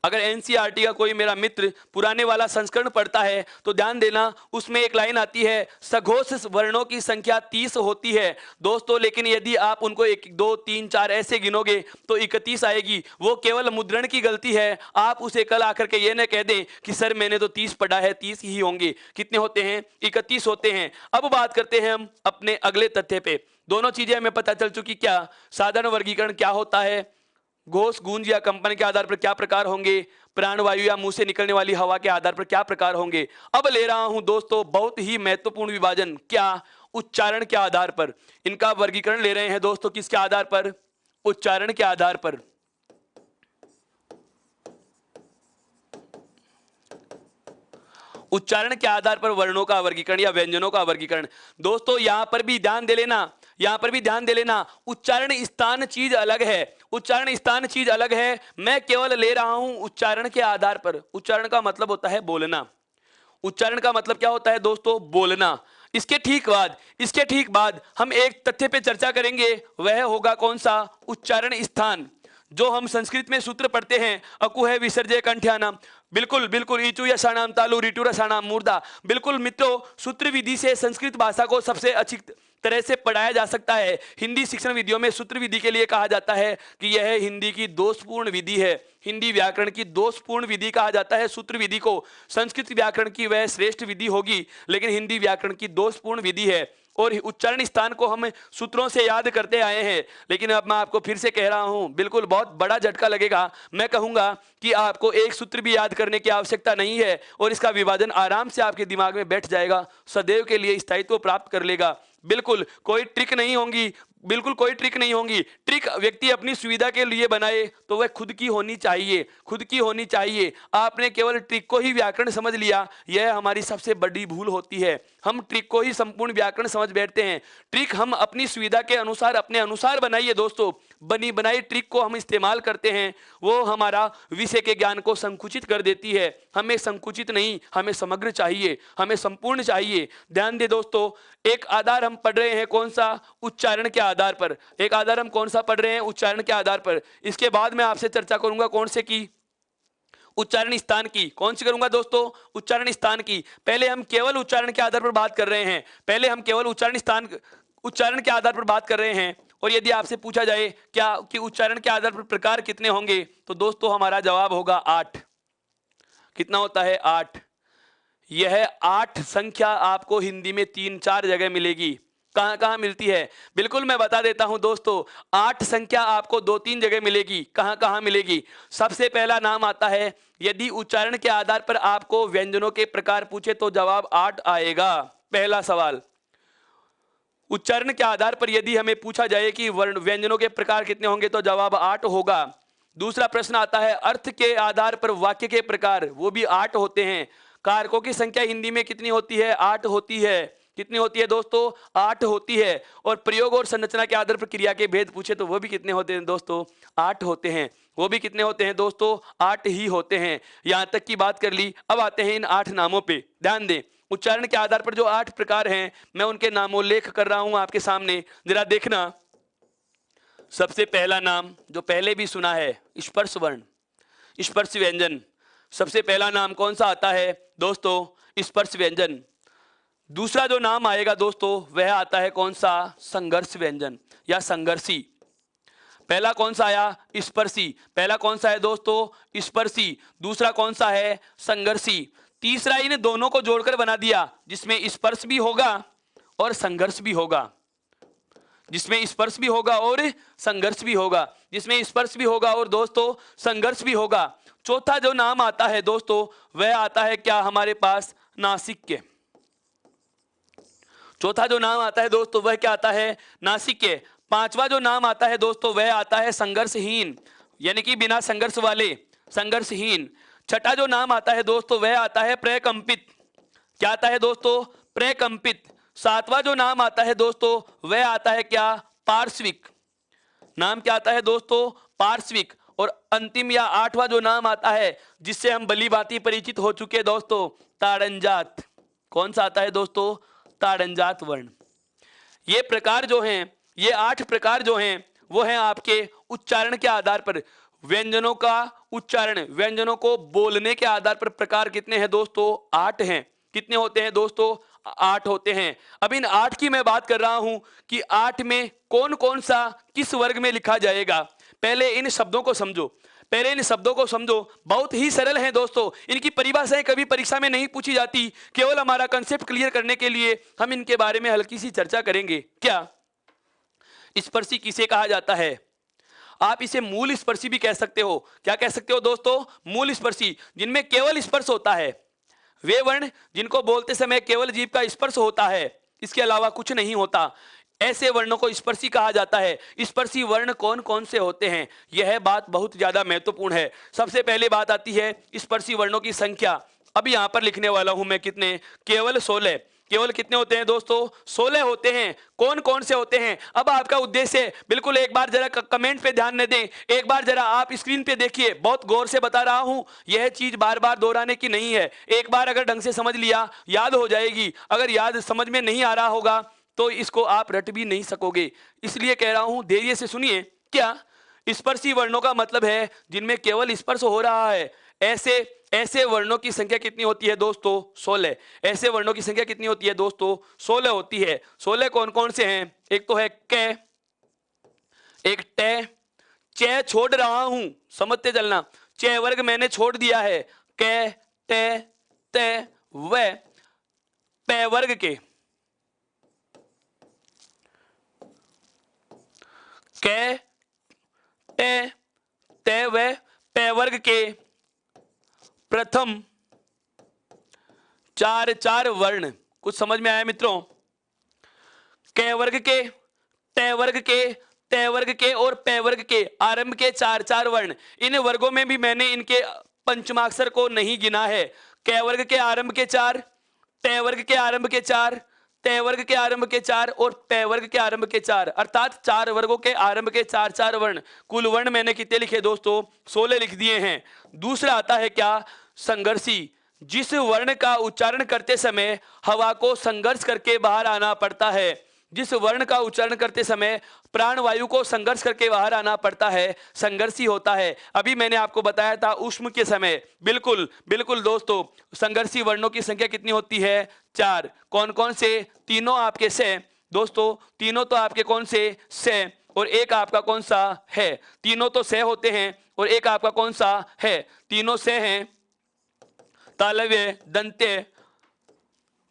अगर एनसीईआरटी का कोई मेरा मित्र पुराने वाला संस्करण पढ़ता है तो ध्यान देना, उसमें एक लाइन आती है सघोष वर्णों की संख्या 30 होती है दोस्तों। लेकिन यदि आप उनको 1 2 3 4 ऐसे गिनोगे तो 31 आएगी। वो केवल मुद्रण की गलती है। आप उसे कल आकर के ये न कह दें कि सर मैंने तो 30 पढ़ा है, 30 ही होंगे। कितने होते हैं? 31 होते हैं। अब बात करते हैं हम अपने अगले तथ्य पे। दोनों चीजें हमें पता चल चुकी। क्या साधारण वर्गीकरण क्या होता है? घोष, गूंज या कंपन के आधार पर क्या प्रकार होंगे? प्राणवायु या मुंह से निकलने वाली हवा के आधार पर क्या प्रकार होंगे? अब ले रहा हूं दोस्तों बहुत ही महत्वपूर्ण विभाजन, क्या? उच्चारण के आधार पर। इनका वर्गीकरण ले रहे हैं दोस्तों, किसके आधार पर? उच्चारण के आधार पर। उच्चारण के आधार पर वर्णों का वर्गीकरण या व्यंजनों का वर्गीकरण। दोस्तों यहां पर भी ध्यान दे लेना, यहां पर भी ध्यान दे लेना, उच्चारण स्थान चीज अलग है। उच्चारण स्थान चीज अलग है। मैं केवल ले रहा हूं उच्चारण के आधार पर। उच्चारण का मतलब होता है बोलना। उच्चारण का मतलब क्या होता है दोस्तों? बोलना। इसके ठीक बाद हम एक तथ्य पे चर्चा करेंगे, वह होगा कौन सा? उच्चारण स्थान। जो हम संस्कृत में सूत्र पढ़ते हैं अकु है विसर्जय कंठ्यानाम, बिल्कुल बिल्कुल ईचु यशाणाम तालु ऋतु रसाणाम मूर्धा। बिल्कुल मित्रों सूत्र विधि से संस्कृत भाषा को सबसे अच्छी तरह से पढ़ाया जा सकता है। हिंदी शिक्षण विधियों में सूत्र विधि के लिए कहा जाता है कि यह हिंदी की दोषपूर्ण विधि है। हिंदी व्याकरण की दोषपूर्ण विधि कहा जाता है सूत्र विधि को। संस्कृत व्याकरण की वह श्रेष्ठ विधि होगी, लेकिन हिंदी व्याकरण की दोषपूर्ण विधि है। और उच्चारण स्थान को हम सूत्रों से याद करते आए हैं। लेकिन अब मैं आपको फिर से कह रहा हूं, बिल्कुल बहुत बड़ा झटका लगेगा। मैं कहूंगा कि आपको एक सूत्र भी याद करने की आवश्यकता नहीं है और इसका विभाजन आराम से आपके दिमाग में बैठ जाएगा, सदैव के लिए स्थायित्व प्राप्त कर लेगा। बिल्कुल कोई ट्रिक नहीं होगी, बिल्कुल कोई ट्रिक नहीं होगी। ट्रिक व्यक्ति अपनी सुविधा के लिए बनाए तो वह खुद की होनी चाहिए, खुद की होनी चाहिए। आपने केवल ट्रिक को ही व्याकरण समझ लिया, यह हमारी सबसे बड़ी भूल होती है। हम ट्रिक को ही संपूर्ण व्याकरण समझ बैठते हैं। ट्रिक हम अपनी सुविधा के अनुसार अपने अनुसार बनाइए दोस्तों। बनी बनाई ट्रिक को हम इस्तेमाल करते हैं, वो हमारा विषय के ज्ञान को संकुचित कर देती है। हमें संकुचित नहीं, हमें समग्र चाहिए, हमें संपूर्ण चाहिए। ध्यान दे दोस्तों, एक आधार हम पढ़ रहे हैं कौन सा? उच्चारण के आधार पर। एक आधार हम कौन सा पढ़ रहे हैं? उच्चारण के आधार पर। इसके बाद मैं आपसे चर्चा करूंगा कौन से की? उच्चारण स्थान की। कौन सी करूंगा दोस्तों? उच्चारण स्थान की। पहले हम केवल उच्चारण के आधार पर बात कर रहे हैं, पहले हम केवल उच्चारण के आधार पर बात कर रहे हैं। और यदि आपसे पूछा जाए क्या कि उच्चारण के आधार पर प्रकार कितने होंगे, तो दोस्तों हमारा जवाब होगा 8। कितना होता है? 8। यह 8 संख्या आपको हिंदी में 3-4 जगह मिलेगी। कहां कहां मिलती है? बिल्कुल मैं बता देता हूं दोस्तों, 8 संख्या आपको 2-3 जगह मिलेगी। कहां कहां मिलेगी? सबसे पहला नाम आता है, यदि उच्चारण के आधार पर आपको व्यंजनों के प्रकार पूछे तो जवाब 8 आएगा। पहला सवाल, उच्चारण के आधार पर यदि हमें पूछा जाए कि वर्ण व्यंजनों के प्रकार कितने होंगे तो जवाब 8 होगा। दूसरा प्रश्न आता है, अर्थ के आधार पर वाक्य के प्रकार, वो भी 8 होते हैं। कारकों की संख्या हिंदी में कितनी होती है? 8 होती है। कितनी होती है दोस्तों? 8 होती है। और प्रयोग और संरचना के आधार पर क्रिया के भेद पूछे तो वो भी कितने होते हैं दोस्तों? 8 होते हैं। वो भी कितने होते हैं दोस्तों? 8 ही होते हैं। यहां तक की बात कर ली। अब आते हैं इन 8 नामों पे। ध्यान दें, उच्चारण के आधार पर जो 8 प्रकार हैं, मैं उनके नामोल्लेख कर रहा हूं आपके सामने, जरा देखना। सबसे पहला नाम जो पहले भी सुना है, स्पर्श वर्ण, स्पर्श व्यंजन। सबसे पहला नाम कौन सा आता है दोस्तों? स्पर्श व्यंजन। दूसरा जो नाम आएगा दोस्तों वह आता है कौन सा? संघर्ष व्यंजन या संघर्षी। पहला कौन सा आया? स्पर्शी। पहला कौन सा है दोस्तों? स्पर्शी। दूसरा कौन सा है? संघर्षी। तीसरा इन दोनों को जोड़कर बना दिया, जिसमें स्पर्श भी होगा और संघर्ष भी होगा, जिसमें स्पर्श भी होगा और संघर्ष भी होगा, जिसमें स्पर्श भी होगा और दोस्तों संघर्ष भी होगा। चौथा जो नाम आता है दोस्तों वह आता है क्या हमारे पास? नासिक्य। चौथा जो नाम आता है दोस्तों वह क्या आता है? नासिक्य। पांचवा जो नाम आता है दोस्तों वह आता है संघर्षहीन, यानी कि बिना संघर्ष वाले, संघर्षहीन। छठा जो नाम आता है दोस्तों वह आता है प्रकंपित। क्या आता है दोस्तों? प्रकंपित। सातवां जो नाम आता है दोस्तों वह आता है क्या? पार्श्विक। नाम क्या आता है दोस्तों? पार्श्विक। और अंतिम या 8वां जो नाम आता है, जिससे हम भली भांति परिचित हो चुके दोस्तों, ताड़नजात। कौन सा आता है दोस्तों? ताड़नजात वर्ण। ये प्रकार जो हैं, ये 8 प्रकार जो हैं वो हैं आपके उच्चारण के आधार पर। व्यंजनों का उच्चारण, व्यंजनों को बोलने के आधार पर प्रकार कितने हैं दोस्तों? 8 हैं। कितने होते हैं दोस्तों? 8 होते हैं। अब इन 8 की मैं बात कर रहा हूं कि 8 में कौन कौन सा किस वर्ग में लिखा जाएगा। पहले इन शब्दों को समझो, पहले इन शब्दों को समझो। बहुत ही सरल हैं दोस्तों, इनकी परिभाषाएं कभी परीक्षा में नहीं पूछी जाती। केवल हमारा कंसेप्ट क्लियर करने के लिए हम इनके बारे में हल्की सी चर्चा करेंगे। क्या स्पर्शी किसे कहा जाता है? आप इसे मूल स्पर्शी भी कह सकते हो। क्या कह सकते हो दोस्तों? मूल स्पर्शी, जिनमें केवल स्पर्श होता है। वे वर्ण जिनको बोलते समय केवल जीभ का स्पर्श होता है, इसके अलावा कुछ नहीं होता, ऐसे वर्णों को स्पर्शी कहा जाता है। स्पर्शी वर्ण कौन कौन से होते हैं, यह बात बहुत ज्यादा महत्वपूर्ण है। सबसे पहले बात आती है स्पर्शी वर्णों की संख्या। अब यहां पर लिखने वाला हूं मैं कितने? केवल 16। केवल कितने होते हैं दोस्तों? 16 होते हैं। कौन कौन से होते हैं? अब आपका उद्देश्य बिल्कुल एक बार जरा कमेंट पे ध्यान न दें, एक बार जरा आप स्क्रीन पे देखिए। बहुत गौर से बता रहा हूं, यह चीज बार बार दोहराने की नहीं है। एक बार अगर ढंग से समझ लिया याद हो जाएगी। अगर याद समझ में नहीं आ रहा होगा तो इसको आप रट भी नहीं सकोगे। इसलिए कह रहा हूं धैर्य से सुनिए। क्या स्पर्शी वर्णों का मतलब है जिनमें केवल स्पर्श हो रहा है। ऐसे वर्णों की संख्या कितनी होती है दोस्तों? 16। ऐसे वर्णों की संख्या कितनी होती है दोस्तों? 16 होती है। 16 कौन कौन से हैं? एक तो है क, एक ट, च छोड़ रहा हूं, समझते चलना। च वर्ग मैंने छोड़ दिया है। क, ट, त, व। प वर्ग के क, ट, त, व। प वर्ग के प्रथम 4 वर्ण। कुछ समझ में आया मित्रों? क वर्ग के, ट वर्ग के, त वर्ग के और प वर्ग के आरंभ के 4 वर्ण। इन वर्गों में भी मैंने इनके पंचमाक्षर को नहीं गिना है। क वर्ग के आरंभ के 4, ट वर्ग के आरंभ के 4, त वर्ग के आरंभ के 4 और प वर्ग के आरंभ के 4, अर्थात 4 वर्गों के आरंभ के 4 वर्ण। कुल वर्ण मैंने कितने लिखे दोस्तों? 16 लिख दिए हैं। दूसरा आता है क्या? संघर्षी। जिस वर्ण का उच्चारण करते समय हवा को संघर्ष करके बाहर आना पड़ता है, जिस वर्ण का उच्चारण करते समय प्राणवायु को संघर्ष करके बाहर आना पड़ता है, संघर्षी होता है। अभी मैंने आपको बताया था ऊष्म के समय, बिल्कुल बिल्कुल दोस्तों, संघर्षी वर्णों की संख्या कितनी होती है? 4। कौन कौन से? तीनों आपके से दोस्तों, तीनों तो आपके कौन से? से, और एक आपका कौन सा है? तीनों तो से होते हैं और एक आपका कौन सा है? तीनों से हैं, तालव्य, दंत्य,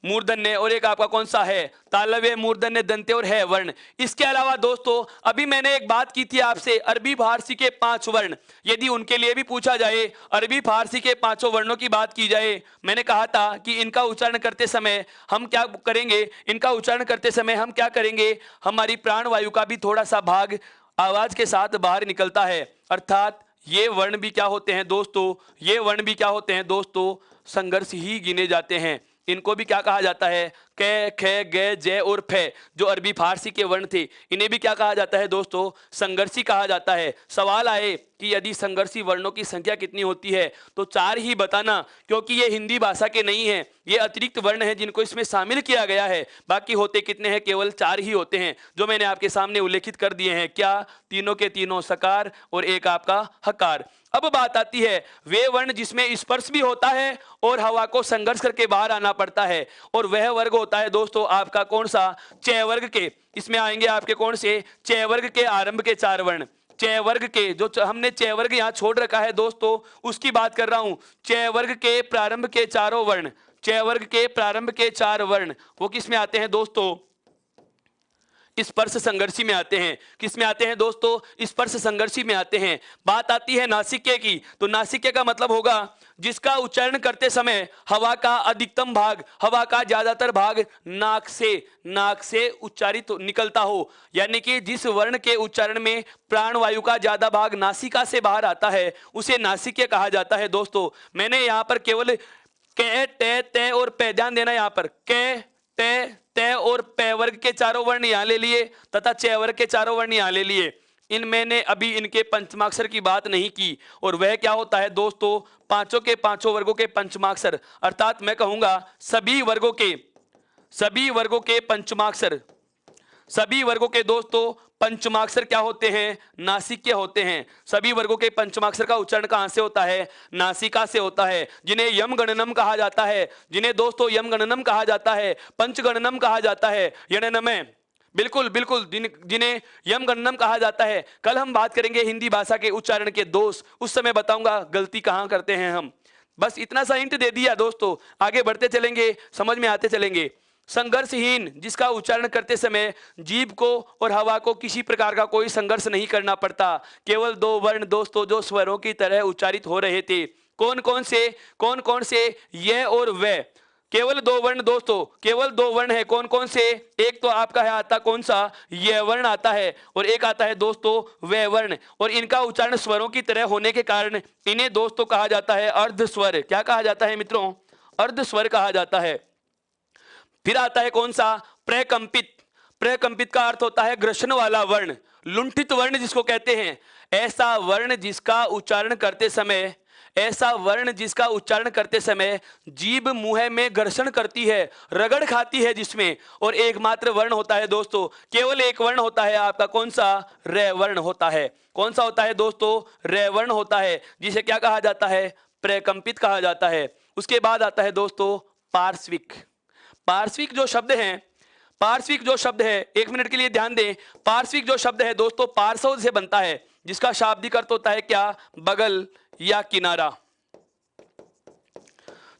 मूर्धन्य, और एक आपका कौन सा है? तालव्य, मूर्धन्य, दंत्य और है वर्ण। इसके अलावा दोस्तों, अभी मैंने एक बात की थी आपसे, अरबी फारसी के 5 वर्ण, यदि उनके लिए भी पूछा जाए, अरबी फारसी के 5 वर्णों की बात की जाए, मैंने कहा था कि इनका उच्चारण करते समय हम क्या करेंगे? इनका उच्चारण करते समय हम क्या करेंगे? हमारी प्राणवायु का भी थोड़ा सा भाग आवाज के साथ बाहर निकलता है, अर्थात ये वर्ण भी क्या होते हैं दोस्तों? ये वर्ण भी क्या होते हैं दोस्तों? संघर्ष ही गिने जाते हैं। इनको भी क्या कहा जाता है? कै, खे, गे, जय और फे, जो अरबी फारसी के वर्ण थे, इन्हें भी क्या कहा जाता है दोस्तों? संघर्षी कहा जाता है। सवाल आए कि यदि संघर्षी वर्णों की संख्या कितनी होती है, तो 4 ही बताना, क्योंकि ये हिंदी भाषा के नहीं है, ये अतिरिक्त वर्ण है जिनको इसमें शामिल किया गया है। बाकी होते कितने हैं? केवल 4 ही होते हैं, जो मैंने आपके सामने उल्लेखित कर दिए हैं। क्या? तीनों के तीनों सकार और एक आपका हकार। अब बात आती है वे वर्ण जिसमें स्पर्श भी होता है और हवा को संघर्ष करके बाहर आना पड़ता है, और वह वर्ग होता है दोस्तों आपका कौन सा? च वर्ग के। इसमें आएंगे आपके कौन से? च वर्ग के आरंभ के 4 वर्ण। च वर्ग के, जो हमने च वर्ग यहां छोड़ रखा है दोस्तों, उसकी बात कर रहा हूं। च वर्ग के प्रारंभ के 4 वर्ण, च वर्ग के प्रारंभ के 4 वर्ण, वो किस में आते हैं दोस्तों? स्पर्श संघर्षी में आते हैं। किस में आते हैं दोस्तों? स्पर्श संघर्षी में आते हैं। बात आती है नासिक्य की, तो नासिक्य का मतलब होगा जिसका उच्चारण करते समय हवा का अधिकतम भाग, हवा का ज्यादातर भाग नाक से उच्चारित निकलता हो, यानी कि जिस वर्ण के उच्चारण में प्राणवायु का ज्यादा भाग नासिका से बाहर आता है, उसे नासिक्य कहा जाता है दोस्तों। मैंने यहां पर केवल कै, टे, ते और पे, ध्यान देना, यहां पर कै, टे, ते और पे वर्ग के 4 वर्ण यहां ले लिए तथा च वर्ग के 4 वर्ण यहां ले लिए। इन मैंने अभी इनके पंचमाक्षर की बात नहीं की, और वह क्या होता है दोस्तों? पांचों के पांचों वर्गों के पंचमाक्षर, अर्थात मैं कहूंगा सभी वर्गों के पंचमाक्षर, सभी वर्गों के दोस्तों पंचमाक्षर क्या होते हैं? नासिक्य होते हैं। सभी वर्गों के पंचमाक्षर का उच्चारण कहां से होता है? नासिका से होता है, जिन्हें यम गणनम कहा जाता है, जिन्हें दोस्तों यम गणनम कहा जाता है, पंचगणनम कहा जाता है, यणनमे, बिल्कुल बिल्कुल, जिन्हें यम गणनम कहा जाता है। कल हम बात करेंगे हिंदी भाषा के उच्चारण के दोष, उस समय बताऊंगा गलती कहां करते हैं हम। बस इतना सा हिंट दे दिया दोस्तों, आगे बढ़ते चलेंगे, समझ में आते चलेंगे। संघर्षहीन, जिसका उच्चारण करते समय जीभ को और हवा को किसी प्रकार का कोई संघर्ष नहीं करना पड़ता, केवल 2 वर्ण दोस्तों जो स्वरों की तरह उच्चारित हो रहे थे। कौन कौन से? ये और वे, केवल 2 वर्ण दोस्तों, केवल 2 वर्ण है। कौन कौन से? एक तो आपका है आता कौन सा? ये वर्ण आता है, और एक आता है दोस्तों वे वर्ण, और इनका उच्चारण स्वरों की तरह होने के कारण इन्हें दोस्तों कहा जाता है अर्ध स्वर। क्या कहा जाता है मित्रों? अर्ध स्वर कहा जाता है। फिर आता है कौन सा? प्रकंपित। प्रकंपित का अर्थ होता है घर्षण वाला वर्ण, लुंठित वर्ण जिसको कहते हैं। ऐसा वर्ण जिसका उच्चारण करते समय जीभ मुंह में घर्षण करती है, रगड़ खाती है जिसमें, और एकमात्र वर्ण होता है दोस्तों, केवल एक वर्ण होता है आपका कौन सा? रे वर्ण होता है। कौन सा होता है दोस्तों? रे वर्ण होता है, जिसे क्या कहा जाता है? प्रकंपित कहा जाता है। उसके बाद आता है दोस्तों पार्श्विक। पार्श्विक जो शब्द है, 1 मिनट के लिए ध्यान दें। पार्श्विक जो शब्द है दोस्तों पार्श्व से बनता है, जिसका शाब्दिक अर्थ होता है क्या? बगल या किनारा।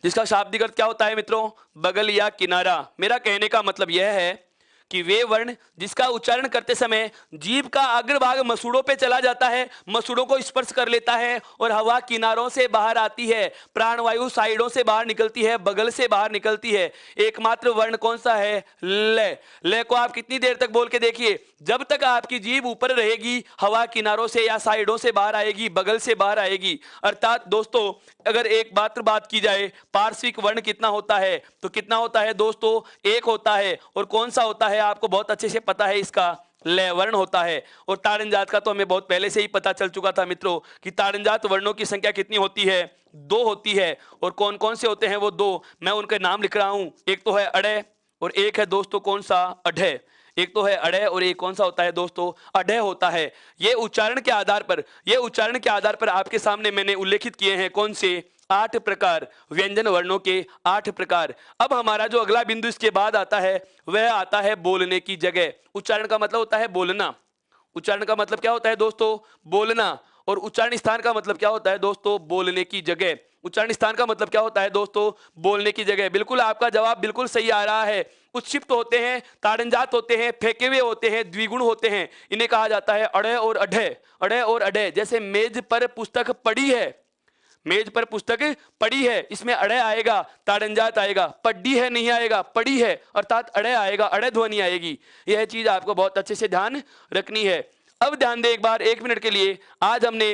जिसका शाब्दिक अर्थ क्या होता है मित्रों? बगल या किनारा। मेरा कहने का मतलब यह है कि वे वर्ण जिसका उच्चारण करते समय जीभ का अग्रभाग मसूड़ों पे चला जाता है, मसूड़ों को स्पर्श कर लेता है, और हवा किनारों से बाहर आती है, प्राणवायु साइडों से बाहर निकलती है, बगल से बाहर निकलती है। एकमात्र वर्ण कौन सा है? ले। ले को आप कितनी देर तक बोल के देखिए, जब तक आपकी जीभ ऊपर रहेगी हवा किनारों से या साइडों से बाहर आएगी, बगल से बाहर आएगी। अर्थात दोस्तों अगर एक मात्र बात की जाए पार्श्विक वर्ण कितना होता है, तो कितना होता है दोस्तों? 1 होता है। और कौन सा होता है? आपको बहुत अच्छे से पता है, इसका लय वर्ण होता है। और ताड़न जात का तो हमें बहुत पहले से ही पता चल चुका था मित्रों कि ताड़न जात वर्णों की संख्या कितनी होती है? 2 होती है। और कौन कौन से होते हैं वो 2? मैं उनके नाम लिख रहा हूं। एक तो है अड़े, और एक है दोस्तों कौन सा? अढे। एक तो है अड़े और एक कौन सा होता है दोस्तों, अडे होता है। ये उच्चारण के आधार पर आपके सामने मैंने उल्लेखित किए हैं कौन से 8 प्रकार, व्यंजन वर्णों के 8 प्रकार। अब हमारा जो अगला बिंदु इसके बाद आता है वह आता है बोलने की जगह। उच्चारण का मतलब होता है बोलना, उच्चारण का मतलब क्या होता है दोस्तों, बोलना। और उच्चारण स्थान का मतलब क्या होता है दोस्तों, बोलने की जगह। उच्चारण स्थान का मतलब क्या होता है दोस्तों, बोलने की जगह। बिल्कुल आपका जवाब बिल्कुल सही आ रहा है। उत्क्षिप्त होते हैं, ताड़नजात होते हैं, फेंके हुए होते हैं, द्विगुण होते हैं, इन्हें कहा जाता है अड़े और अढे। अड़े और अढे, जैसे मेज पर पुस्तक पड़ी है, मेज पर पुस्तक पड़ी है, इसमें अड़े आएगा, ताड़नजात आएगा। पढ़ी है नहीं आएगा, पड़ी है अर्थात अड़े आएगा, अड़े ध्वनि आएगी। यह चीज आपको बहुत अच्छे से ध्यान रखनी है। अब ध्यान दे एक बार 1 मिनट के लिए, आज हमने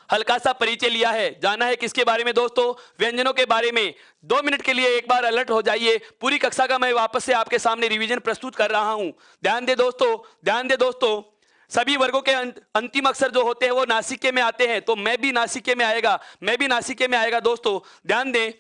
हल्का सा परिचय लिया है। जाना है किसके बारे में दोस्तों, व्यंजनों के बारे में। 2 मिनट के लिए एक बार अलर्ट हो जाइए। पूरी कक्षा का मैं वापस से आपके सामने रिवीजन प्रस्तुत कर रहा हूं। ध्यान दे दोस्तों, ध्यान दे दोस्तों। सभी वर्गों के अंतिम अक्षर जो होते हैं वो नासिके में आते हैं, तो मैं भी नासिके में आएगा, मैं भी नासिके में आएगा दोस्तों। ध्यान दें,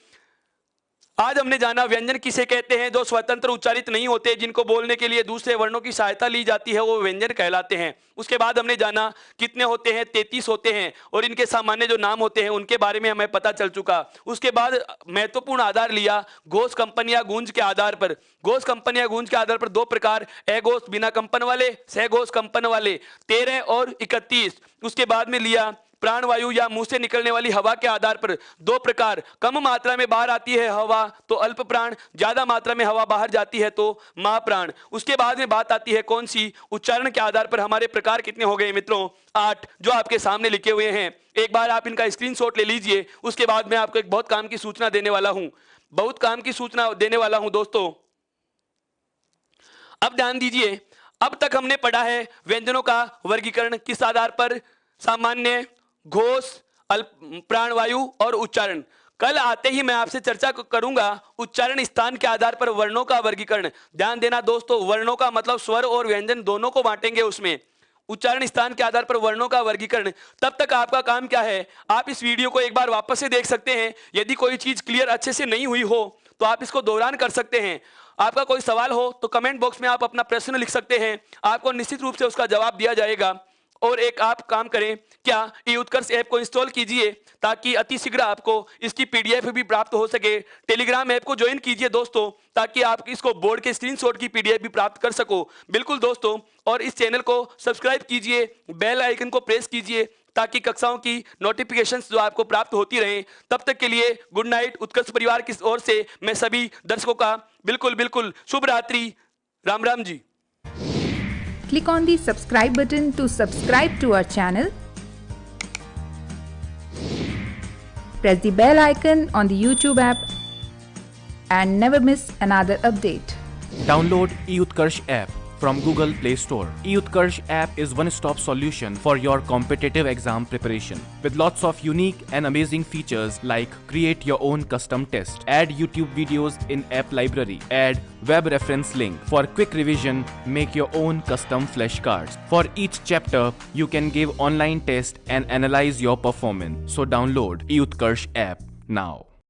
आज हमने जाना व्यंजन किसे कहते हैं जो स्वतंत्र उच्चारित नहीं होते, जिनको बोलने के लिए दूसरे वर्णों की सहायता ली जाती है, वो व्यंजन कहलाते हैं। उसके बाद हमने जाना कितने होते हैं, 33 होते हैं, और इनके सामान्य जो नाम होते हैं उनके बारे में हमें पता चल चुका। उसके बाद महत्वपूर्ण आधार लिया घोष, कंपन या गूंज के आधार पर। घोष, कंपन या गूंज के आधार पर 2 प्रकार, अघोष बिना कंपन वाले, सघोष कंपन वाले, 13 और 31। उसके बाद में लिया प्राणवायु या मुंह से निकलने वाली हवा के आधार पर 2 प्रकार, कम मात्रा में बाहर आती है हवा तो अल्प प्राण, ज्यादा मात्रा में हवा बाहर जाती है तो महाप्राण। उसके बाद में बात आती है कौन सी, उच्चारण के आधार पर हमारे प्रकार कितने हो गए मित्रों, 8, जो आपके सामने लिखे हुए हैं। एक बार आप इनका स्क्रीनशॉट ले लीजिए। उसके बाद मैं आपको एक बहुत काम की सूचना देने वाला हूं, बहुत काम की सूचना देने वाला हूं दोस्तों। अब ध्यान दीजिए, अब तक हमने पढ़ा है व्यंजनों का वर्गीकरण किस आधार पर, सामान्य, घोष, अल्प, प्राणवायु और उच्चारण। कल आते ही मैं आपसे चर्चा करूंगा उच्चारण स्थान के आधार पर वर्णों का वर्गीकरण। ध्यान देना दोस्तों, वर्णों का मतलब स्वर और व्यंजन दोनों को बांटेंगे उसमें। उच्चारण स्थान के आधार पर वर्णों का वर्गीकरण। तब तक आपका काम क्या है, आप इस वीडियो को एक बार वापस से देख सकते हैं। यदि कोई चीज क्लियर अच्छे से नहीं हुई हो तो आप इसको दोहरान कर सकते हैं। आपका कोई सवाल हो तो कमेंट बॉक्स में आप अपना प्रश्न लिख सकते हैं, आपको निश्चित रूप से उसका जवाब दिया जाएगा। और एक आप काम करें, क्या ई उत्कर्ष ऐप को इंस्टॉल कीजिए ताकि अतिशीघ्र आपको इसकी पीडीएफ भी प्राप्त हो सके। टेलीग्राम ऐप को ज्वाइन कीजिए दोस्तों, ताकि आप इसको बोर्ड के स्क्रीनशॉट की पीडीएफ भी प्राप्त कर सको। बिल्कुल दोस्तों, और इस चैनल को सब्सक्राइब कीजिए, बेल आइकन को प्रेस कीजिए ताकि कक्षाओं की नोटिफिकेशंस जो आपको प्राप्त होती रहें। तब तक के लिए गुड नाइट। उत्कर्ष परिवार की ओर से मैं सभी दर्शकों का बिल्कुल शुभ रात्रि। Ram Ram ji. Click on the subscribe button to subscribe to our channel. Press the bell icon on the YouTube app and never miss another update. Download eUtkarsh app from Google Play Store. eUtkarsh app is one-stop solution for your competitive exam preparation with lots of unique and amazing features like create your own custom test, add YouTube videos in app library, add web reference link for quick revision, make your own custom flashcards. For each chapter, you can give online test and analyze your performance. So download eUtkarsh app now.